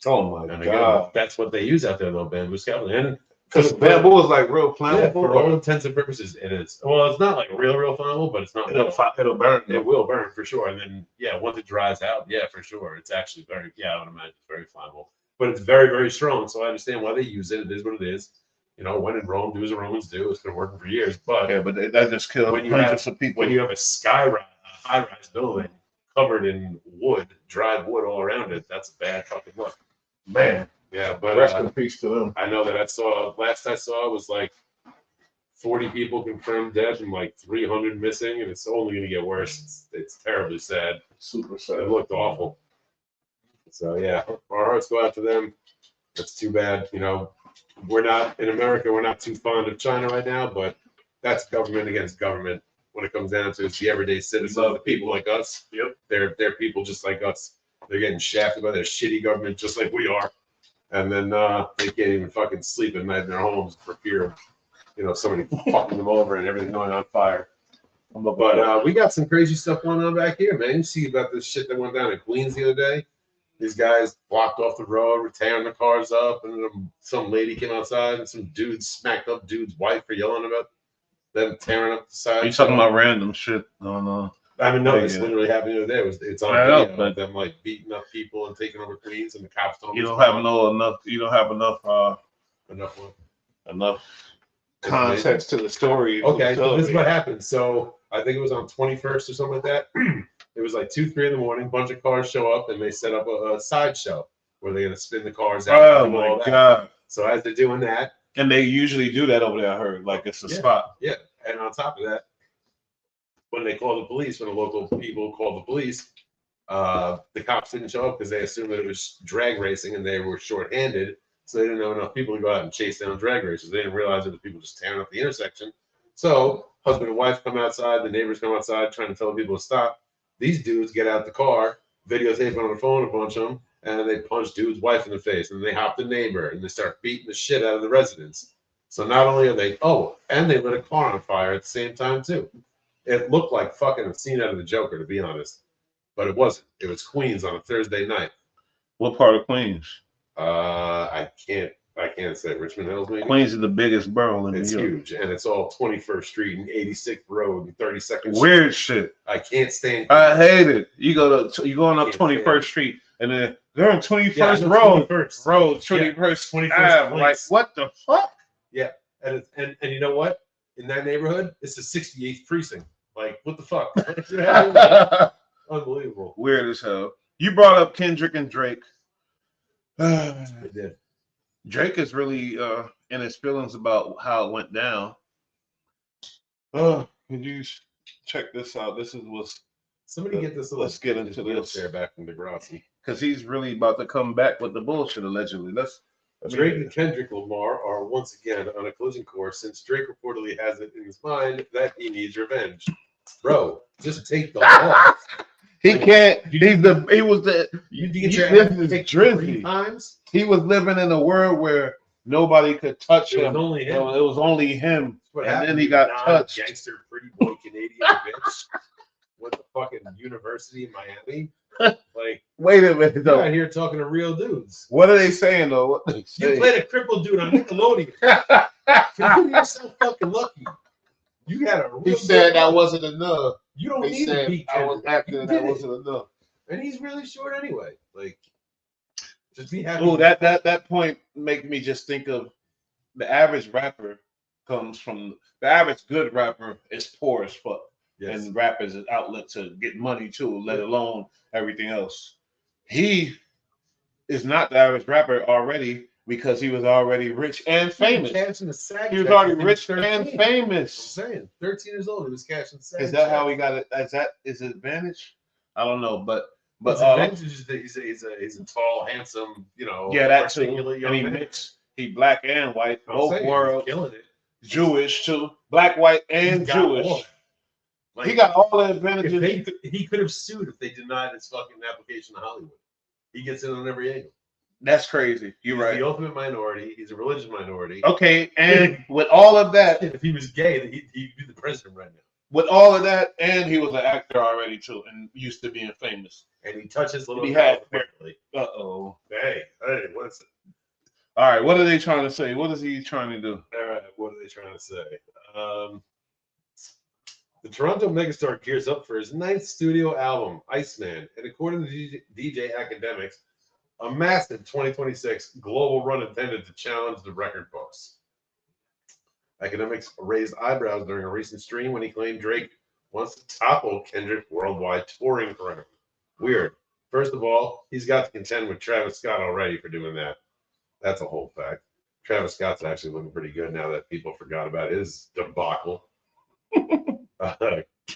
[SPEAKER 1] Oh my
[SPEAKER 13] And
[SPEAKER 1] god!
[SPEAKER 13] again, that's what they use out there, though, bamboo scaffolding. And
[SPEAKER 1] because bamboo is like real flammable.
[SPEAKER 13] Yeah, for all intents and purposes, it is. Well, it's not like real flammable, but it's not.
[SPEAKER 1] It'll burn.
[SPEAKER 13] It will burn for sure. And then, once it dries out, for sure, it's actually very. I would imagine it's very flammable. But it's very, very strong. So I understand why they use it. It is what it is. When in Rome, do as the Romans do. It's been working for years. But
[SPEAKER 1] that just killed hundreds of people.
[SPEAKER 13] When you have a high-rise building covered in wood, dried wood all around it, that's a bad fucking look.
[SPEAKER 1] Man.
[SPEAKER 13] Yeah, but
[SPEAKER 1] rest in peace to them.
[SPEAKER 13] I know that last I saw was like 40 people confirmed dead and like 300 missing, and it's only going to get worse. It's terribly sad.
[SPEAKER 1] Super sad.
[SPEAKER 13] It looked awful. So yeah, our hearts go out to them. That's too bad. We're not in America. We're not too fond of China right now, but that's government against government. When it comes down to it's the everyday citizen, the people like us.
[SPEAKER 1] Yep.
[SPEAKER 13] They're people just like us. They're getting shafted by their shitty government just like we are. And then they can't even fucking sleep at night in their homes for fear of somebody fucking them over and everything going on fire. But we got some crazy stuff going on back here, man. You see about this shit that went down in Queens the other day? These guys blocked off the road, tearing the cars up, and then some lady came outside and some dude smacked up dude's wife for yelling about them tearing up the side.
[SPEAKER 1] You talking about random shit? No.
[SPEAKER 13] I mean, no, this literally happened the other day. It's on video, but them like beating up people and taking over Queens, and the cops don't.
[SPEAKER 1] You don't have enough context to the story.
[SPEAKER 13] Okay, so this is what happened. So I think it was on 21st or something like that. It was like 2-3 in the morning. A bunch of cars show up, and they set up a sideshow where they're gonna spin the cars out.
[SPEAKER 1] Oh my god!
[SPEAKER 13] So as they're doing that,
[SPEAKER 1] and they usually do that over there. I heard like it's a spot.
[SPEAKER 13] Yeah, and on top of that, when they called the police, when the local people called the police, the cops didn't show up because they assumed that it was drag racing and they were short-handed, so they didn't have enough people to go out and chase down drag racers. They didn't realize it was people just tearing up the intersection. So husband and wife come outside, the neighbors come outside trying to tell people to stop. These dudes get out the car, videotape on the phone, a bunch of them, and they punch dude's wife in the face, and they hop the neighbor, and they start beating the shit out of the residents. So not only are they, and they lit a car on fire at the same time too. It looked like fucking a scene out of the Joker, to be honest, but it wasn't. It was Queens on a Thursday night.
[SPEAKER 1] What part of Queens?
[SPEAKER 13] I can't say Richmond Hills. Maybe
[SPEAKER 1] Queens is the biggest borough in New York.
[SPEAKER 13] It's huge, and it's all 21st Street and 86th Road and 32nd Street.
[SPEAKER 1] Weird shit.
[SPEAKER 13] I can't stand.
[SPEAKER 1] I hate it. You going up 21st Street, and then they're on 21st Road. 21st Ave. Like what the fuck?
[SPEAKER 13] Yeah, and you know what? In that neighborhood, it's the 68th precinct. Like, what the fuck? Unbelievable.
[SPEAKER 1] Weird as hell. You brought up Kendrick and Drake.
[SPEAKER 13] I did.
[SPEAKER 1] Drake is really in his feelings about how it went down. Can you check this out? This is what's
[SPEAKER 13] somebody get this.
[SPEAKER 1] Let's get into this
[SPEAKER 13] there back from Degrassi
[SPEAKER 1] because he's really about to come back with the bullshit allegedly.
[SPEAKER 13] Drake and Kendrick Lamar are once again on a collision course since Drake reportedly has it in his mind that he needs revenge. Bro, just take the loss.
[SPEAKER 1] He can't. He was the.
[SPEAKER 13] You get
[SPEAKER 1] your
[SPEAKER 13] ass
[SPEAKER 1] kicked
[SPEAKER 13] Drizzy
[SPEAKER 1] 3
[SPEAKER 13] times.
[SPEAKER 1] He was living in a world where nobody could touch him.
[SPEAKER 13] It was only him.
[SPEAKER 1] It was only him. And then he got touched.
[SPEAKER 13] Gangster, pretty boy, Canadian bitch. Went to fucking university in Miami. Like,
[SPEAKER 1] wait a minute though.
[SPEAKER 13] You're out here talking to real dudes.
[SPEAKER 1] What are they saying though? What they
[SPEAKER 13] You played a crippled dude on Nickelodeon. Consider yourself fucking lucky. You had a real.
[SPEAKER 1] He said that wasn't enough.
[SPEAKER 13] You don't need to beat
[SPEAKER 1] I was acting that wasn't enough.
[SPEAKER 13] And he's really short anyway. Like, just be happy.
[SPEAKER 1] Oh, that point makes me just think of the average rapper comes from the average good rapper is poor as fuck.
[SPEAKER 13] Yes.
[SPEAKER 1] And rap is an outlet to get money too, let alone everything else. He is not the average rapper already because he was already rich and famous.
[SPEAKER 13] Catching the sack
[SPEAKER 1] He was
[SPEAKER 13] check
[SPEAKER 1] already
[SPEAKER 13] when he
[SPEAKER 1] rich
[SPEAKER 13] was
[SPEAKER 1] and
[SPEAKER 13] 13.
[SPEAKER 1] famous.
[SPEAKER 13] I'm saying, 13 years old, he was catching the sack.
[SPEAKER 1] Is that how he got it? Is it advantage? I don't know, but
[SPEAKER 13] His advantage is that he's a tall, handsome,
[SPEAKER 1] yeah, that too.
[SPEAKER 13] articulate young
[SPEAKER 1] And he
[SPEAKER 13] man.
[SPEAKER 1] mixed. He black and white,
[SPEAKER 13] I'm
[SPEAKER 1] both
[SPEAKER 13] saying, he's
[SPEAKER 1] worlds.
[SPEAKER 13] killing it.
[SPEAKER 1] Jewish too, black, white, and
[SPEAKER 13] He's got all
[SPEAKER 1] Jewish.
[SPEAKER 13] that.
[SPEAKER 1] He got all the advantages.
[SPEAKER 13] He could have sued if they denied his fucking application to Hollywood. He gets in on every angle.
[SPEAKER 1] That's crazy. You're
[SPEAKER 13] He's
[SPEAKER 1] right.
[SPEAKER 13] the ultimate minority. He's a religious minority.
[SPEAKER 1] Okay, and with all of that,
[SPEAKER 13] If he was gay, he'd be the president right now.
[SPEAKER 1] with all of that, and he was an actor already too, and used to being famous.
[SPEAKER 13] And he touches little
[SPEAKER 1] He
[SPEAKER 13] girls
[SPEAKER 1] had-
[SPEAKER 13] quickly.
[SPEAKER 1] Uh-oh.
[SPEAKER 13] Hey, what's it?
[SPEAKER 1] All right, what are they trying to say? What is he trying to do?
[SPEAKER 13] All right, what are they trying to say? The Toronto megastar gears up for his 9th studio album, Iceman, and according to DJ Academics, a massive 2026 global run intended to challenge the record books. Academics raised eyebrows during a recent stream when he claimed Drake wants to topple Kendrick's worldwide touring for him. Weird. First of all, he's got to contend with Travis Scott already for doing that. That's a whole fact. Travis Scott's actually looking pretty good now that people forgot about his debacle.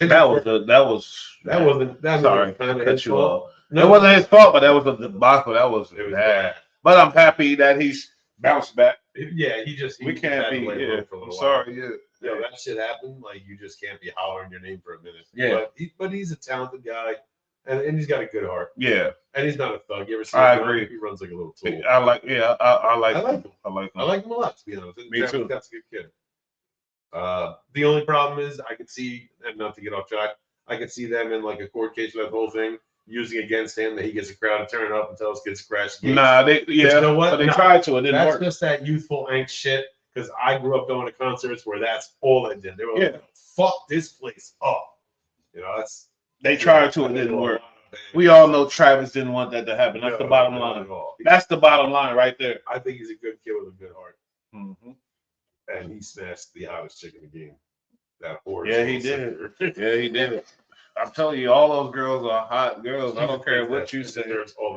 [SPEAKER 1] That wasn't sorry,
[SPEAKER 13] kind of
[SPEAKER 1] cut
[SPEAKER 13] his
[SPEAKER 1] you
[SPEAKER 13] fault.
[SPEAKER 1] off. It wasn't his fault, but that was a debacle. That was bad. But I'm happy that he's bounced back.
[SPEAKER 13] Yeah, we
[SPEAKER 1] can't be. Yeah,
[SPEAKER 13] for a little
[SPEAKER 1] I'm
[SPEAKER 13] while.
[SPEAKER 1] sorry. Yeah,
[SPEAKER 13] Yo, that shit happened. Like, you just can't be hollering your name for a minute.
[SPEAKER 1] Yeah.
[SPEAKER 13] But he's a talented guy, and he's got a good heart.
[SPEAKER 1] Yeah,
[SPEAKER 13] and he's not a thug. You ever see
[SPEAKER 1] I
[SPEAKER 13] him run?
[SPEAKER 1] agree.
[SPEAKER 13] He runs like a little tool.
[SPEAKER 1] I like. Yeah, I like.
[SPEAKER 13] I like him.
[SPEAKER 1] I like him.
[SPEAKER 13] I like him a lot, to be honest.
[SPEAKER 1] Me
[SPEAKER 13] Travis
[SPEAKER 1] too.
[SPEAKER 13] Scott's a good kid. The only problem is I could see, and not to get off track, I could see them in like a court case for that whole thing, using against him that he gets a crowd to turn up and tell us kids to crash the gates.
[SPEAKER 1] Nah,
[SPEAKER 13] But you know what?
[SPEAKER 1] but they
[SPEAKER 13] No,
[SPEAKER 1] tried to. It didn't
[SPEAKER 13] that's
[SPEAKER 1] work.
[SPEAKER 13] just that youthful angst shit. Because I grew up going to concerts where that's all they did. They were like, "Fuck this place up." That's
[SPEAKER 1] They tried to. It didn't work. We all know Travis didn't want that to happen. That's the bottom line. That's the bottom line right there.
[SPEAKER 13] I think he's a good kid with a good heart.
[SPEAKER 1] Mm-hmm.
[SPEAKER 13] And he smashed the hottest chick in the game. That horse.
[SPEAKER 1] Yeah, he did. Yeah, he did it. I'm telling you, all those girls are hot girls. I don't care what you say.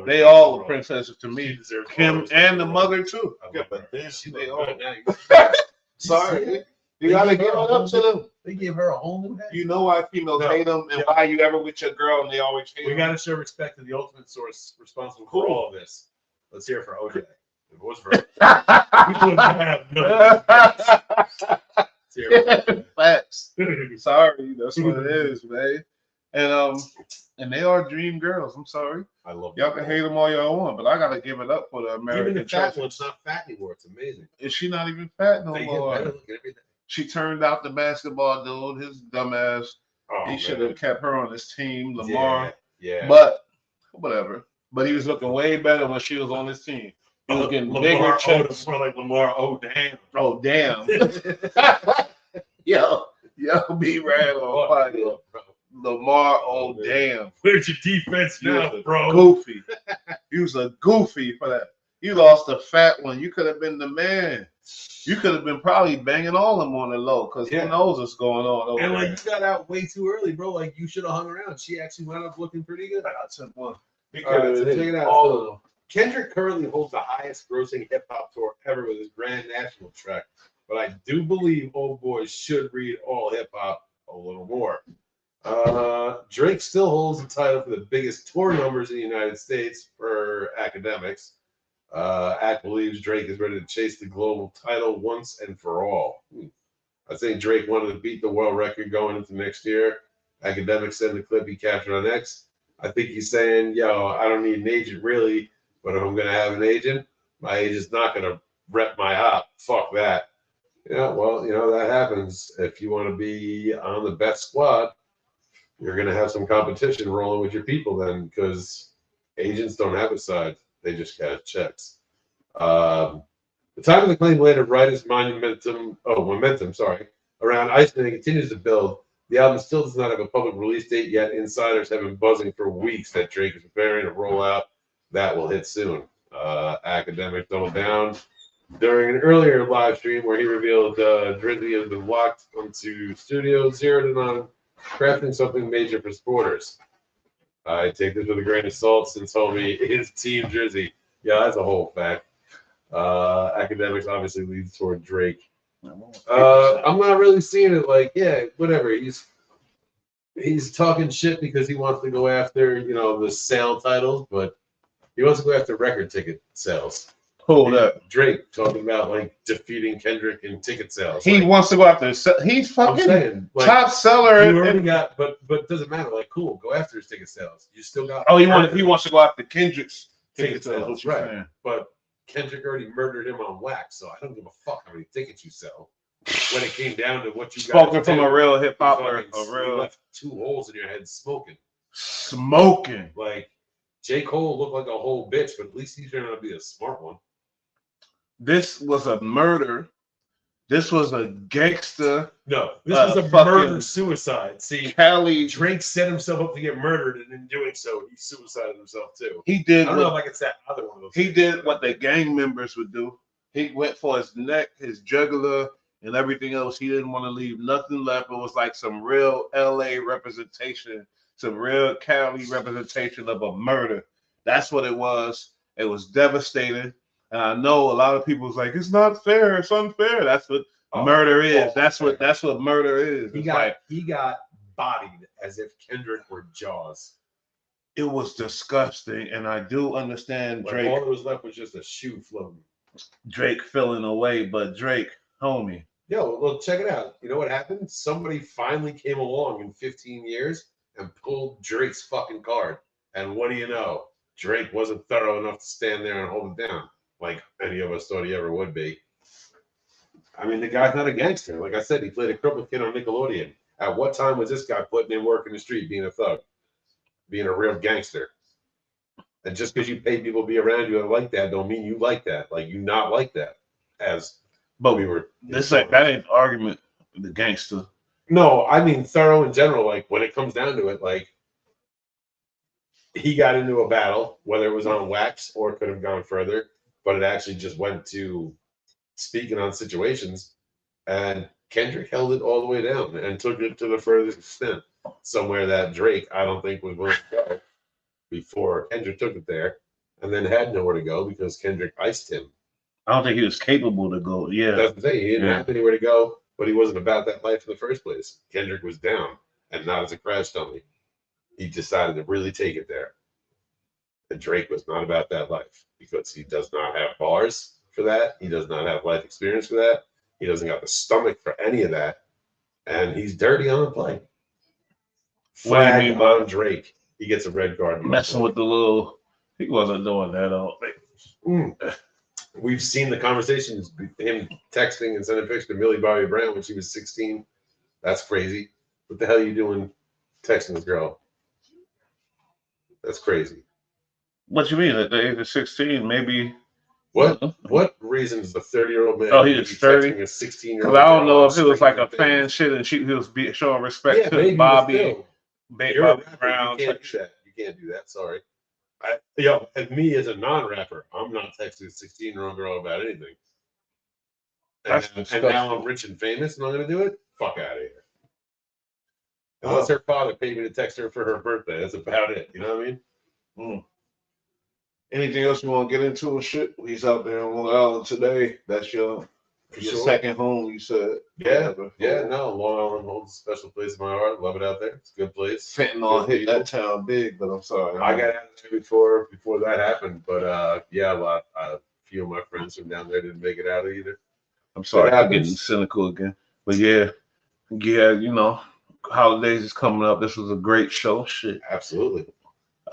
[SPEAKER 1] They all princesses to me. Kim and the mother too. But they all. Sorry, you gotta give it up to them.
[SPEAKER 13] They give her a whole new head.
[SPEAKER 1] You know why females hate them and why you ever with your girl and they always hate
[SPEAKER 13] We
[SPEAKER 1] them.
[SPEAKER 13] got to show respect to the ultimate source responsible for all of this. Let's hear it for OJ. If it was for we wouldn't have none. Let's hear it for OJ.
[SPEAKER 1] Facts. Sorry, that's what it is, man. And they are dream girls. I'm sorry.
[SPEAKER 13] I love
[SPEAKER 1] y'all can hate them all y'all want, but I gotta give it up for the American
[SPEAKER 13] Even the fat
[SPEAKER 1] church.
[SPEAKER 13] one's not fat anymore. It's amazing.
[SPEAKER 1] Is she not even fat no
[SPEAKER 13] They get
[SPEAKER 1] more?
[SPEAKER 13] better looking every day.
[SPEAKER 1] She turned out the basketball dude, his dumbass.
[SPEAKER 13] Oh,
[SPEAKER 1] he should have kept her on his team,
[SPEAKER 13] Yeah,
[SPEAKER 1] Lamar.
[SPEAKER 13] yeah.
[SPEAKER 1] But whatever. But he was looking way better when she was on his team. He was getting bigger
[SPEAKER 13] Lamar
[SPEAKER 1] checks.
[SPEAKER 13] Odom, more like Lamar. Oh damn.
[SPEAKER 1] Oh damn. yo, be ran on fire. Lamar, oh damn.
[SPEAKER 13] Where's your defense
[SPEAKER 1] You
[SPEAKER 13] now,
[SPEAKER 1] was a
[SPEAKER 13] bro?
[SPEAKER 1] Goofy. You was a goofy for that. You lost a fat one. You could have been the man. You could have been probably banging all them on the low because who knows what's going on over
[SPEAKER 13] And
[SPEAKER 1] there.
[SPEAKER 13] like you got out way too early, bro. Like you should have hung around. She actually wound up looking pretty good.
[SPEAKER 1] He
[SPEAKER 13] All right,
[SPEAKER 1] could've
[SPEAKER 13] so
[SPEAKER 1] hit
[SPEAKER 13] check it out.
[SPEAKER 1] all
[SPEAKER 13] So,
[SPEAKER 1] of them.
[SPEAKER 13] Kendrick currently holds the highest grossing hip hop tour ever with his Grand National track. But I do believe Old Boy should read all hip hop a little more. Drake still holds the title for the biggest tour numbers in the United States for academics. Act believes Drake is ready to chase the global title once and for all. I think Drake wanted to beat the world record going into next year. Academics said in the clip he captured on X. I think he's saying, yo, I don't need an agent really, but if I'm going to have an agent, my agent's not going to rep my op. Fuck that. Yeah, well, that happens. If you want to be on the best squad, you're going to have some competition rolling with your people then, because agents don't have a side. They just cash checks. The time of the claim landed right as momentum around Iceman continues to build. The album still does not have a public release date yet. Insiders have been buzzing for weeks that Drake is preparing to roll out. That will hit soon. Academic doubled down during an earlier live stream where he revealed Drizzy has been locked onto Studio 0 crafting something major for sporters. I take this with a grain of salt since homie is Team Drizzy. Yeah, that's a whole fact. Academics obviously leads toward Drake. I'm not really seeing it like, yeah, whatever. He's talking shit because he wants to go after, the sale titles, but he wants to go after record ticket sales.
[SPEAKER 1] Who that?
[SPEAKER 13] Drake talking about like defeating Kendrick in ticket sales.
[SPEAKER 1] He wants to go after. He's fucking
[SPEAKER 13] saying, like,
[SPEAKER 1] top seller.
[SPEAKER 13] You already got, but it doesn't matter. Like, cool, go after his ticket sales. You still got.
[SPEAKER 1] Oh, he wants to go after Kendrick's
[SPEAKER 13] ticket
[SPEAKER 1] sales.
[SPEAKER 13] sales, right? But Kendrick already murdered him on wax, so I don't give a fuck how many tickets you sell. When it came down to what you
[SPEAKER 1] spoken from a real hip hopper,
[SPEAKER 13] you left 2 holes in your head smoking. Like J. Cole looked like a whole bitch, but at least he turned out to be a smart one.
[SPEAKER 1] This was a murder. This was a gangster.
[SPEAKER 13] No, this was a murder suicide. See,
[SPEAKER 1] Cali
[SPEAKER 13] Drake set himself up to get murdered, and in doing so, he suicided himself too.
[SPEAKER 1] He did.
[SPEAKER 13] I don't know if I can say other one of those.
[SPEAKER 1] He did what the gang members would do. He went for his neck, his jugular, and everything else. He didn't want to leave nothing left. It was like some real LA representation, some real Cali representation of a murder. That's what it was. It was devastating. And I know a lot of people was like, it's not fair, it's unfair. That's what murder is. That's what murder is.
[SPEAKER 13] He got bodied as if Kendrick were Jaws.
[SPEAKER 1] It was disgusting, and I do understand
[SPEAKER 13] Like,
[SPEAKER 1] Drake.
[SPEAKER 13] all that was left was just a shoe floating.
[SPEAKER 1] Drake feeling away, but Drake, homie.
[SPEAKER 13] Yo, well, check it out. You know what happened? Somebody finally came along in 15 years and pulled Drake's fucking card. And what do you know? Drake wasn't thorough enough to stand there and hold it down like any of us thought he ever would be. I mean, the guy's not a gangster. Like I said, he played a crippled kid on Nickelodeon. At what time was this guy putting in work in the street, being a thug, being a real gangster? And just because you pay people to be around you and like that, don't mean you like that. Like, you not like that.
[SPEAKER 1] But we were. This like that ain't argument. The gangster.
[SPEAKER 13] No, I mean thorough in general. Like, when it comes down to it, like, he got into a battle, whether it was on wax or it could have gone further, but it actually just went to speaking on situations, and Kendrick held it all the way down and took it to the furthest extent, somewhere that Drake, I don't think, was willing to go before Kendrick took it there, and then had nowhere to go because Kendrick iced him.
[SPEAKER 1] I don't think he was capable to go. Yeah,
[SPEAKER 13] that's the thing. He didn't have anywhere to go, but he wasn't about that life in the first place. Kendrick was down, and not as a crash dummy. He decided to really take it there. And Drake was not about that life because he does not have bars for that. He does not have life experience for that. He doesn't got the stomach for any of that. And he's dirty on the play.
[SPEAKER 1] What do you mean by
[SPEAKER 13] Drake? He gets a red card.
[SPEAKER 1] Messing with the little. He wasn't doing that all.
[SPEAKER 13] We've seen the conversations, him texting and sending pictures to Millie Bobby Brown when she was 16. That's crazy. What the hell are you doing texting this girl? That's crazy.
[SPEAKER 1] What you mean? At the age of 16, maybe.
[SPEAKER 13] What reason is the 30-year-old man?
[SPEAKER 1] Oh, he was 30.
[SPEAKER 13] A 16-year-old.
[SPEAKER 1] Because I don't know if it was like a fan shit and he was showing respect to Bobby.
[SPEAKER 13] Bobby Brown. You can't do that. You can't do that. Sorry. And me as a non-rapper, I'm not texting a 16-year-old girl about anything. And now I'm rich and famous and I'm going to do it? Fuck out of here. Unless her father paid me to text her for her birthday. That's about it. You know what I mean?
[SPEAKER 1] Anything else you want to get into and shit? He's out there on Long Island today. That's your second home, you said.
[SPEAKER 13] Yeah. No, Long Island holds a special place in my heart. Love it out there. It's a good place.
[SPEAKER 1] Fentanyl hit that town big, but I'm sorry.
[SPEAKER 13] I got out there before that happened, but a few of my friends from down there didn't make it out either.
[SPEAKER 1] I'm sorry for getting cynical again, but yeah, holidays is coming up. This was a great show. Shit,
[SPEAKER 13] absolutely.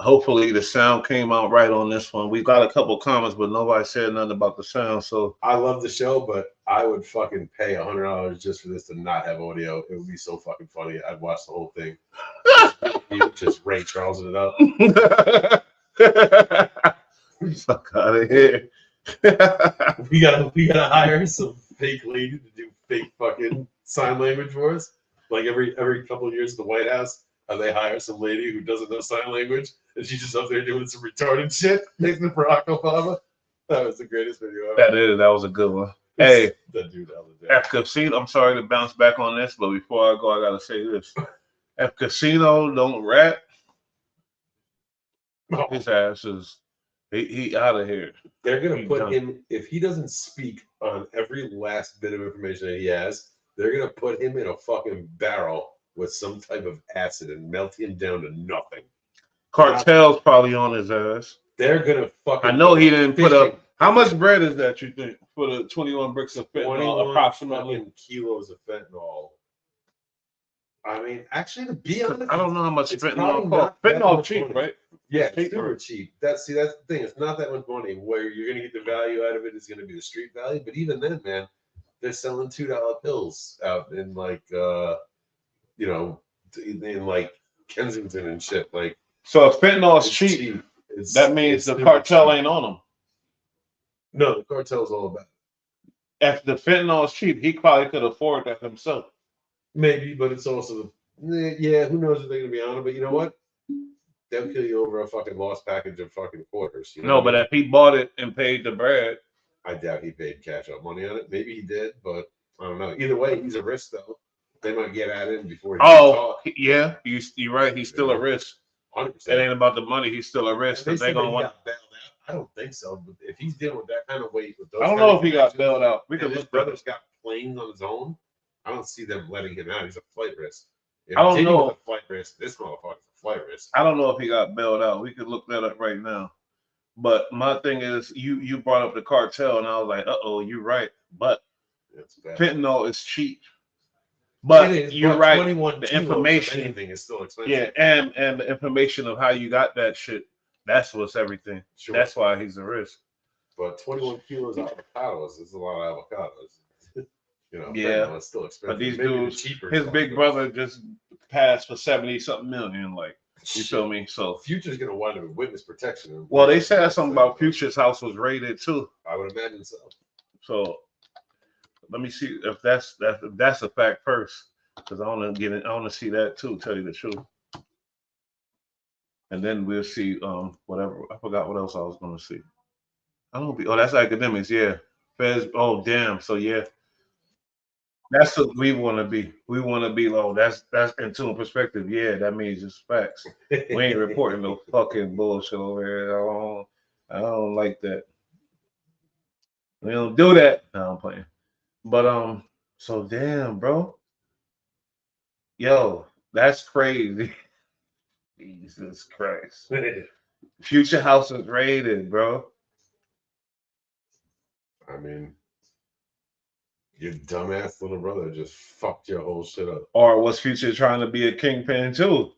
[SPEAKER 1] Hopefully the sound came out right on this one. We got a couple comments, but nobody said nothing about the sound. So
[SPEAKER 13] I love the show, but I would fucking pay $100 just for this to not have audio. It would be so fucking funny. I'd watch the whole thing. Just Ray Charlesing it up.
[SPEAKER 1] Fuck out of here.
[SPEAKER 13] we gotta hire some fake lady to do fake fucking sign language for us. Like every couple of years at the White House. They hire some lady who doesn't know sign language, and she's just up there doing some retarded shit next to Barack Obama. That was the greatest video ever.
[SPEAKER 1] That was a good one. Hey,
[SPEAKER 13] That dude the other day.
[SPEAKER 1] F Casino, I'm sorry to bounce back on this, but before I go, I gotta say this. F Casino don't rap. His ass is he out of here.
[SPEAKER 13] They're gonna
[SPEAKER 1] He
[SPEAKER 13] put
[SPEAKER 1] done.
[SPEAKER 13] him, if he doesn't speak on every last bit of information that he has, they're gonna put him in a fucking barrel with some type of acid and melt him down to nothing.
[SPEAKER 1] Cartel's probably on his ass.
[SPEAKER 13] They're gonna fucking.
[SPEAKER 1] I know he didn't put up.
[SPEAKER 13] fishing.
[SPEAKER 1] How much bread is that, you think, for the 21 bricks of fentanyl,
[SPEAKER 13] 21
[SPEAKER 1] approximately?
[SPEAKER 13] fucking kilos of fentanyl. I mean, actually, to be honest,
[SPEAKER 1] I don't know how much
[SPEAKER 13] it's
[SPEAKER 1] fentanyl
[SPEAKER 13] probably
[SPEAKER 1] costs.
[SPEAKER 13] not that
[SPEAKER 1] Fentanyl
[SPEAKER 13] much
[SPEAKER 1] cheap,
[SPEAKER 13] money.
[SPEAKER 1] right?
[SPEAKER 13] Yeah,
[SPEAKER 1] Cheap,
[SPEAKER 13] super
[SPEAKER 1] right?
[SPEAKER 13] cheap. That's the thing. It's not that much money. Where you're gonna get the value out of it is gonna be the street value. But even then, man, they're selling $2 pills out in like in like Kensington and shit. Like,
[SPEAKER 1] So if fentanyl is
[SPEAKER 13] it's
[SPEAKER 1] cheap,
[SPEAKER 13] It's-
[SPEAKER 1] that means
[SPEAKER 13] it's
[SPEAKER 1] the
[SPEAKER 13] super
[SPEAKER 1] cartel
[SPEAKER 13] cheap.
[SPEAKER 1] ain't on them.
[SPEAKER 13] No, the cartel's all about it.
[SPEAKER 1] If the fentanyl is cheap, he probably could afford that himself.
[SPEAKER 13] Maybe, but it's also yeah. Who knows if they're gonna be on it? But you know what? They'll kill you over a fucking lost package of fucking quarters. You know
[SPEAKER 1] No,
[SPEAKER 13] what I
[SPEAKER 1] but
[SPEAKER 13] mean?
[SPEAKER 1] if he bought it and paid the bread,
[SPEAKER 13] I doubt he paid cash out money on it. Maybe he did, but I don't know. Either way, he's a risk though. They might get at him before he can talk.
[SPEAKER 1] yeah, you're right. He's still a risk.
[SPEAKER 13] 100%.
[SPEAKER 1] It ain't about the money. He's still a risk.
[SPEAKER 13] They
[SPEAKER 1] Because
[SPEAKER 13] said
[SPEAKER 1] they're
[SPEAKER 13] that
[SPEAKER 1] gonna
[SPEAKER 13] he
[SPEAKER 1] want.
[SPEAKER 13] got bailed out. I don't think so. But if he's dealing with that kind of weight with those,
[SPEAKER 1] I don't
[SPEAKER 13] kind
[SPEAKER 1] know
[SPEAKER 13] of
[SPEAKER 1] if he got
[SPEAKER 13] connections,
[SPEAKER 1] bailed out. We
[SPEAKER 13] and
[SPEAKER 1] could
[SPEAKER 13] his
[SPEAKER 1] look.
[SPEAKER 13] brother's got planes on his own, I don't see them letting him out. He's a flight risk. If
[SPEAKER 1] I don't
[SPEAKER 13] Diddy
[SPEAKER 1] know.
[SPEAKER 13] was a flight risk. This motherfucker's a flight risk.
[SPEAKER 1] I don't know if he got bailed out. We could look that up right now. But my thing is, you brought up the cartel, and I was like, you're right. But
[SPEAKER 13] It's bad.
[SPEAKER 1] fentanyl is cheap. But
[SPEAKER 13] It is,
[SPEAKER 1] you're
[SPEAKER 13] but
[SPEAKER 1] right.
[SPEAKER 13] 21
[SPEAKER 1] The
[SPEAKER 13] kilos of
[SPEAKER 1] information,
[SPEAKER 13] anything is still expensive.
[SPEAKER 1] yeah, and the information of how you got that shit. That's what's everything.
[SPEAKER 13] Sure.
[SPEAKER 1] That's why he's a risk.
[SPEAKER 13] But 21 kilos of avocados is a lot of avocados.
[SPEAKER 1] Yeah,
[SPEAKER 13] fentanyl is still expensive.
[SPEAKER 1] but these
[SPEAKER 13] Maybe the
[SPEAKER 1] dudes,
[SPEAKER 13] cheaper
[SPEAKER 1] his
[SPEAKER 13] stuff
[SPEAKER 1] big
[SPEAKER 13] goes.
[SPEAKER 1] brother just passed for 70-something million. Like, you feel me? So
[SPEAKER 13] Future's gonna wind up with witness protection.
[SPEAKER 1] well, they said something about Future's house was raided too.
[SPEAKER 13] I would imagine so.
[SPEAKER 1] So let me see if that's a fact first, because I want to get it. I want to see that too. Tell you the truth, and then we'll see whatever. I forgot what else I was going to see. I don't be. Oh, that's academics. Yeah, Feds. Oh, damn. So yeah, that's what we want to be. We want to be low. That's Intune Perspective. Yeah, that means it's facts. We ain't reporting no fucking bullshit over here. I don't like that. We don't do that. No, I'm playing. But so damn, bro. Yo, that's crazy. Jesus Christ. Future house is raided, bro.
[SPEAKER 13] I mean, your dumbass little brother just fucked your whole shit up.
[SPEAKER 1] Or was Future trying to be a kingpin too?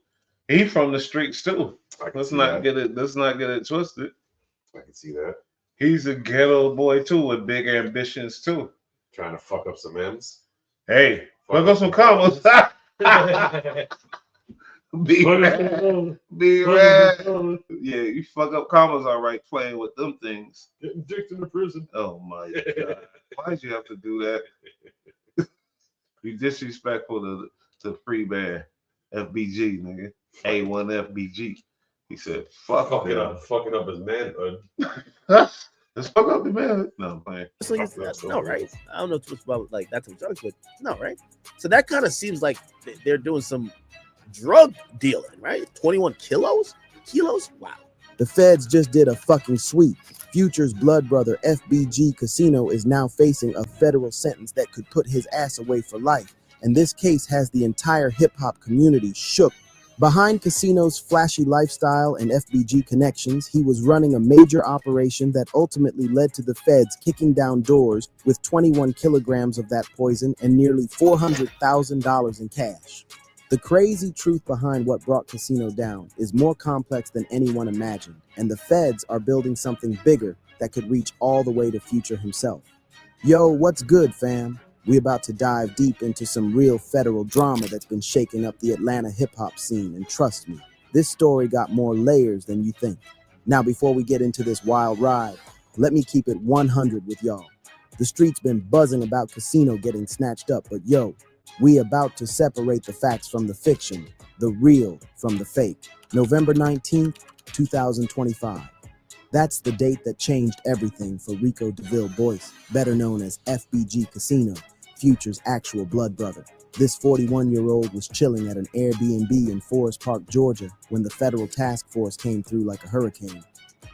[SPEAKER 1] He from the streets too. Let's not get it twisted.
[SPEAKER 13] I can see that.
[SPEAKER 1] He's a ghetto boy too with big ambitions too.
[SPEAKER 13] Trying to fuck up some M's.
[SPEAKER 1] Hey, fuck up some commas. Be rad. Be rad. Yeah, you fuck up commas all right playing with them things.
[SPEAKER 13] Getting dicked in the prison.
[SPEAKER 1] Oh my God. Why'd you have to do that? You disrespectful to free band. FBG, nigga. A1 FBG. He said, fuck him.
[SPEAKER 13] Fucking up his manhood.
[SPEAKER 1] Let's fuck up the man. No, I'm playing.
[SPEAKER 10] So no, right? I don't know too much about like that type of drugs, but no, right? So that kind of seems like they're doing some drug dealing, right? 21 kilos? Wow.
[SPEAKER 14] The feds just did a fucking sweep. Future's blood brother FBG Casino is now facing a federal sentence that could put his ass away for life. And this case has the entire hip-hop community shook. Behind Casino's flashy lifestyle and FBG connections, he was running a major operation that ultimately led to the feds kicking down doors with 21 kilograms of that poison and nearly $400,000 in cash. The crazy truth behind what brought Casino down is more complex than anyone imagined, and the feds are building something bigger that could reach all the way to Future himself. Yo, what's good, fam? We about to dive deep into some real federal drama that's been shaking up the Atlanta hip-hop scene, and trust me, this story got more layers than you think. Now, before we get into this wild ride, let me keep it 100 with y'all. The street's been buzzing about Casino getting snatched up, but yo, we about to separate the facts from the fiction, the real from the fake. November 19th, 2025. That's the date that changed everything for Rico DeVille Boyce, better known as FBG Casino, Future's actual blood brother. This 41-year-old was chilling at an Airbnb in Forest Park, Georgia, when the federal task force came through like a hurricane.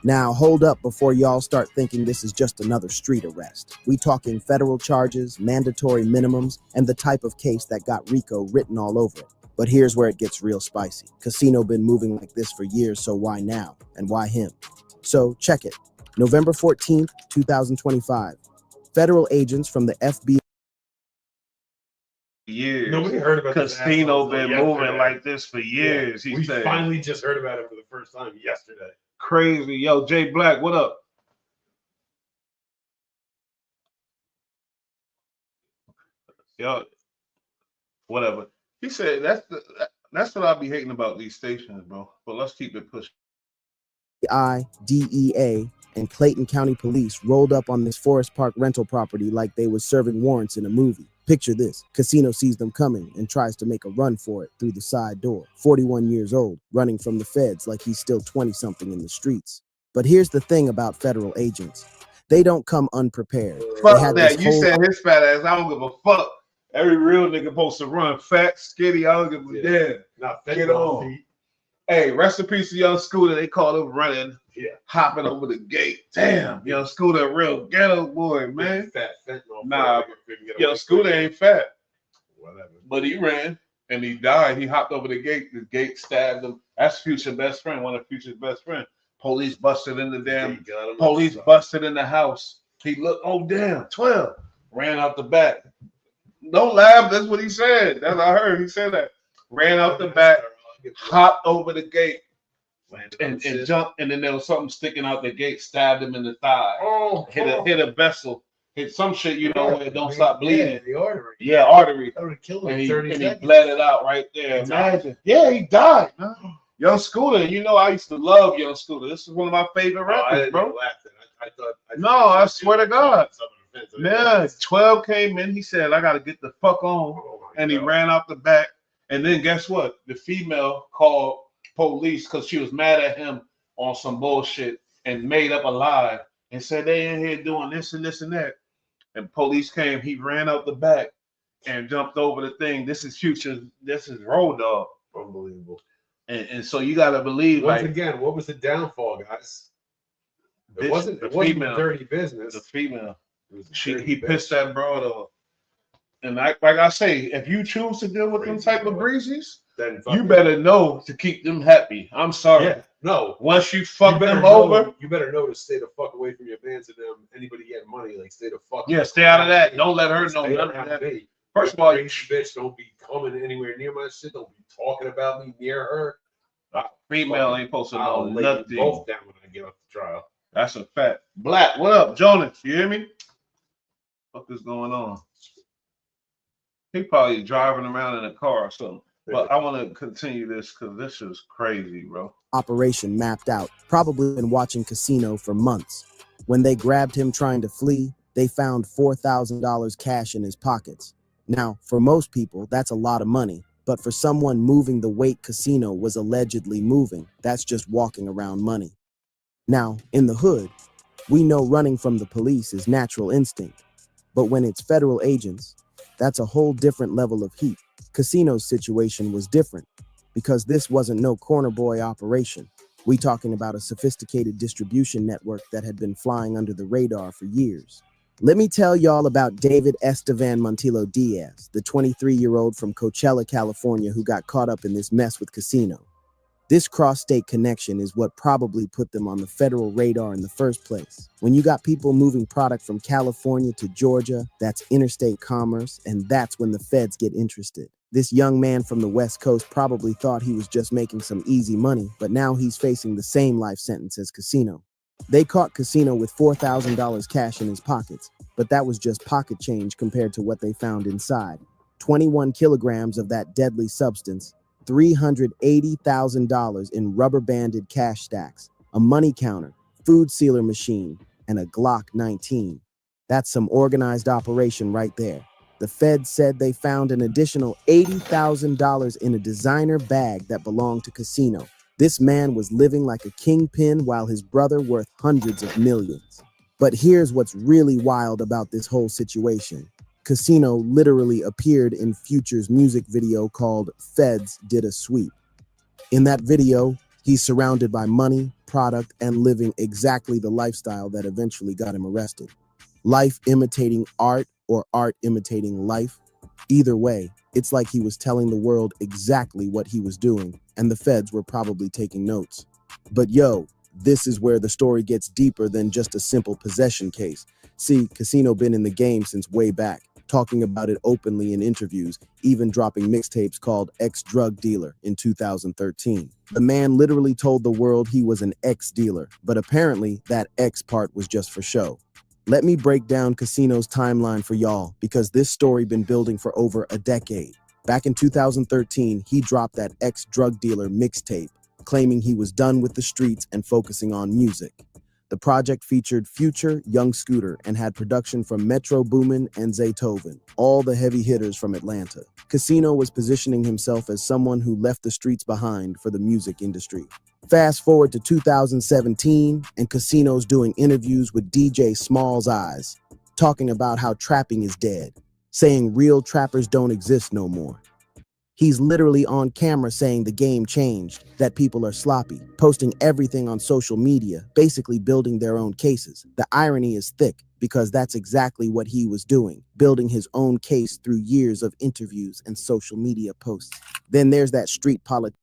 [SPEAKER 14] Now, hold up before y'all start thinking this is just another street arrest. We talking federal charges, mandatory minimums, and the type of case that got Rico written all over it. But here's where it gets real spicy. Casino been moving like this for years, so why now? And why him? So check it. November 14th, 2025. Federal agents from the FBI.
[SPEAKER 1] Years.
[SPEAKER 2] Nobody heard about this
[SPEAKER 1] Casino
[SPEAKER 2] asshole
[SPEAKER 1] been
[SPEAKER 2] until
[SPEAKER 1] moving
[SPEAKER 2] yesterday.
[SPEAKER 1] like this for years.
[SPEAKER 2] Yeah,
[SPEAKER 1] He
[SPEAKER 2] we
[SPEAKER 1] said.
[SPEAKER 2] finally just heard about it for the first time yesterday.
[SPEAKER 1] Crazy. Yo, Jay Black, what up? Yo, whatever. He said that's what I be hating about these stations, bro. But let's keep it pushing.
[SPEAKER 14] DEA, and Clayton County Police rolled up on this Forest Park rental property like they were serving warrants in a movie. Picture this. Casino sees them coming and tries to make a run for it through the side door. 41 years old, running from the feds like he's still 20-something in the streets. But here's the thing about federal agents. They don't come unprepared.
[SPEAKER 1] Fuck that. You said his fat ass. I don't give a fuck. Every real nigga supposed to run fat, skinny. I don't give a damn.
[SPEAKER 2] Not
[SPEAKER 1] Get on. Hey, rest in peace to Young Scooter. They called him running, hopping over the gate. Damn, Young Scooter, a real ghetto boy, man.
[SPEAKER 2] Fat fentanyl.
[SPEAKER 1] Nah, Young Scooter ain't fat. Whatever. But he ran and he died. He hopped over the gate. The gate stabbed him. That's Future's best friend, one of Future's best friends. Police busted in the damn. Police busted in the house. He looked, oh damn, 12. Ran out the back. Don't laugh. That's what he said. That's what I heard. He said that. Ran out the back, hopped over the gate, and jumped. And then there was something sticking out the gate, stabbed him in the thigh. Hit a vessel. Hit some shit, you know, where it don't stop bleeding.
[SPEAKER 2] The artery.
[SPEAKER 1] Yeah, artery.
[SPEAKER 2] That would have killed him
[SPEAKER 1] And
[SPEAKER 2] in
[SPEAKER 1] he,
[SPEAKER 2] 30
[SPEAKER 1] and he
[SPEAKER 2] seconds.
[SPEAKER 1] bled it out right there. Imagine. Yeah, he died, man. Young Scooter, you know I used to love Young Scooter. This is one of my favorite rappers, bro. No, I swear to God. Man, 12 came in. He said, I got to get the fuck on. And he ran out the back. And then guess what? The female called police because she was mad at him on some bullshit and made up a lie and said they in here doing this and this and that. And police came. He ran out the back and jumped over the thing. This is Future. This is Road Dogg.
[SPEAKER 2] Unbelievable.
[SPEAKER 1] And so you gotta believe.
[SPEAKER 2] Once
[SPEAKER 1] like,
[SPEAKER 2] again, what was the downfall, guys? It
[SPEAKER 1] bitch,
[SPEAKER 2] wasn't
[SPEAKER 1] the
[SPEAKER 2] a
[SPEAKER 1] female.
[SPEAKER 2] dirty business.
[SPEAKER 1] The female.
[SPEAKER 2] It was a
[SPEAKER 1] He
[SPEAKER 2] dirty
[SPEAKER 1] pissed
[SPEAKER 2] bitch.
[SPEAKER 1] that broad off. And like I say, if you choose to deal with them type of breezes,
[SPEAKER 2] Then
[SPEAKER 1] you better know to keep them happy. I'm sorry.
[SPEAKER 2] Yeah, no.
[SPEAKER 1] Once you fuck
[SPEAKER 2] better
[SPEAKER 1] them
[SPEAKER 2] know-
[SPEAKER 1] over,
[SPEAKER 2] you better know to stay the fuck away from your fans and them. Anybody getting money, like stay the fuck.
[SPEAKER 1] yeah, stay out of that. Don't let her know
[SPEAKER 2] Stay
[SPEAKER 1] none
[SPEAKER 2] out
[SPEAKER 1] of
[SPEAKER 2] of
[SPEAKER 1] that.
[SPEAKER 2] me.
[SPEAKER 1] First of all,
[SPEAKER 2] Crazy bitch, don't be coming anywhere near my shit. Don't be talking about me near her.
[SPEAKER 1] female ain't supposed to know
[SPEAKER 2] I'll lay
[SPEAKER 1] nothing.
[SPEAKER 2] you both down when I get off the trial.
[SPEAKER 1] That's a fact. Black, what up, Jonas? You hear me? What is going on? He probably driving around in a car or something. But I want to continue this because this is crazy, bro.
[SPEAKER 14] Operation mapped out, probably been watching Casino for months. When they grabbed him trying to flee, they found $4,000 cash in his pockets. Now, for most people, that's a lot of money. But for someone moving the weight Casino was allegedly moving, that's just walking around money. Now, in the hood, we know running from the police is natural instinct. But when it's federal agents, that's a whole different level of heat. Casino's situation was different because this wasn't no corner boy operation. We talking about a sophisticated distribution network that had been flying under the radar for years. Let me tell y'all about David Estevan Montillo Diaz, the 23-year-old from Coachella, California, who got caught up in this mess with Casino. This cross-state connection is what probably put them on the federal radar in the first place. When you got people moving product from California to Georgia, that's interstate commerce, and that's when the feds get interested. This young man from the West Coast probably thought he was just making some easy money, but now he's facing the same life sentence as Casino. They caught Casino with $4,000 cash in his pockets, but that was just pocket change compared to what they found inside. 21 kilograms of that deadly substance, $380,000 in rubber-banded cash stacks, a money counter, food sealer machine, and a Glock 19. That's some organized operation right there. The feds said they found an additional $80,000 in a designer bag that belonged to Casino. This man was living like a kingpin while his brother worth hundreds of millions. But here's what's really wild about this whole situation. Casino literally appeared in Future's music video called Feds Did a Sweep. In that video, he's surrounded by money, product, and living exactly the lifestyle that eventually got him arrested. Life imitating art or art imitating life. Either way, it's like he was telling the world exactly what he was doing, and the feds were probably taking notes. But yo, this is where the story gets deeper than just a simple possession case. See, Casino been in the game since way back, talking about it openly in interviews, even dropping mixtapes called Ex-Drug Dealer in 2013. The man literally told the world he was an ex-dealer, but apparently that X part was just for show. Let me break down Casino's timeline for y'all, because this story been building for over a decade. Back in 2013, he dropped that Ex-Drug Dealer mixtape, claiming he was done with the streets and focusing on music. The project featured Future, Young Scooter, and had production from Metro Boomin and Zaytoven, all the heavy hitters from Atlanta. Casino was positioning himself as someone who left the streets behind for the music industry. Fast forward to 2017, and Casino's doing interviews with DJ Small's Eyes, talking about how trapping is dead, saying real trappers don't exist no more. He's literally on camera saying the game changed, that people are sloppy, posting everything on social media, basically building their own cases. The irony is thick, because that's exactly what he was doing, building his own case through years of interviews and social media posts. Then there's that street politics.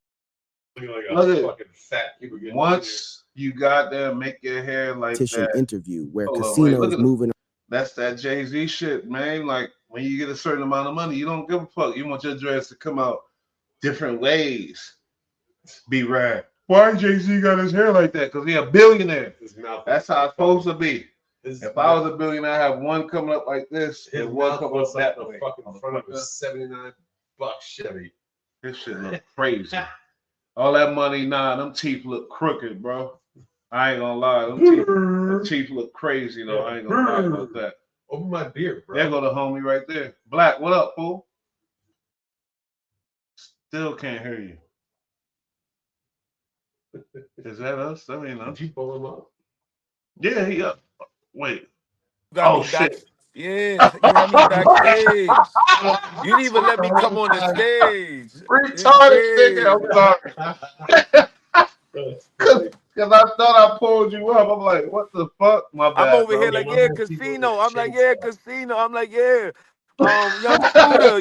[SPEAKER 1] Once you got there, make your hair like that.
[SPEAKER 14] Interview where Casino's moving.
[SPEAKER 1] That's that Jay-Z shit, man. Like when you get a certain amount of money, you don't give a fuck. You want your dress to come out different ways. Be rad. Why Jay-Z got his hair like that? Because he a billionaire. That's how it's supposed to be. If I was a billionaire, I have one coming up like this and one coming up that way.
[SPEAKER 13] Fucking front of a $79 Chevy.
[SPEAKER 1] This shit look crazy. All that money, nah, them teeth look crooked, bro. I ain't gonna lie. Them teeth look crazy, though. I ain't gonna lie about that.
[SPEAKER 13] Open my beard, bro.
[SPEAKER 1] There go the homie right there. Black, what up, fool? Still can't hear you. Is that us? I mean,
[SPEAKER 13] did you pull him up?
[SPEAKER 1] Yeah, he up. Wait.
[SPEAKER 15] Oh, shit. Yeah, you had me backstage. You didn't even let me come on the stage.
[SPEAKER 1] Retarded nigga, I'm sorry. Because I thought I pulled you up. I'm like, what the fuck? My bad.
[SPEAKER 15] I'm over here like, yeah, Casino. I'm like, yeah, Casino. I'm like, yeah.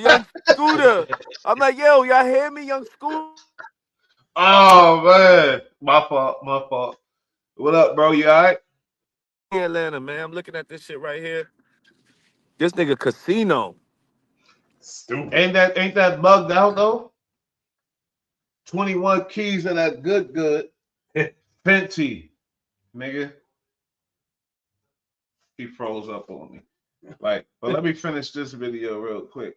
[SPEAKER 15] Young Scooter. I'm like, yo, y'all hear me, Young Scooter?
[SPEAKER 1] Oh, man. My fault. What up, bro? You all right?
[SPEAKER 15] In Atlanta, man. I'm looking at this shit right here. This nigga Casino.
[SPEAKER 13] Stupid.
[SPEAKER 1] Ain't that bugged out though? 21 keys of that good. Fenty. Nigga. He froze up on me. Like, but let me finish this video real quick.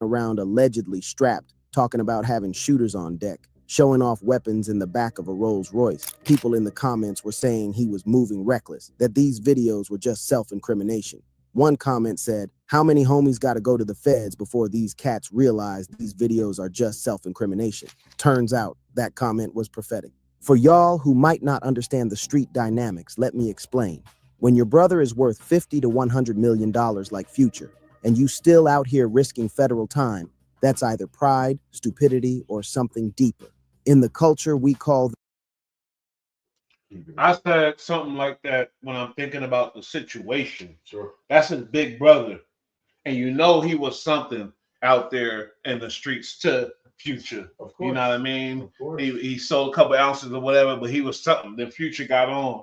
[SPEAKER 14] Around allegedly strapped, talking about having shooters on deck, showing off weapons in the back of a Rolls Royce. People in the comments were saying he was moving reckless, that these videos were just self-incrimination. One comment said, how many homies got to go to the feds before these cats realize these videos are just self-incrimination? Turns out that comment was prophetic. For y'all who might not understand the street dynamics, let me explain. When your brother is worth $50 to $100 million like Future, and you still out here risking federal time, that's either pride, stupidity, or something deeper. In the culture we call...
[SPEAKER 1] I said something like that when I'm thinking about the situation.
[SPEAKER 13] Sure.
[SPEAKER 1] That's his big brother. And you know he was something out there in the streets to Future.
[SPEAKER 13] Of course.
[SPEAKER 1] You know what I mean?
[SPEAKER 13] Of course.
[SPEAKER 1] He sold a couple ounces or whatever, but he was something. Then Future got on.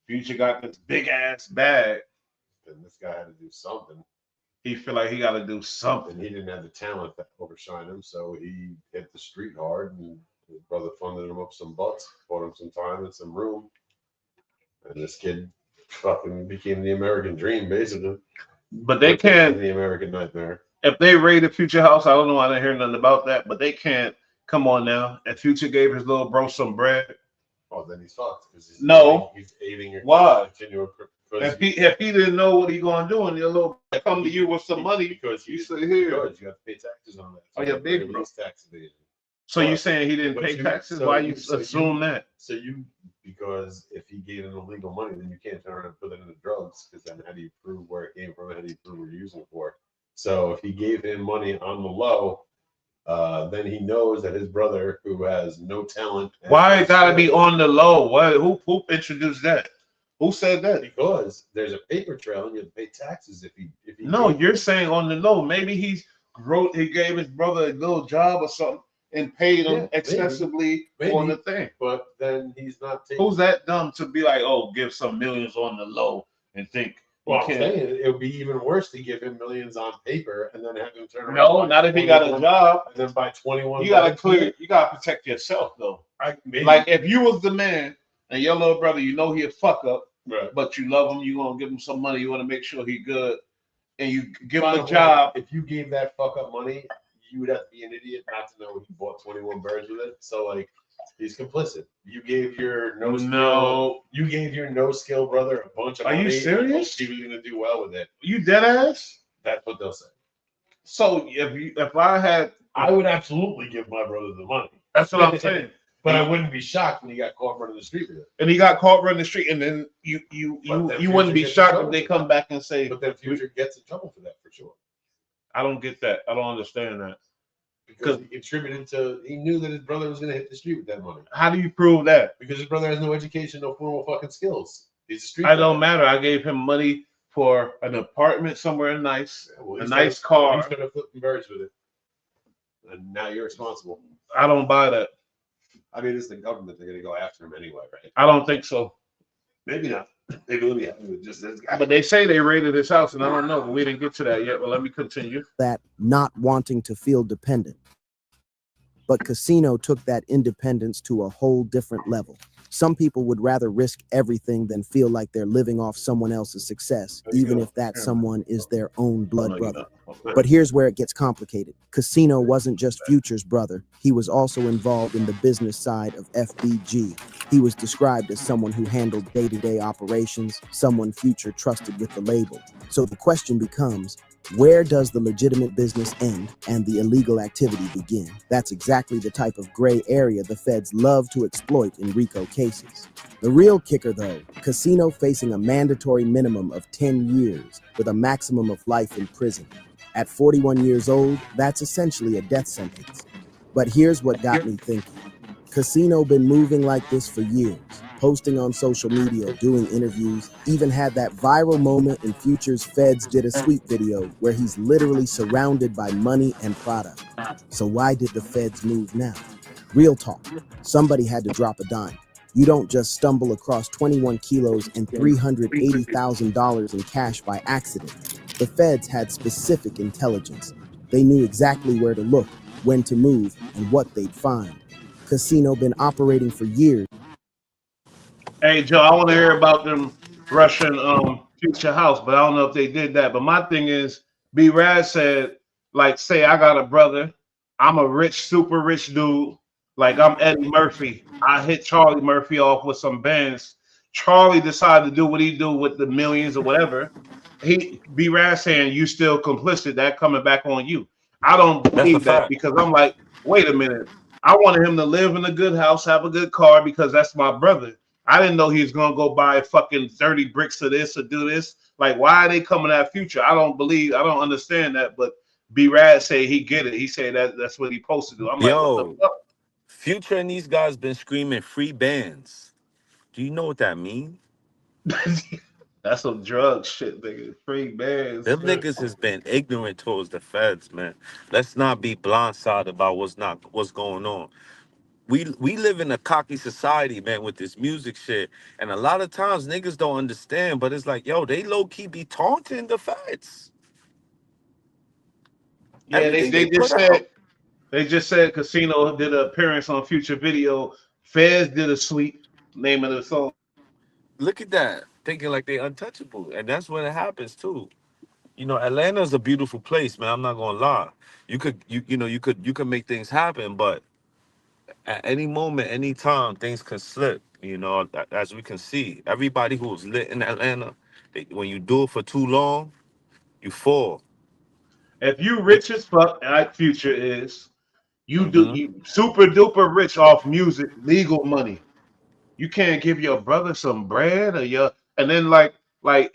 [SPEAKER 1] Future got this big ass bag.
[SPEAKER 13] And this guy had to do something.
[SPEAKER 1] He feel like he got to do something.
[SPEAKER 13] And he didn't have the talent that overshine him, so he hit the street hard, and his brother funded him up some bucks, bought him some time and some room, and this kid fucking became the American dream, basically.
[SPEAKER 1] But they can't.
[SPEAKER 13] The American nightmare.
[SPEAKER 1] If they raided Future house, I don't know. I didn't hear nothing about that, but they can't. Come on now. If Future gave his little bro some bread,
[SPEAKER 13] oh, then he's fucked. He's aiding your
[SPEAKER 1] why?
[SPEAKER 13] Continual.
[SPEAKER 1] If he didn't know what he gonna do, and your little come to you with some money,
[SPEAKER 13] because
[SPEAKER 1] you say here,
[SPEAKER 13] you have to pay taxes on that.
[SPEAKER 1] Oh yeah, big bro.
[SPEAKER 13] Tax evasion.
[SPEAKER 1] So you saying he didn't pay taxes? Why you assume that?
[SPEAKER 13] Because if he gave him illegal money, then you can't turn around and put it into drugs, because then how do you prove where it came from? How do you prove what you're using it for? So if he gave him money on the low, then he knows that his brother, who has no talent.
[SPEAKER 1] Why it gotta be on the low? What? Who introduced that? Who said that?
[SPEAKER 13] Because there's a paper trail and you have to pay taxes if he.
[SPEAKER 1] No, you're saying on the low. Maybe he gave his brother a little job or something and paid him excessively on the thing.
[SPEAKER 13] But then he's not taking.
[SPEAKER 1] Who's that dumb to be like, oh, give some millions on the low and think?
[SPEAKER 13] Well, I'm saying it would be even worse to give him millions on paper and then have him turn around.
[SPEAKER 1] No, not if he got a job.
[SPEAKER 13] And then buy 21.
[SPEAKER 1] You gotta clear. You gotta protect yourself though. Like if you was the man and your little brother, you know he a fuck up,
[SPEAKER 13] right?
[SPEAKER 1] But you love him. You gonna give him some money. You want to make sure he good, and you give him a job.
[SPEAKER 13] If you gave that fuck up money, you would have to be an idiot not to know he bought 21 birds with it. So like, he's complicit. You gave your no skill brother a bunch of money.
[SPEAKER 1] Are you serious?
[SPEAKER 13] He was gonna do well with it.
[SPEAKER 1] You dead ass?
[SPEAKER 13] That's what they'll say.
[SPEAKER 1] So if I
[SPEAKER 13] would absolutely give my brother the money.
[SPEAKER 1] That's what I'm saying.
[SPEAKER 13] But I wouldn't be shocked when he got caught running the street with it.
[SPEAKER 1] And he got caught running the street, and then you wouldn't be shocked if they come back and say.
[SPEAKER 13] But then Future gets in trouble for that for sure.
[SPEAKER 1] I don't get that. I don't understand that.
[SPEAKER 13] Because he contributed to. He knew that his brother was going to hit the street with that money.
[SPEAKER 1] How do you prove that?
[SPEAKER 13] Because his brother has no education, no formal fucking skills. He's a street.
[SPEAKER 1] I don't matter. I gave him money for an apartment somewhere nice, a nice car.
[SPEAKER 13] He's going to flip some birds with it, and now you're responsible.
[SPEAKER 1] I don't buy that.
[SPEAKER 13] I mean, it's the government. They're going to go after him anyway, right?
[SPEAKER 1] I don't think so.
[SPEAKER 13] Maybe not. They will be happy with just this guy.
[SPEAKER 1] But they say they raided his house, and I don't know. But we didn't get to that yet. But let me continue.
[SPEAKER 14] That not wanting to feel dependent. But Casino took that independence to a whole different level. Some people would rather risk everything than feel like they're living off someone else's success, even if that someone is their own blood brother. But here's where it gets complicated. Casino wasn't just Future's brother. He was also involved in the business side of FBG. He was described as someone who handled day-to-day operations, someone Future trusted with the label. So the question becomes, where does the legitimate business end and the illegal activity begin? That's exactly the type of gray area the feds love to exploit in RICO cases. The real kicker, though, Casino facing a mandatory minimum of 10 years with a maximum of life in prison. At 41 years old, that's essentially a death sentence. But here's what got me thinking. Casino been moving like this for years, posting on social media, doing interviews, even had that viral moment in Future's Feds Did a Sweep video where he's literally surrounded by money and product. So why did the feds move now? Real talk, somebody had to drop a dime. You don't just stumble across 21 kilos and $380,000 in cash by accident. The feds had specific intelligence. They knew exactly where to look, when to move, and what they'd find. Casino been operating for years.
[SPEAKER 1] Hey, Joe, I want to hear about them Russian Future house, but I don't know if they did that. But my thing is, B. Rad said, like, say I got a brother, I'm a rich, super rich dude, like I'm Eddie Murphy. I hit Charlie Murphy off with some bands. Charlie decided to do what he do with the millions or whatever. He B. Rad saying you still complicit, that coming back on you. I don't believe that because I'm like, wait a minute. I wanted him to live in a good house, have a good car because that's my brother. I didn't know he was gonna go buy fucking 30 bricks of this or do this. Like, why are they coming at Future? I don't understand that. But B. Rad say he get it. He said that's what he supposed to do. I'm like, what the fuck?
[SPEAKER 15] Future and these guys been screaming free bands. Do you know what that means?
[SPEAKER 1] That's some drug shit, nigga. Free bands.
[SPEAKER 15] Them niggas has been ignorant towards the feds, man. Let's not be blindsided about what's going on. We live in a cocky society, man, with this music shit. And a lot of times niggas don't understand, but it's like, yo, they low-key be taunting the feds.
[SPEAKER 1] Yeah, they just said Casino did an appearance on Future video. Feds did a sweep, name of the song.
[SPEAKER 15] Look at that. Thinking like they untouchable. And that's when it happens too. You know, Atlanta's a beautiful place, man. I'm not gonna lie. You could make things happen, but at any moment, any time, things can slip. You know, as we can see, everybody who's lit in Atlanta, when you do it for too long, you fall.
[SPEAKER 1] If you rich as fuck, like Future is, You super duper rich off music, legal money. You can't give your brother some bread or your and then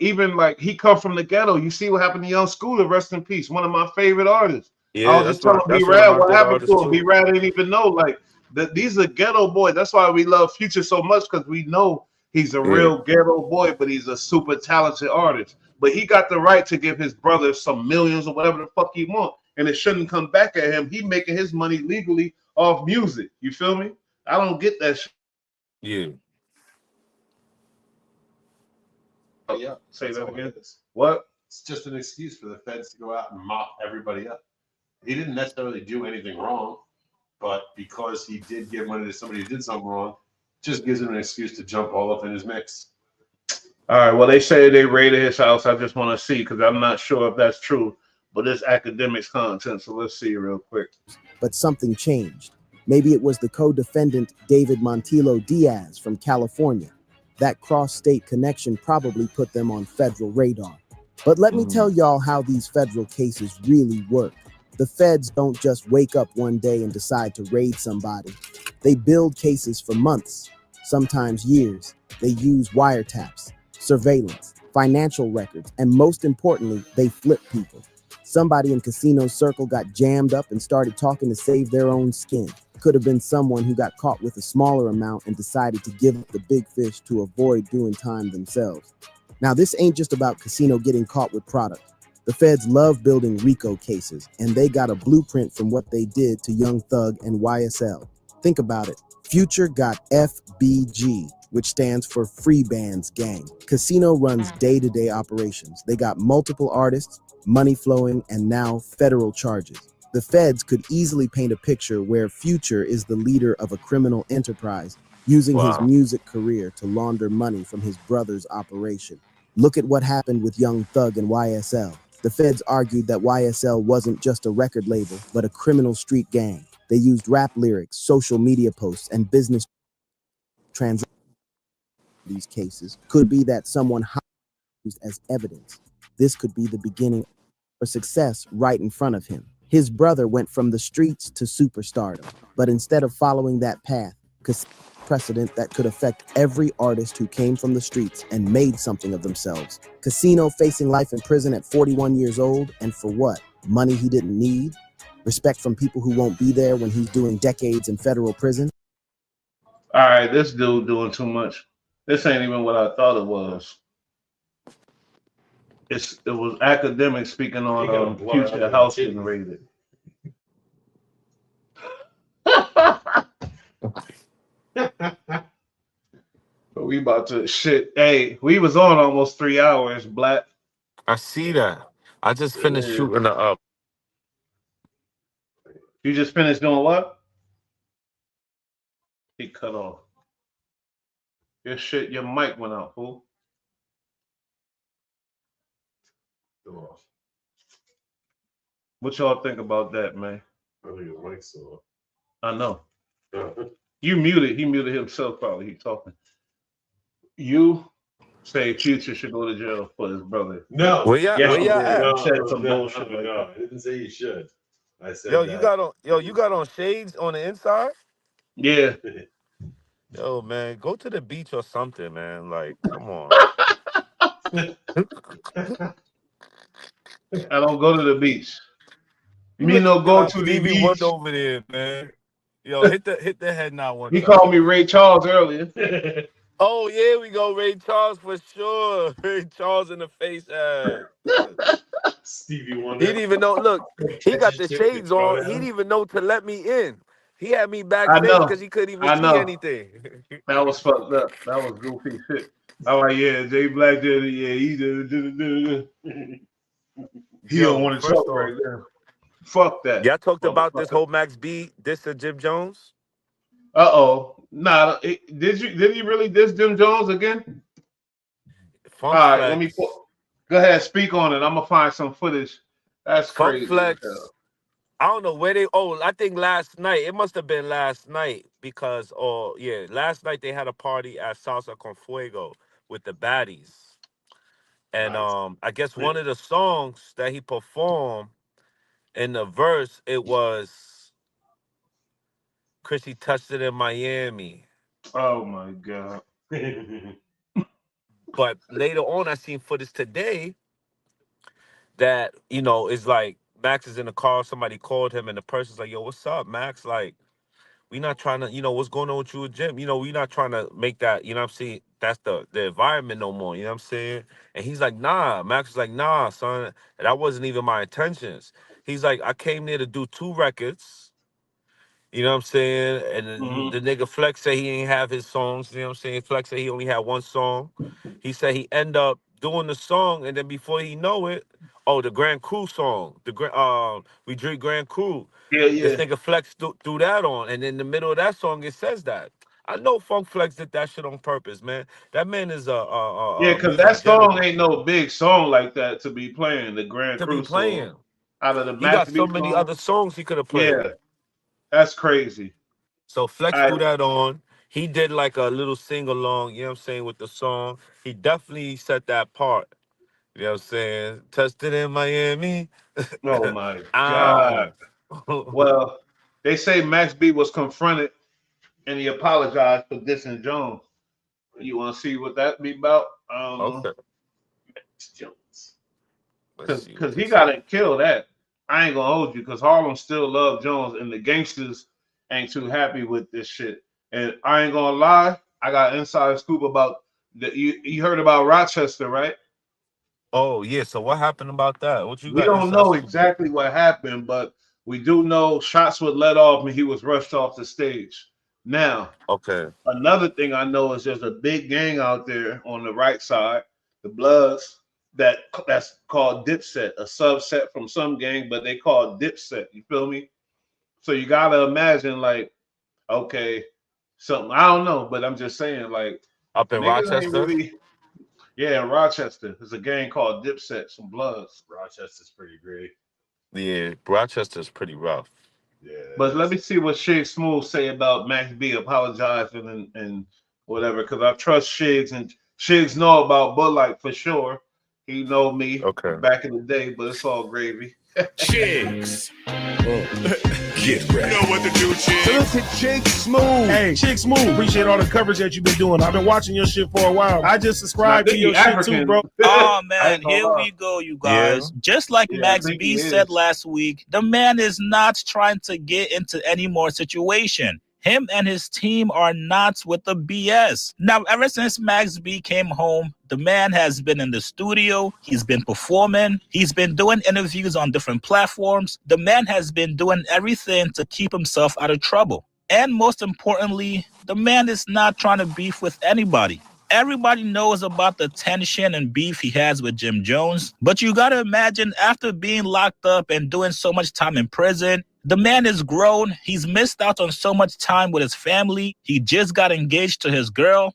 [SPEAKER 1] even like he come from the ghetto. You see what happened to Young Scooter, rest in peace, one of my favorite artists. I
[SPEAKER 15] Yeah,
[SPEAKER 1] was just telling B
[SPEAKER 15] that's one of
[SPEAKER 1] Rad
[SPEAKER 15] my
[SPEAKER 1] what
[SPEAKER 15] good
[SPEAKER 1] happened
[SPEAKER 15] artists
[SPEAKER 1] to him. B
[SPEAKER 15] too.
[SPEAKER 1] Rad didn't even know like that these are ghetto boys. That's why we love Future so much because we know he's a
[SPEAKER 15] Yeah.
[SPEAKER 1] real ghetto boy, but he's a super talented artist. But he got the right to give his brother some millions or whatever the fuck he want, and it shouldn't come back at him. He making his money legally off music. You feel me? I don't get that shit.
[SPEAKER 15] Yeah.
[SPEAKER 2] Yeah,
[SPEAKER 1] Say
[SPEAKER 2] that's
[SPEAKER 1] that
[SPEAKER 2] all
[SPEAKER 1] again.
[SPEAKER 2] it is.
[SPEAKER 1] What?
[SPEAKER 2] It's just an excuse for the feds to go out and mop everybody up. He didn't necessarily do anything wrong, but because he did give money to somebody who did something wrong, just gives him an excuse to jump all up in his mix.
[SPEAKER 1] All right. Well, they say they raided his house. I just want to see because I'm not sure if that's true, but it's academics content. So let's see real quick.
[SPEAKER 14] But something changed. Maybe it was the co-defendant David Montillo Diaz from California. That cross-state connection probably put them on federal radar. But let me tell y'all how these federal cases really work. The feds don't just wake up one day and decide to raid somebody. They build cases for months, sometimes years. They use wiretaps, surveillance, financial records, and most importantly, they flip people. Somebody in Casino's circle got jammed up and started talking to save their own skin. Could have been someone who got caught with a smaller amount and decided to give up the big fish to avoid doing time themselves. Now, this ain't just about Casino getting caught with product. The feds love building RICO cases, and they got a blueprint from what they did to Young Thug and YSL. Think about it. Future got FBG, which stands for Free Bands Gang. Casino runs day-to-day operations. They got multiple artists, money flowing, and now federal charges. The feds could easily paint a picture where Future is the leader of a criminal enterprise, using his music career to launder money from his brother's operation. Look at what happened with Young Thug and YSL. The feds argued that YSL wasn't just a record label, but a criminal street gang. They used rap lyrics, social media posts, and business transactions. These cases could be that someone used as evidence. This could be the beginning of success right in front of him. His brother went from the streets to superstardom, but instead of following that path, precedent that could affect every artist who came from the streets and made something of themselves. Casino facing life in prison at 41 years old, and for what? Money he didn't need? Respect from people who won't be there when he's doing decades in federal prison?
[SPEAKER 1] All right, this dude doing too much. This ain't even what I thought it was. It was academics speaking on Future house getting raided. But we about to shit. Hey, we was on almost 3 hours, Black.
[SPEAKER 15] I see that. I just finished shooting the up.
[SPEAKER 1] You just finished doing what? He cut off. Your shit, your mic went out, fool. What y'all think about that, man?
[SPEAKER 13] I think his mic's still
[SPEAKER 1] I know.
[SPEAKER 13] on.
[SPEAKER 1] You muted. He muted himself probably. He talking. You say Future should go to jail for his brother.
[SPEAKER 13] No.
[SPEAKER 15] Where y'all,
[SPEAKER 1] Yes,
[SPEAKER 15] where
[SPEAKER 1] you
[SPEAKER 15] y'all
[SPEAKER 1] did.
[SPEAKER 15] at?
[SPEAKER 1] You said some bullshit like
[SPEAKER 13] No,
[SPEAKER 1] that.
[SPEAKER 13] I didn't say you should. I said
[SPEAKER 15] Yo,
[SPEAKER 13] that.
[SPEAKER 15] you got on shades on the inside?
[SPEAKER 1] Yeah.
[SPEAKER 15] Yo, man, go to the beach or something, man. Like, come on.
[SPEAKER 1] I don't go to the beach.
[SPEAKER 15] You
[SPEAKER 1] Me no
[SPEAKER 15] looking
[SPEAKER 1] go
[SPEAKER 15] like
[SPEAKER 1] to the
[SPEAKER 15] Stevie
[SPEAKER 1] beach.
[SPEAKER 15] Wonder over there, man. Yo, hit the head nod one
[SPEAKER 1] He
[SPEAKER 15] time.
[SPEAKER 1] called me Ray Charles earlier.
[SPEAKER 15] Oh, yeah, we go Ray Charles for sure. Ray Charles in the face ass.
[SPEAKER 13] Stevie Wonder.
[SPEAKER 15] He didn't even know. Look, he got the shades on. He
[SPEAKER 13] He
[SPEAKER 15] didn't even know to let me in. He had me
[SPEAKER 1] I
[SPEAKER 15] backstage
[SPEAKER 1] know.
[SPEAKER 15] because he couldn't even
[SPEAKER 1] I
[SPEAKER 15] see
[SPEAKER 1] know.
[SPEAKER 15] anything.
[SPEAKER 1] That was fucked up. That was goofy shit. I'm like, yeah, Jay Black did it. Yeah, he did it. He don't
[SPEAKER 15] Yo,
[SPEAKER 1] want to
[SPEAKER 15] first
[SPEAKER 1] talk
[SPEAKER 15] off,
[SPEAKER 1] right now. Fuck that.
[SPEAKER 15] y'all talked about this
[SPEAKER 1] Motherfucker.
[SPEAKER 15] whole Max B diss to Jim Jones?
[SPEAKER 1] Uh-oh. Nah, did he really diss Jim Jones again?
[SPEAKER 15] Funk
[SPEAKER 1] All right, let me
[SPEAKER 15] Flex.
[SPEAKER 1] go ahead, speak on it. I'm gonna find some footage. That's
[SPEAKER 15] Funk
[SPEAKER 1] crazy as
[SPEAKER 15] Flex.
[SPEAKER 1] hell.
[SPEAKER 15] I don't know where they. Oh, I think last night. It must have been last night because, last night they had a party at Salsa con Fuego with the baddies, and I guess one of the songs that he performed in the verse, it was Chrissy touched it in Miami.
[SPEAKER 1] Oh my God.
[SPEAKER 15] But later on, I seen footage today that, you know, it's like Max is in the car, somebody called him, and the person's like, yo, what's up, Max? Like, we not trying to, you know, what's going on with you with Jim? You know, we not trying to make that, you know what I'm saying? That's the environment no more, you know what I'm saying? And he's like, nah. Max was like, nah, son, that wasn't even my intentions. He's like, I came there to do 2 records. You know what I'm saying? And the nigga Flex said he ain't have his songs. You know what I'm saying? Flex said he only had 1 song. He said he end up doing the song, and then before he know it, oh, the Grand Crew song, We Drink Grand Crew.
[SPEAKER 1] Yeah,
[SPEAKER 15] This
[SPEAKER 1] yeah.
[SPEAKER 15] nigga Flex threw that on, and in the middle of that song, it says that. I know Funk Flex did that shit on purpose, man. That man is
[SPEAKER 1] Yeah,
[SPEAKER 15] a
[SPEAKER 1] because
[SPEAKER 15] music
[SPEAKER 1] that song
[SPEAKER 15] gentleman
[SPEAKER 1] ain't no big song like that to be playing, the Grand
[SPEAKER 15] to be
[SPEAKER 1] Crew song.
[SPEAKER 15] playing.
[SPEAKER 1] Out of the
[SPEAKER 15] He got
[SPEAKER 1] Max
[SPEAKER 15] so
[SPEAKER 1] B
[SPEAKER 15] many
[SPEAKER 1] song.
[SPEAKER 15] other songs he could have played.
[SPEAKER 1] Yeah, that's crazy.
[SPEAKER 15] So Flex
[SPEAKER 1] I
[SPEAKER 15] threw that on. He did like a little sing along, you know what I'm saying, with the song. He definitely set that part. You know what I'm saying? Tested in Miami.
[SPEAKER 1] Oh my God.
[SPEAKER 15] Ow.
[SPEAKER 1] Well, they say Max B was confronted and he apologized for dissing Jones. You want to see what that be about? I don't know.
[SPEAKER 15] Okay.
[SPEAKER 1] Jones.
[SPEAKER 15] Let's see what
[SPEAKER 1] Because he
[SPEAKER 15] this
[SPEAKER 1] got to kill that. I ain't going to hold you because Harlem still love Jones and the gangsters ain't too happy with this shit. And I ain't going to lie. I got inside scoop about you heard about Rochester, right?
[SPEAKER 15] Oh yeah, so what happened about that? What you
[SPEAKER 1] We
[SPEAKER 15] got
[SPEAKER 1] don't
[SPEAKER 15] inside
[SPEAKER 1] know
[SPEAKER 15] scoop about?
[SPEAKER 1] exactly what happened, but we do know shots were let off and he was rushed off the stage. Now,
[SPEAKER 15] Okay.
[SPEAKER 1] another thing I know is there's a big gang out there on the right side, the Bloods, that's called Dipset, a subset from some gang, but they call Dipset. You feel me? So you gotta imagine, like, okay, something I don't know, but I'm just saying, like,
[SPEAKER 15] Up in
[SPEAKER 1] niggas ain't
[SPEAKER 15] Rochester?
[SPEAKER 1] really. Yeah, in Rochester, there's a gang called Dipset, some Bloods.
[SPEAKER 2] Rochester's pretty great.
[SPEAKER 15] Yeah, Rochester's pretty rough.
[SPEAKER 2] Yeah.
[SPEAKER 1] But let me see what Shig Smooth say about Max B apologizing and whatever, because I trust Shigs and Shigs know about Bud Light for sure. He know me
[SPEAKER 15] Okay.
[SPEAKER 1] back in the day, but it's all gravy.
[SPEAKER 16] Chicks. Get ready. You know what to do, Chicks.
[SPEAKER 17] Salute to Chick Smooth. Hey, Chick Smooth. Appreciate all the coverage that you've been doing. I've been watching your shit for a while. I just subscribed to your shit too, bro.
[SPEAKER 18] Oh man, here we go, you guys. Just like
[SPEAKER 1] Yeah,
[SPEAKER 18] Max B said last week, the man is not trying to get into any more situation. Him and his team are not with the BS. Now, ever since Max B came home, the man has been in the studio, he's been performing, he's been doing interviews on different platforms. The man has been doing everything to keep himself out of trouble. And most importantly, the man is not trying to beef with anybody. Everybody knows about the tension and beef he has with Jim Jones, but you gotta imagine after being locked up and doing so much time in prison, the man is grown, he's missed out on so much time with his family, he just got engaged to his girl.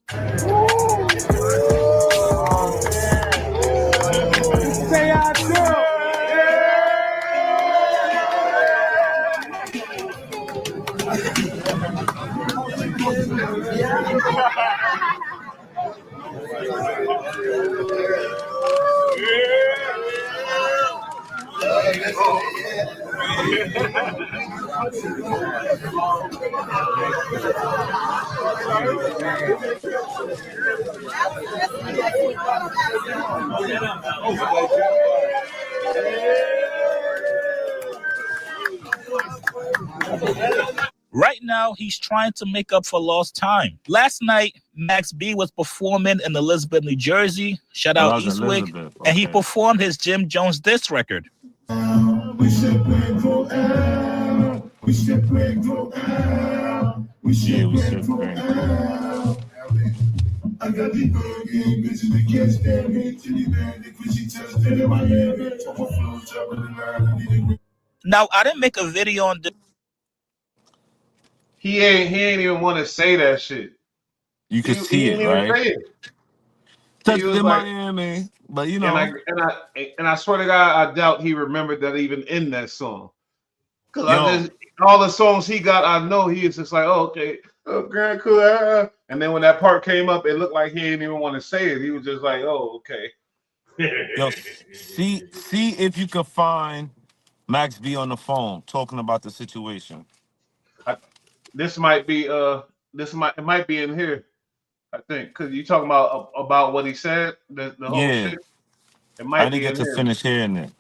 [SPEAKER 18] Right now, he's trying to make up for lost time. Last night, Max B was performing in Elizabeth, New Jersey. Shout
[SPEAKER 15] Oh,
[SPEAKER 18] out
[SPEAKER 15] that was
[SPEAKER 18] Eastwick.
[SPEAKER 15] Elizabeth,
[SPEAKER 18] And he
[SPEAKER 15] okay.
[SPEAKER 18] performed his Jim Jones diss record.
[SPEAKER 16] We should bring for L. We should bring for L. We should bring for L. I got the buggin, bitches to catch that bitch. Any man that she touched that in my head, bitch. I'm a flow chopper tonight. I need it.
[SPEAKER 18] Now, I didn't make a video on this.
[SPEAKER 1] He ain't even want to say that shit.
[SPEAKER 15] You
[SPEAKER 1] He
[SPEAKER 15] could see
[SPEAKER 1] didn't
[SPEAKER 15] it,
[SPEAKER 1] even
[SPEAKER 15] right?
[SPEAKER 1] say it. He
[SPEAKER 15] Touched
[SPEAKER 1] was
[SPEAKER 15] in
[SPEAKER 1] like,
[SPEAKER 15] Miami, but you
[SPEAKER 1] and
[SPEAKER 15] know.
[SPEAKER 1] I swear to God, I doubt he remembered that even in that song. Cause I
[SPEAKER 15] Yo,
[SPEAKER 1] just all the songs he got, I know he is just like, oh, okay, oh, Grand Cool, and then when that part came up, it looked like he didn't even want to say it. He was just like, oh, okay.
[SPEAKER 15] yo, see if you can find Max B on the phone talking about the situation.
[SPEAKER 1] This might be it might be in here. I think because you talking about what he said, the whole
[SPEAKER 15] Yeah,
[SPEAKER 1] shit. It
[SPEAKER 15] I
[SPEAKER 1] might
[SPEAKER 15] didn't
[SPEAKER 1] be
[SPEAKER 15] get
[SPEAKER 1] in
[SPEAKER 15] to
[SPEAKER 1] here.
[SPEAKER 15] finish hearing it,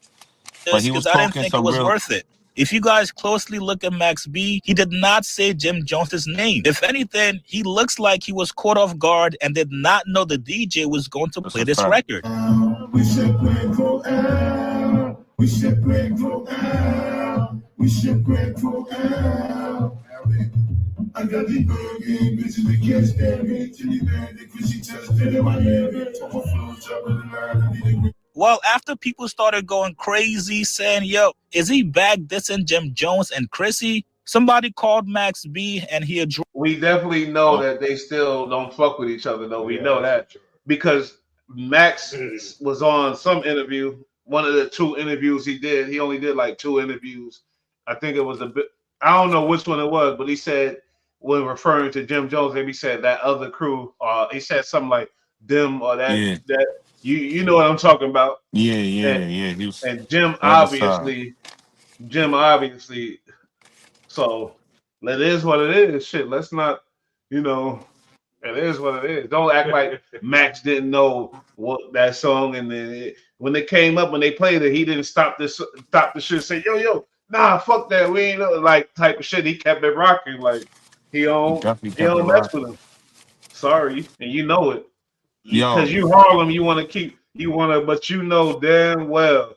[SPEAKER 15] but he was
[SPEAKER 18] Because I didn't
[SPEAKER 15] talking
[SPEAKER 18] think it
[SPEAKER 15] some
[SPEAKER 18] was
[SPEAKER 15] real.
[SPEAKER 18] worth it. If you guys closely look at Max B, he did not say Jim Jones's name. If anything, he looks like he was caught off guard and did not know the DJ was going to play this record.
[SPEAKER 16] We should break for L. We should break for L. We should break for L. I got the buggin, bitches that catch that bitch. Chili bag, the Chrissy touch, that in my head. Overflow, top of the line, I need a
[SPEAKER 18] Well, after people started going crazy saying, yo, is he back dissing Jim Jones and Chrissy? Somebody called Max B and he addressed.
[SPEAKER 1] We definitely know that they still don't fuck with each other, though. We know that because Max was on some interview, one of the 2 interviews he did. He only did like 2 interviews. I think it was a bit. I don't know which one it was, but he said when referring to Jim Jones, maybe he said that other crew. He said something like them or that
[SPEAKER 15] Yeah,
[SPEAKER 1] that you know what I'm talking about.
[SPEAKER 15] yeah,
[SPEAKER 1] And,
[SPEAKER 15] yeah. He was
[SPEAKER 1] and Jim
[SPEAKER 15] the other side.
[SPEAKER 1] obviously. So it is what it is. Shit, let's not, you know, it is what it is. Don't act like Max didn't know what that song and then when it came up when they played it, he didn't stop the shit. Say yo, nah, fuck that. We ain't know like type of shit. He kept it rocking. Like
[SPEAKER 15] He definitely
[SPEAKER 1] he
[SPEAKER 15] kept it
[SPEAKER 1] don't mess with
[SPEAKER 15] rocking.
[SPEAKER 1] him. Sorry, and you know it because
[SPEAKER 15] Yo,
[SPEAKER 1] you Harlem. But you know damn well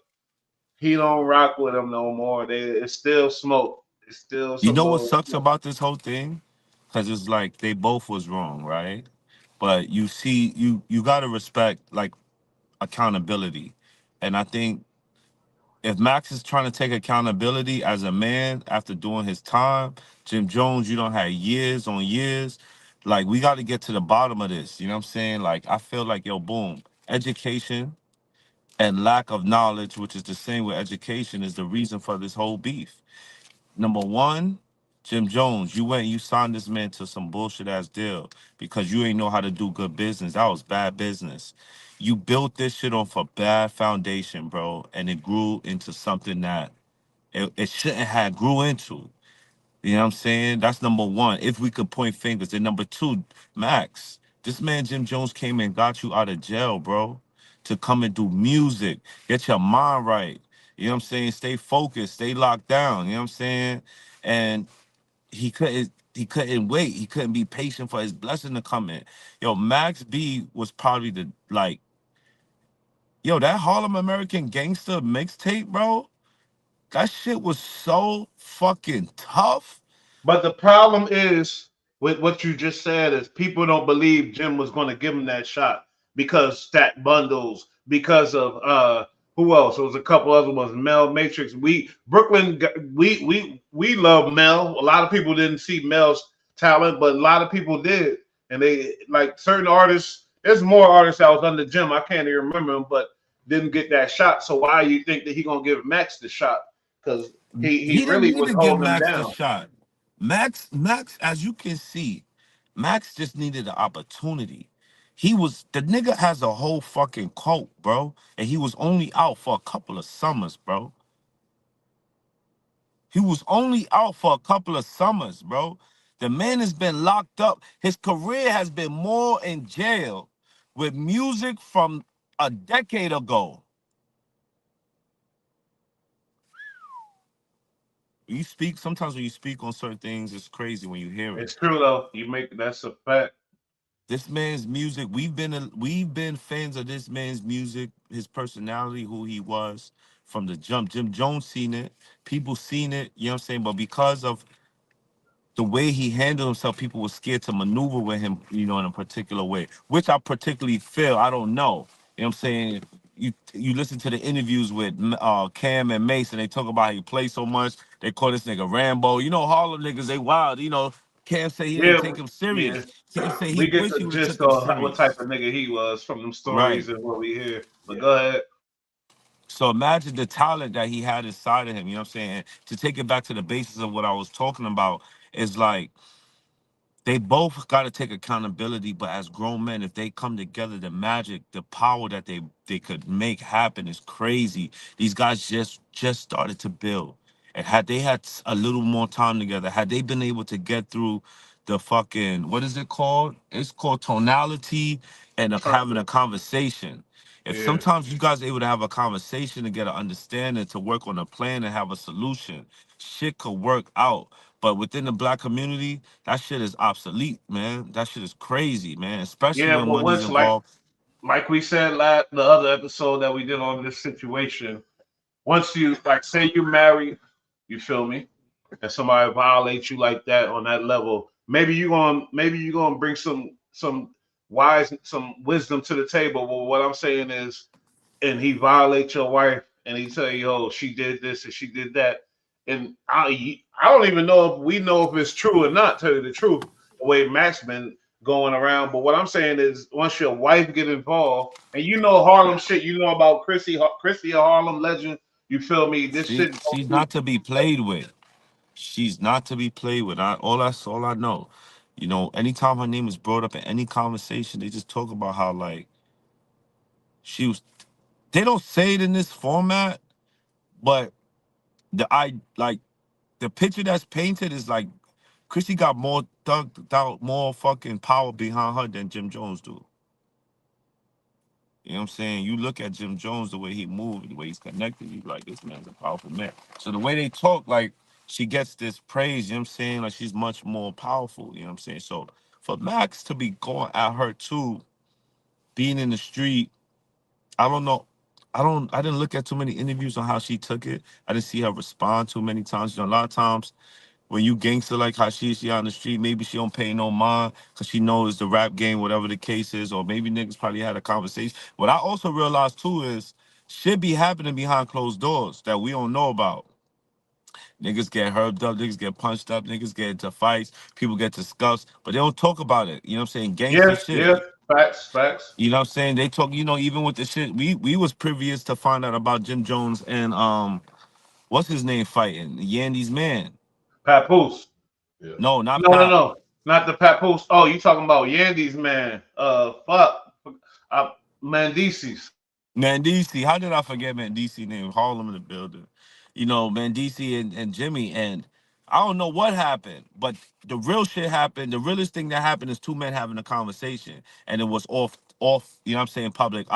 [SPEAKER 1] he don't rock with him no more. It's still smoke. It's still
[SPEAKER 15] you
[SPEAKER 1] some
[SPEAKER 15] know what
[SPEAKER 1] little
[SPEAKER 15] sucks
[SPEAKER 1] smoke.
[SPEAKER 15] about this whole thing? Because it's like they both was wrong, right? But you see, you gotta respect like accountability, and I think if Max is trying to take accountability as a man after doing his time, Jim Jones, you don't have years on years. Like we got to get to the bottom of this. You know what I'm saying? Like I feel like yo, boom, education and lack of knowledge, which is the same with education, is the reason for this whole beef. Number one, Jim Jones, you went and you signed this man to some bullshit ass deal because you ain't know how to do good business. That was bad business. You built this shit off a bad foundation, bro, and it grew into something that it shouldn't have grew into. You know what I'm saying? That's number one. If we could point fingers. And number two, Max, this man Jim Jones came and got you out of jail, bro, to come and do music. Get your mind right. You know what I'm saying? Stay focused, stay locked down. You know what I'm saying? And he couldn't wait. He couldn't be patient for his blessing to come in. Yo, Max B was probably the like, yo, that Harlem American Gangster mixtape, bro. That shit was so fucking tough.
[SPEAKER 1] But the problem is with what you just said is people don't believe Jim was going to give him that shot because stat bundles, because of who else? There was a couple other ones. Mel Matrix. We love Mel. A lot of people didn't see Mel's talent, but a lot of people did, and they like certain artists. There's more artists that was under Jim. I can't even remember them, but didn't get that shot. So why you think that he gonna give Max the shot? Because he
[SPEAKER 15] He didn't
[SPEAKER 1] really
[SPEAKER 15] need
[SPEAKER 1] was
[SPEAKER 15] to give
[SPEAKER 1] holding him
[SPEAKER 15] Max the
[SPEAKER 1] down.
[SPEAKER 15] shot. Max, as you can see, Max just needed an opportunity. The nigga has a whole fucking cult, bro. And he was only out for a couple of summers, bro. He was only out for a couple of summers, bro. The man has been locked up. His career has been more in jail with music from a decade ago. You speak sometimes when you speak on certain things, it's crazy when you hear it.
[SPEAKER 1] It's true though. That's a fact.
[SPEAKER 15] This man's music, we've been fans of this man's music, his personality, who he was from the jump. Jim Jones seen it, people seen it, you know what I'm saying? But because of the way he handled himself, people were scared to maneuver with him, you know, in a particular way, which I particularly feel, I don't know. You know what I'm saying? You listen to the interviews with Cam and Mason, they talk about how he plays so much. They call this nigga Rambo. You know, Harlem niggas, they wild. You know, Cam say he didn't
[SPEAKER 1] Yeah,
[SPEAKER 15] take him
[SPEAKER 1] yeah.
[SPEAKER 15] serious. Cam say he
[SPEAKER 1] We get
[SPEAKER 15] wish he
[SPEAKER 1] the
[SPEAKER 15] would have
[SPEAKER 1] gist
[SPEAKER 15] took him
[SPEAKER 1] of what type
[SPEAKER 15] serious.
[SPEAKER 1] of nigga he was from them
[SPEAKER 15] Right.
[SPEAKER 1] stories and what we hear. But go ahead.
[SPEAKER 15] So imagine the talent that he had inside of him, you know what I'm saying? To take it back to the basis of what I was talking about, is like they both got to take accountability, but as grown men, if they come together, the magic, the power that they could make happen is crazy. These guys just started to build. And had they had a little more time together, had they been able to get through the fucking, what is it called? It's called tonality and of having a conversation. If
[SPEAKER 1] Yeah.
[SPEAKER 15] sometimes you guys are able to have a conversation to get an understanding, to work on a plan and have a solution, shit could work out. But within the Black community, that shit is obsolete, man. That shit is crazy, man. Especially
[SPEAKER 1] Yeah,
[SPEAKER 15] when
[SPEAKER 1] but
[SPEAKER 15] money's
[SPEAKER 1] once
[SPEAKER 15] involved.
[SPEAKER 1] like we said the other episode that we did on this situation, once you like say you married, you feel me, and somebody violates you like that on that level, maybe you gonna bring some wisdom to the table. But what I'm saying is, and he violates your wife, and he tell you, oh, she did this and she did that, and I don't even know if we know if it's true or not. Tell you the truth, the way Max been going around. But what I'm saying is, once your wife get involved, and you know Harlem shit, you know about Chrissy, a Harlem legend. You feel me? This shit.
[SPEAKER 15] She's not to be played with. She's not to be played with. That's all I know. You know, anytime her name is brought up in any conversation, they just talk about how like she was. They don't say it in this format, but the picture that's painted is like Chrissy got more thugged out, more fucking power behind her than Jim Jones do. You know what I'm saying? You look at Jim Jones, the way he moved, the way he's connected, you like, this man's a powerful man. So the way they talk, like, she gets this praise, you know what I'm saying? Like, she's much more powerful, you know what I'm saying? So for Max to be going at her too, being in the street, I don't know. I didn't look at too many interviews on how she took it. I didn't see her respond too many times. You know, a lot of times when you gangster like how she out on the street, maybe she don't pay no mind because she knows the rap game, whatever the case is, or maybe niggas probably had a conversation. What I also realized too is shit be happening behind closed doors that we don't know about. Niggas get hurt up, niggas get punched up, niggas get into fights, people get discussed, but they don't talk about it. You know what I'm saying? Gangster shit.
[SPEAKER 1] Yeah, facts.
[SPEAKER 15] You know what I'm saying? They talk, you know, even with the shit, we was previous to find out about Jim Jones and what's his name fighting? Yandy's man.
[SPEAKER 1] Papoose.
[SPEAKER 15] No, not
[SPEAKER 1] No,
[SPEAKER 15] Pap.
[SPEAKER 1] not the Papoose. Oh, you talking about Yandy's man? Fuck, Mandisi's.
[SPEAKER 15] Mandisi, how did I forget Mandisi name? Harlem in the building. You know, Mandisi and Jimmy. And I don't know what happened, but the real shit happened. The realest thing that happened is two men having a conversation. And it was off, you know what I'm saying, public.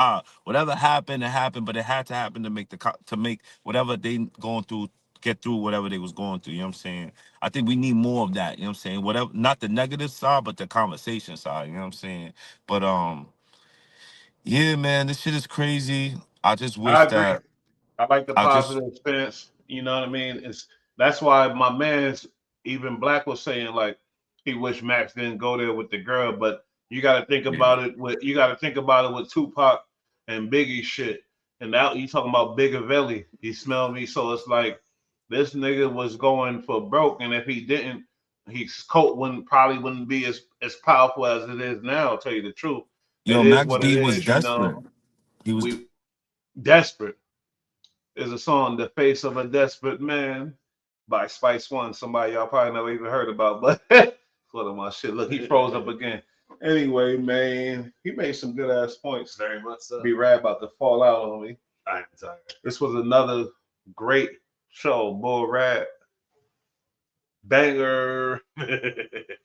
[SPEAKER 15] Whatever happened, it happened, but it had to happen to make whatever they going through, get through whatever they was going through. You know what I'm saying? I think we need more of that. You know what I'm saying? Whatever, not the negative side, but the conversation side. You know what I'm saying? But yeah, man, this shit is crazy. I just wish
[SPEAKER 1] I agree.
[SPEAKER 15] that
[SPEAKER 1] I like the
[SPEAKER 15] I just
[SPEAKER 1] positive stance. You know what I mean? That's why my man's even Black was saying like he wished Max didn't go there with the girl, but you got to think about it with Tupac and Biggie shit. And now you talking about Bigavelli. You smell me? So it's like this nigga was going for broke, and if he didn't, his coat probably wouldn't be as powerful as it is now. I'll tell you the truth. It is
[SPEAKER 15] Max
[SPEAKER 1] what it
[SPEAKER 15] B was
[SPEAKER 1] is. You
[SPEAKER 15] desperate.
[SPEAKER 1] know,
[SPEAKER 15] He was
[SPEAKER 1] we desperate. There's a song, "The Face of a Desperate Man" by Spice One. Somebody y'all probably never even heard about, but one of my shit. Look, he froze up again. Anyway, man, he made some good ass points.
[SPEAKER 2] Very much so.
[SPEAKER 1] Be rad about to fall out on me.
[SPEAKER 2] I'm tired.
[SPEAKER 1] This was another great show, Bull Rad. Banger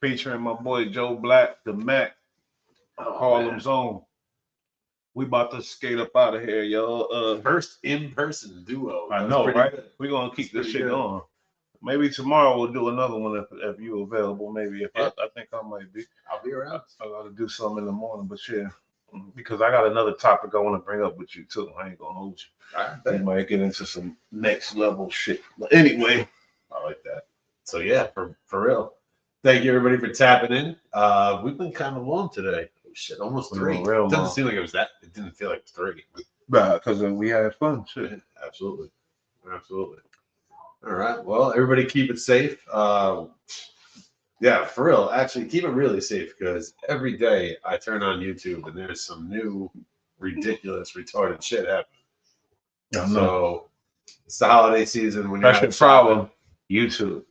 [SPEAKER 1] featuring my boy Joe Black, the Mac, Harlem's own. We about to skate up out of here, y'all.
[SPEAKER 2] First in-person duo.
[SPEAKER 1] I know, right? We're gonna keep this shit going. Maybe tomorrow we'll do another one if you available. Maybe I think I might be.
[SPEAKER 2] I'll be around.
[SPEAKER 1] I gotta do something in the morning, but yeah, because I got another topic I want to bring up with you too. I ain't gonna hold you. We might get into some next level shit. But anyway,
[SPEAKER 2] I like that. So yeah, for real. Thank you everybody for tapping in. We've been kind of long today. Shit, almost 3. It doesn't seem like it was that. It didn't feel like 3.
[SPEAKER 1] Right, because we had fun. Shit.
[SPEAKER 2] Absolutely. All right. Well, everybody keep it safe. Yeah, for real. Actually, keep it really safe because every day I turn on YouTube and there's some new ridiculous, retarded shit happening. So it's the holiday season when you're
[SPEAKER 1] That's your problem. YouTube.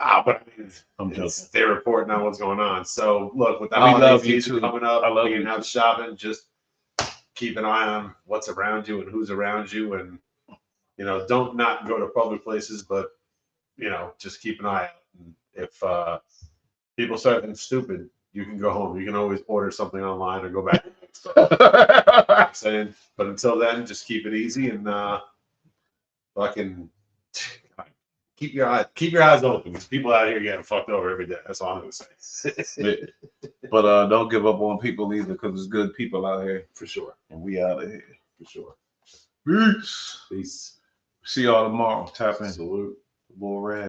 [SPEAKER 2] But I mean,
[SPEAKER 1] I'm joking.
[SPEAKER 2] They're reporting on what's going on. So look, with the
[SPEAKER 1] We
[SPEAKER 2] holiday
[SPEAKER 1] love
[SPEAKER 2] season
[SPEAKER 1] YouTube.
[SPEAKER 2] coming up,
[SPEAKER 1] I love
[SPEAKER 2] being
[SPEAKER 1] YouTube.
[SPEAKER 2] out shopping, just keep an eye on what's around you and who's around you, and don't not go to public places, but just keep an eye out. And if people start getting stupid, you can go home. You can always order something online or go back. I'm saying, but until then, just keep it easy and fucking keep your eyes open. Because people out here getting fucked over every day. That's all I'm gonna say.
[SPEAKER 1] But don't give up on people either, because there's good people out here
[SPEAKER 2] For sure.
[SPEAKER 1] and we out of here.
[SPEAKER 2] For sure.
[SPEAKER 1] Peace.
[SPEAKER 2] Peace.
[SPEAKER 1] See y'all tomorrow. Tap in.
[SPEAKER 2] Salute.
[SPEAKER 1] Bull Red.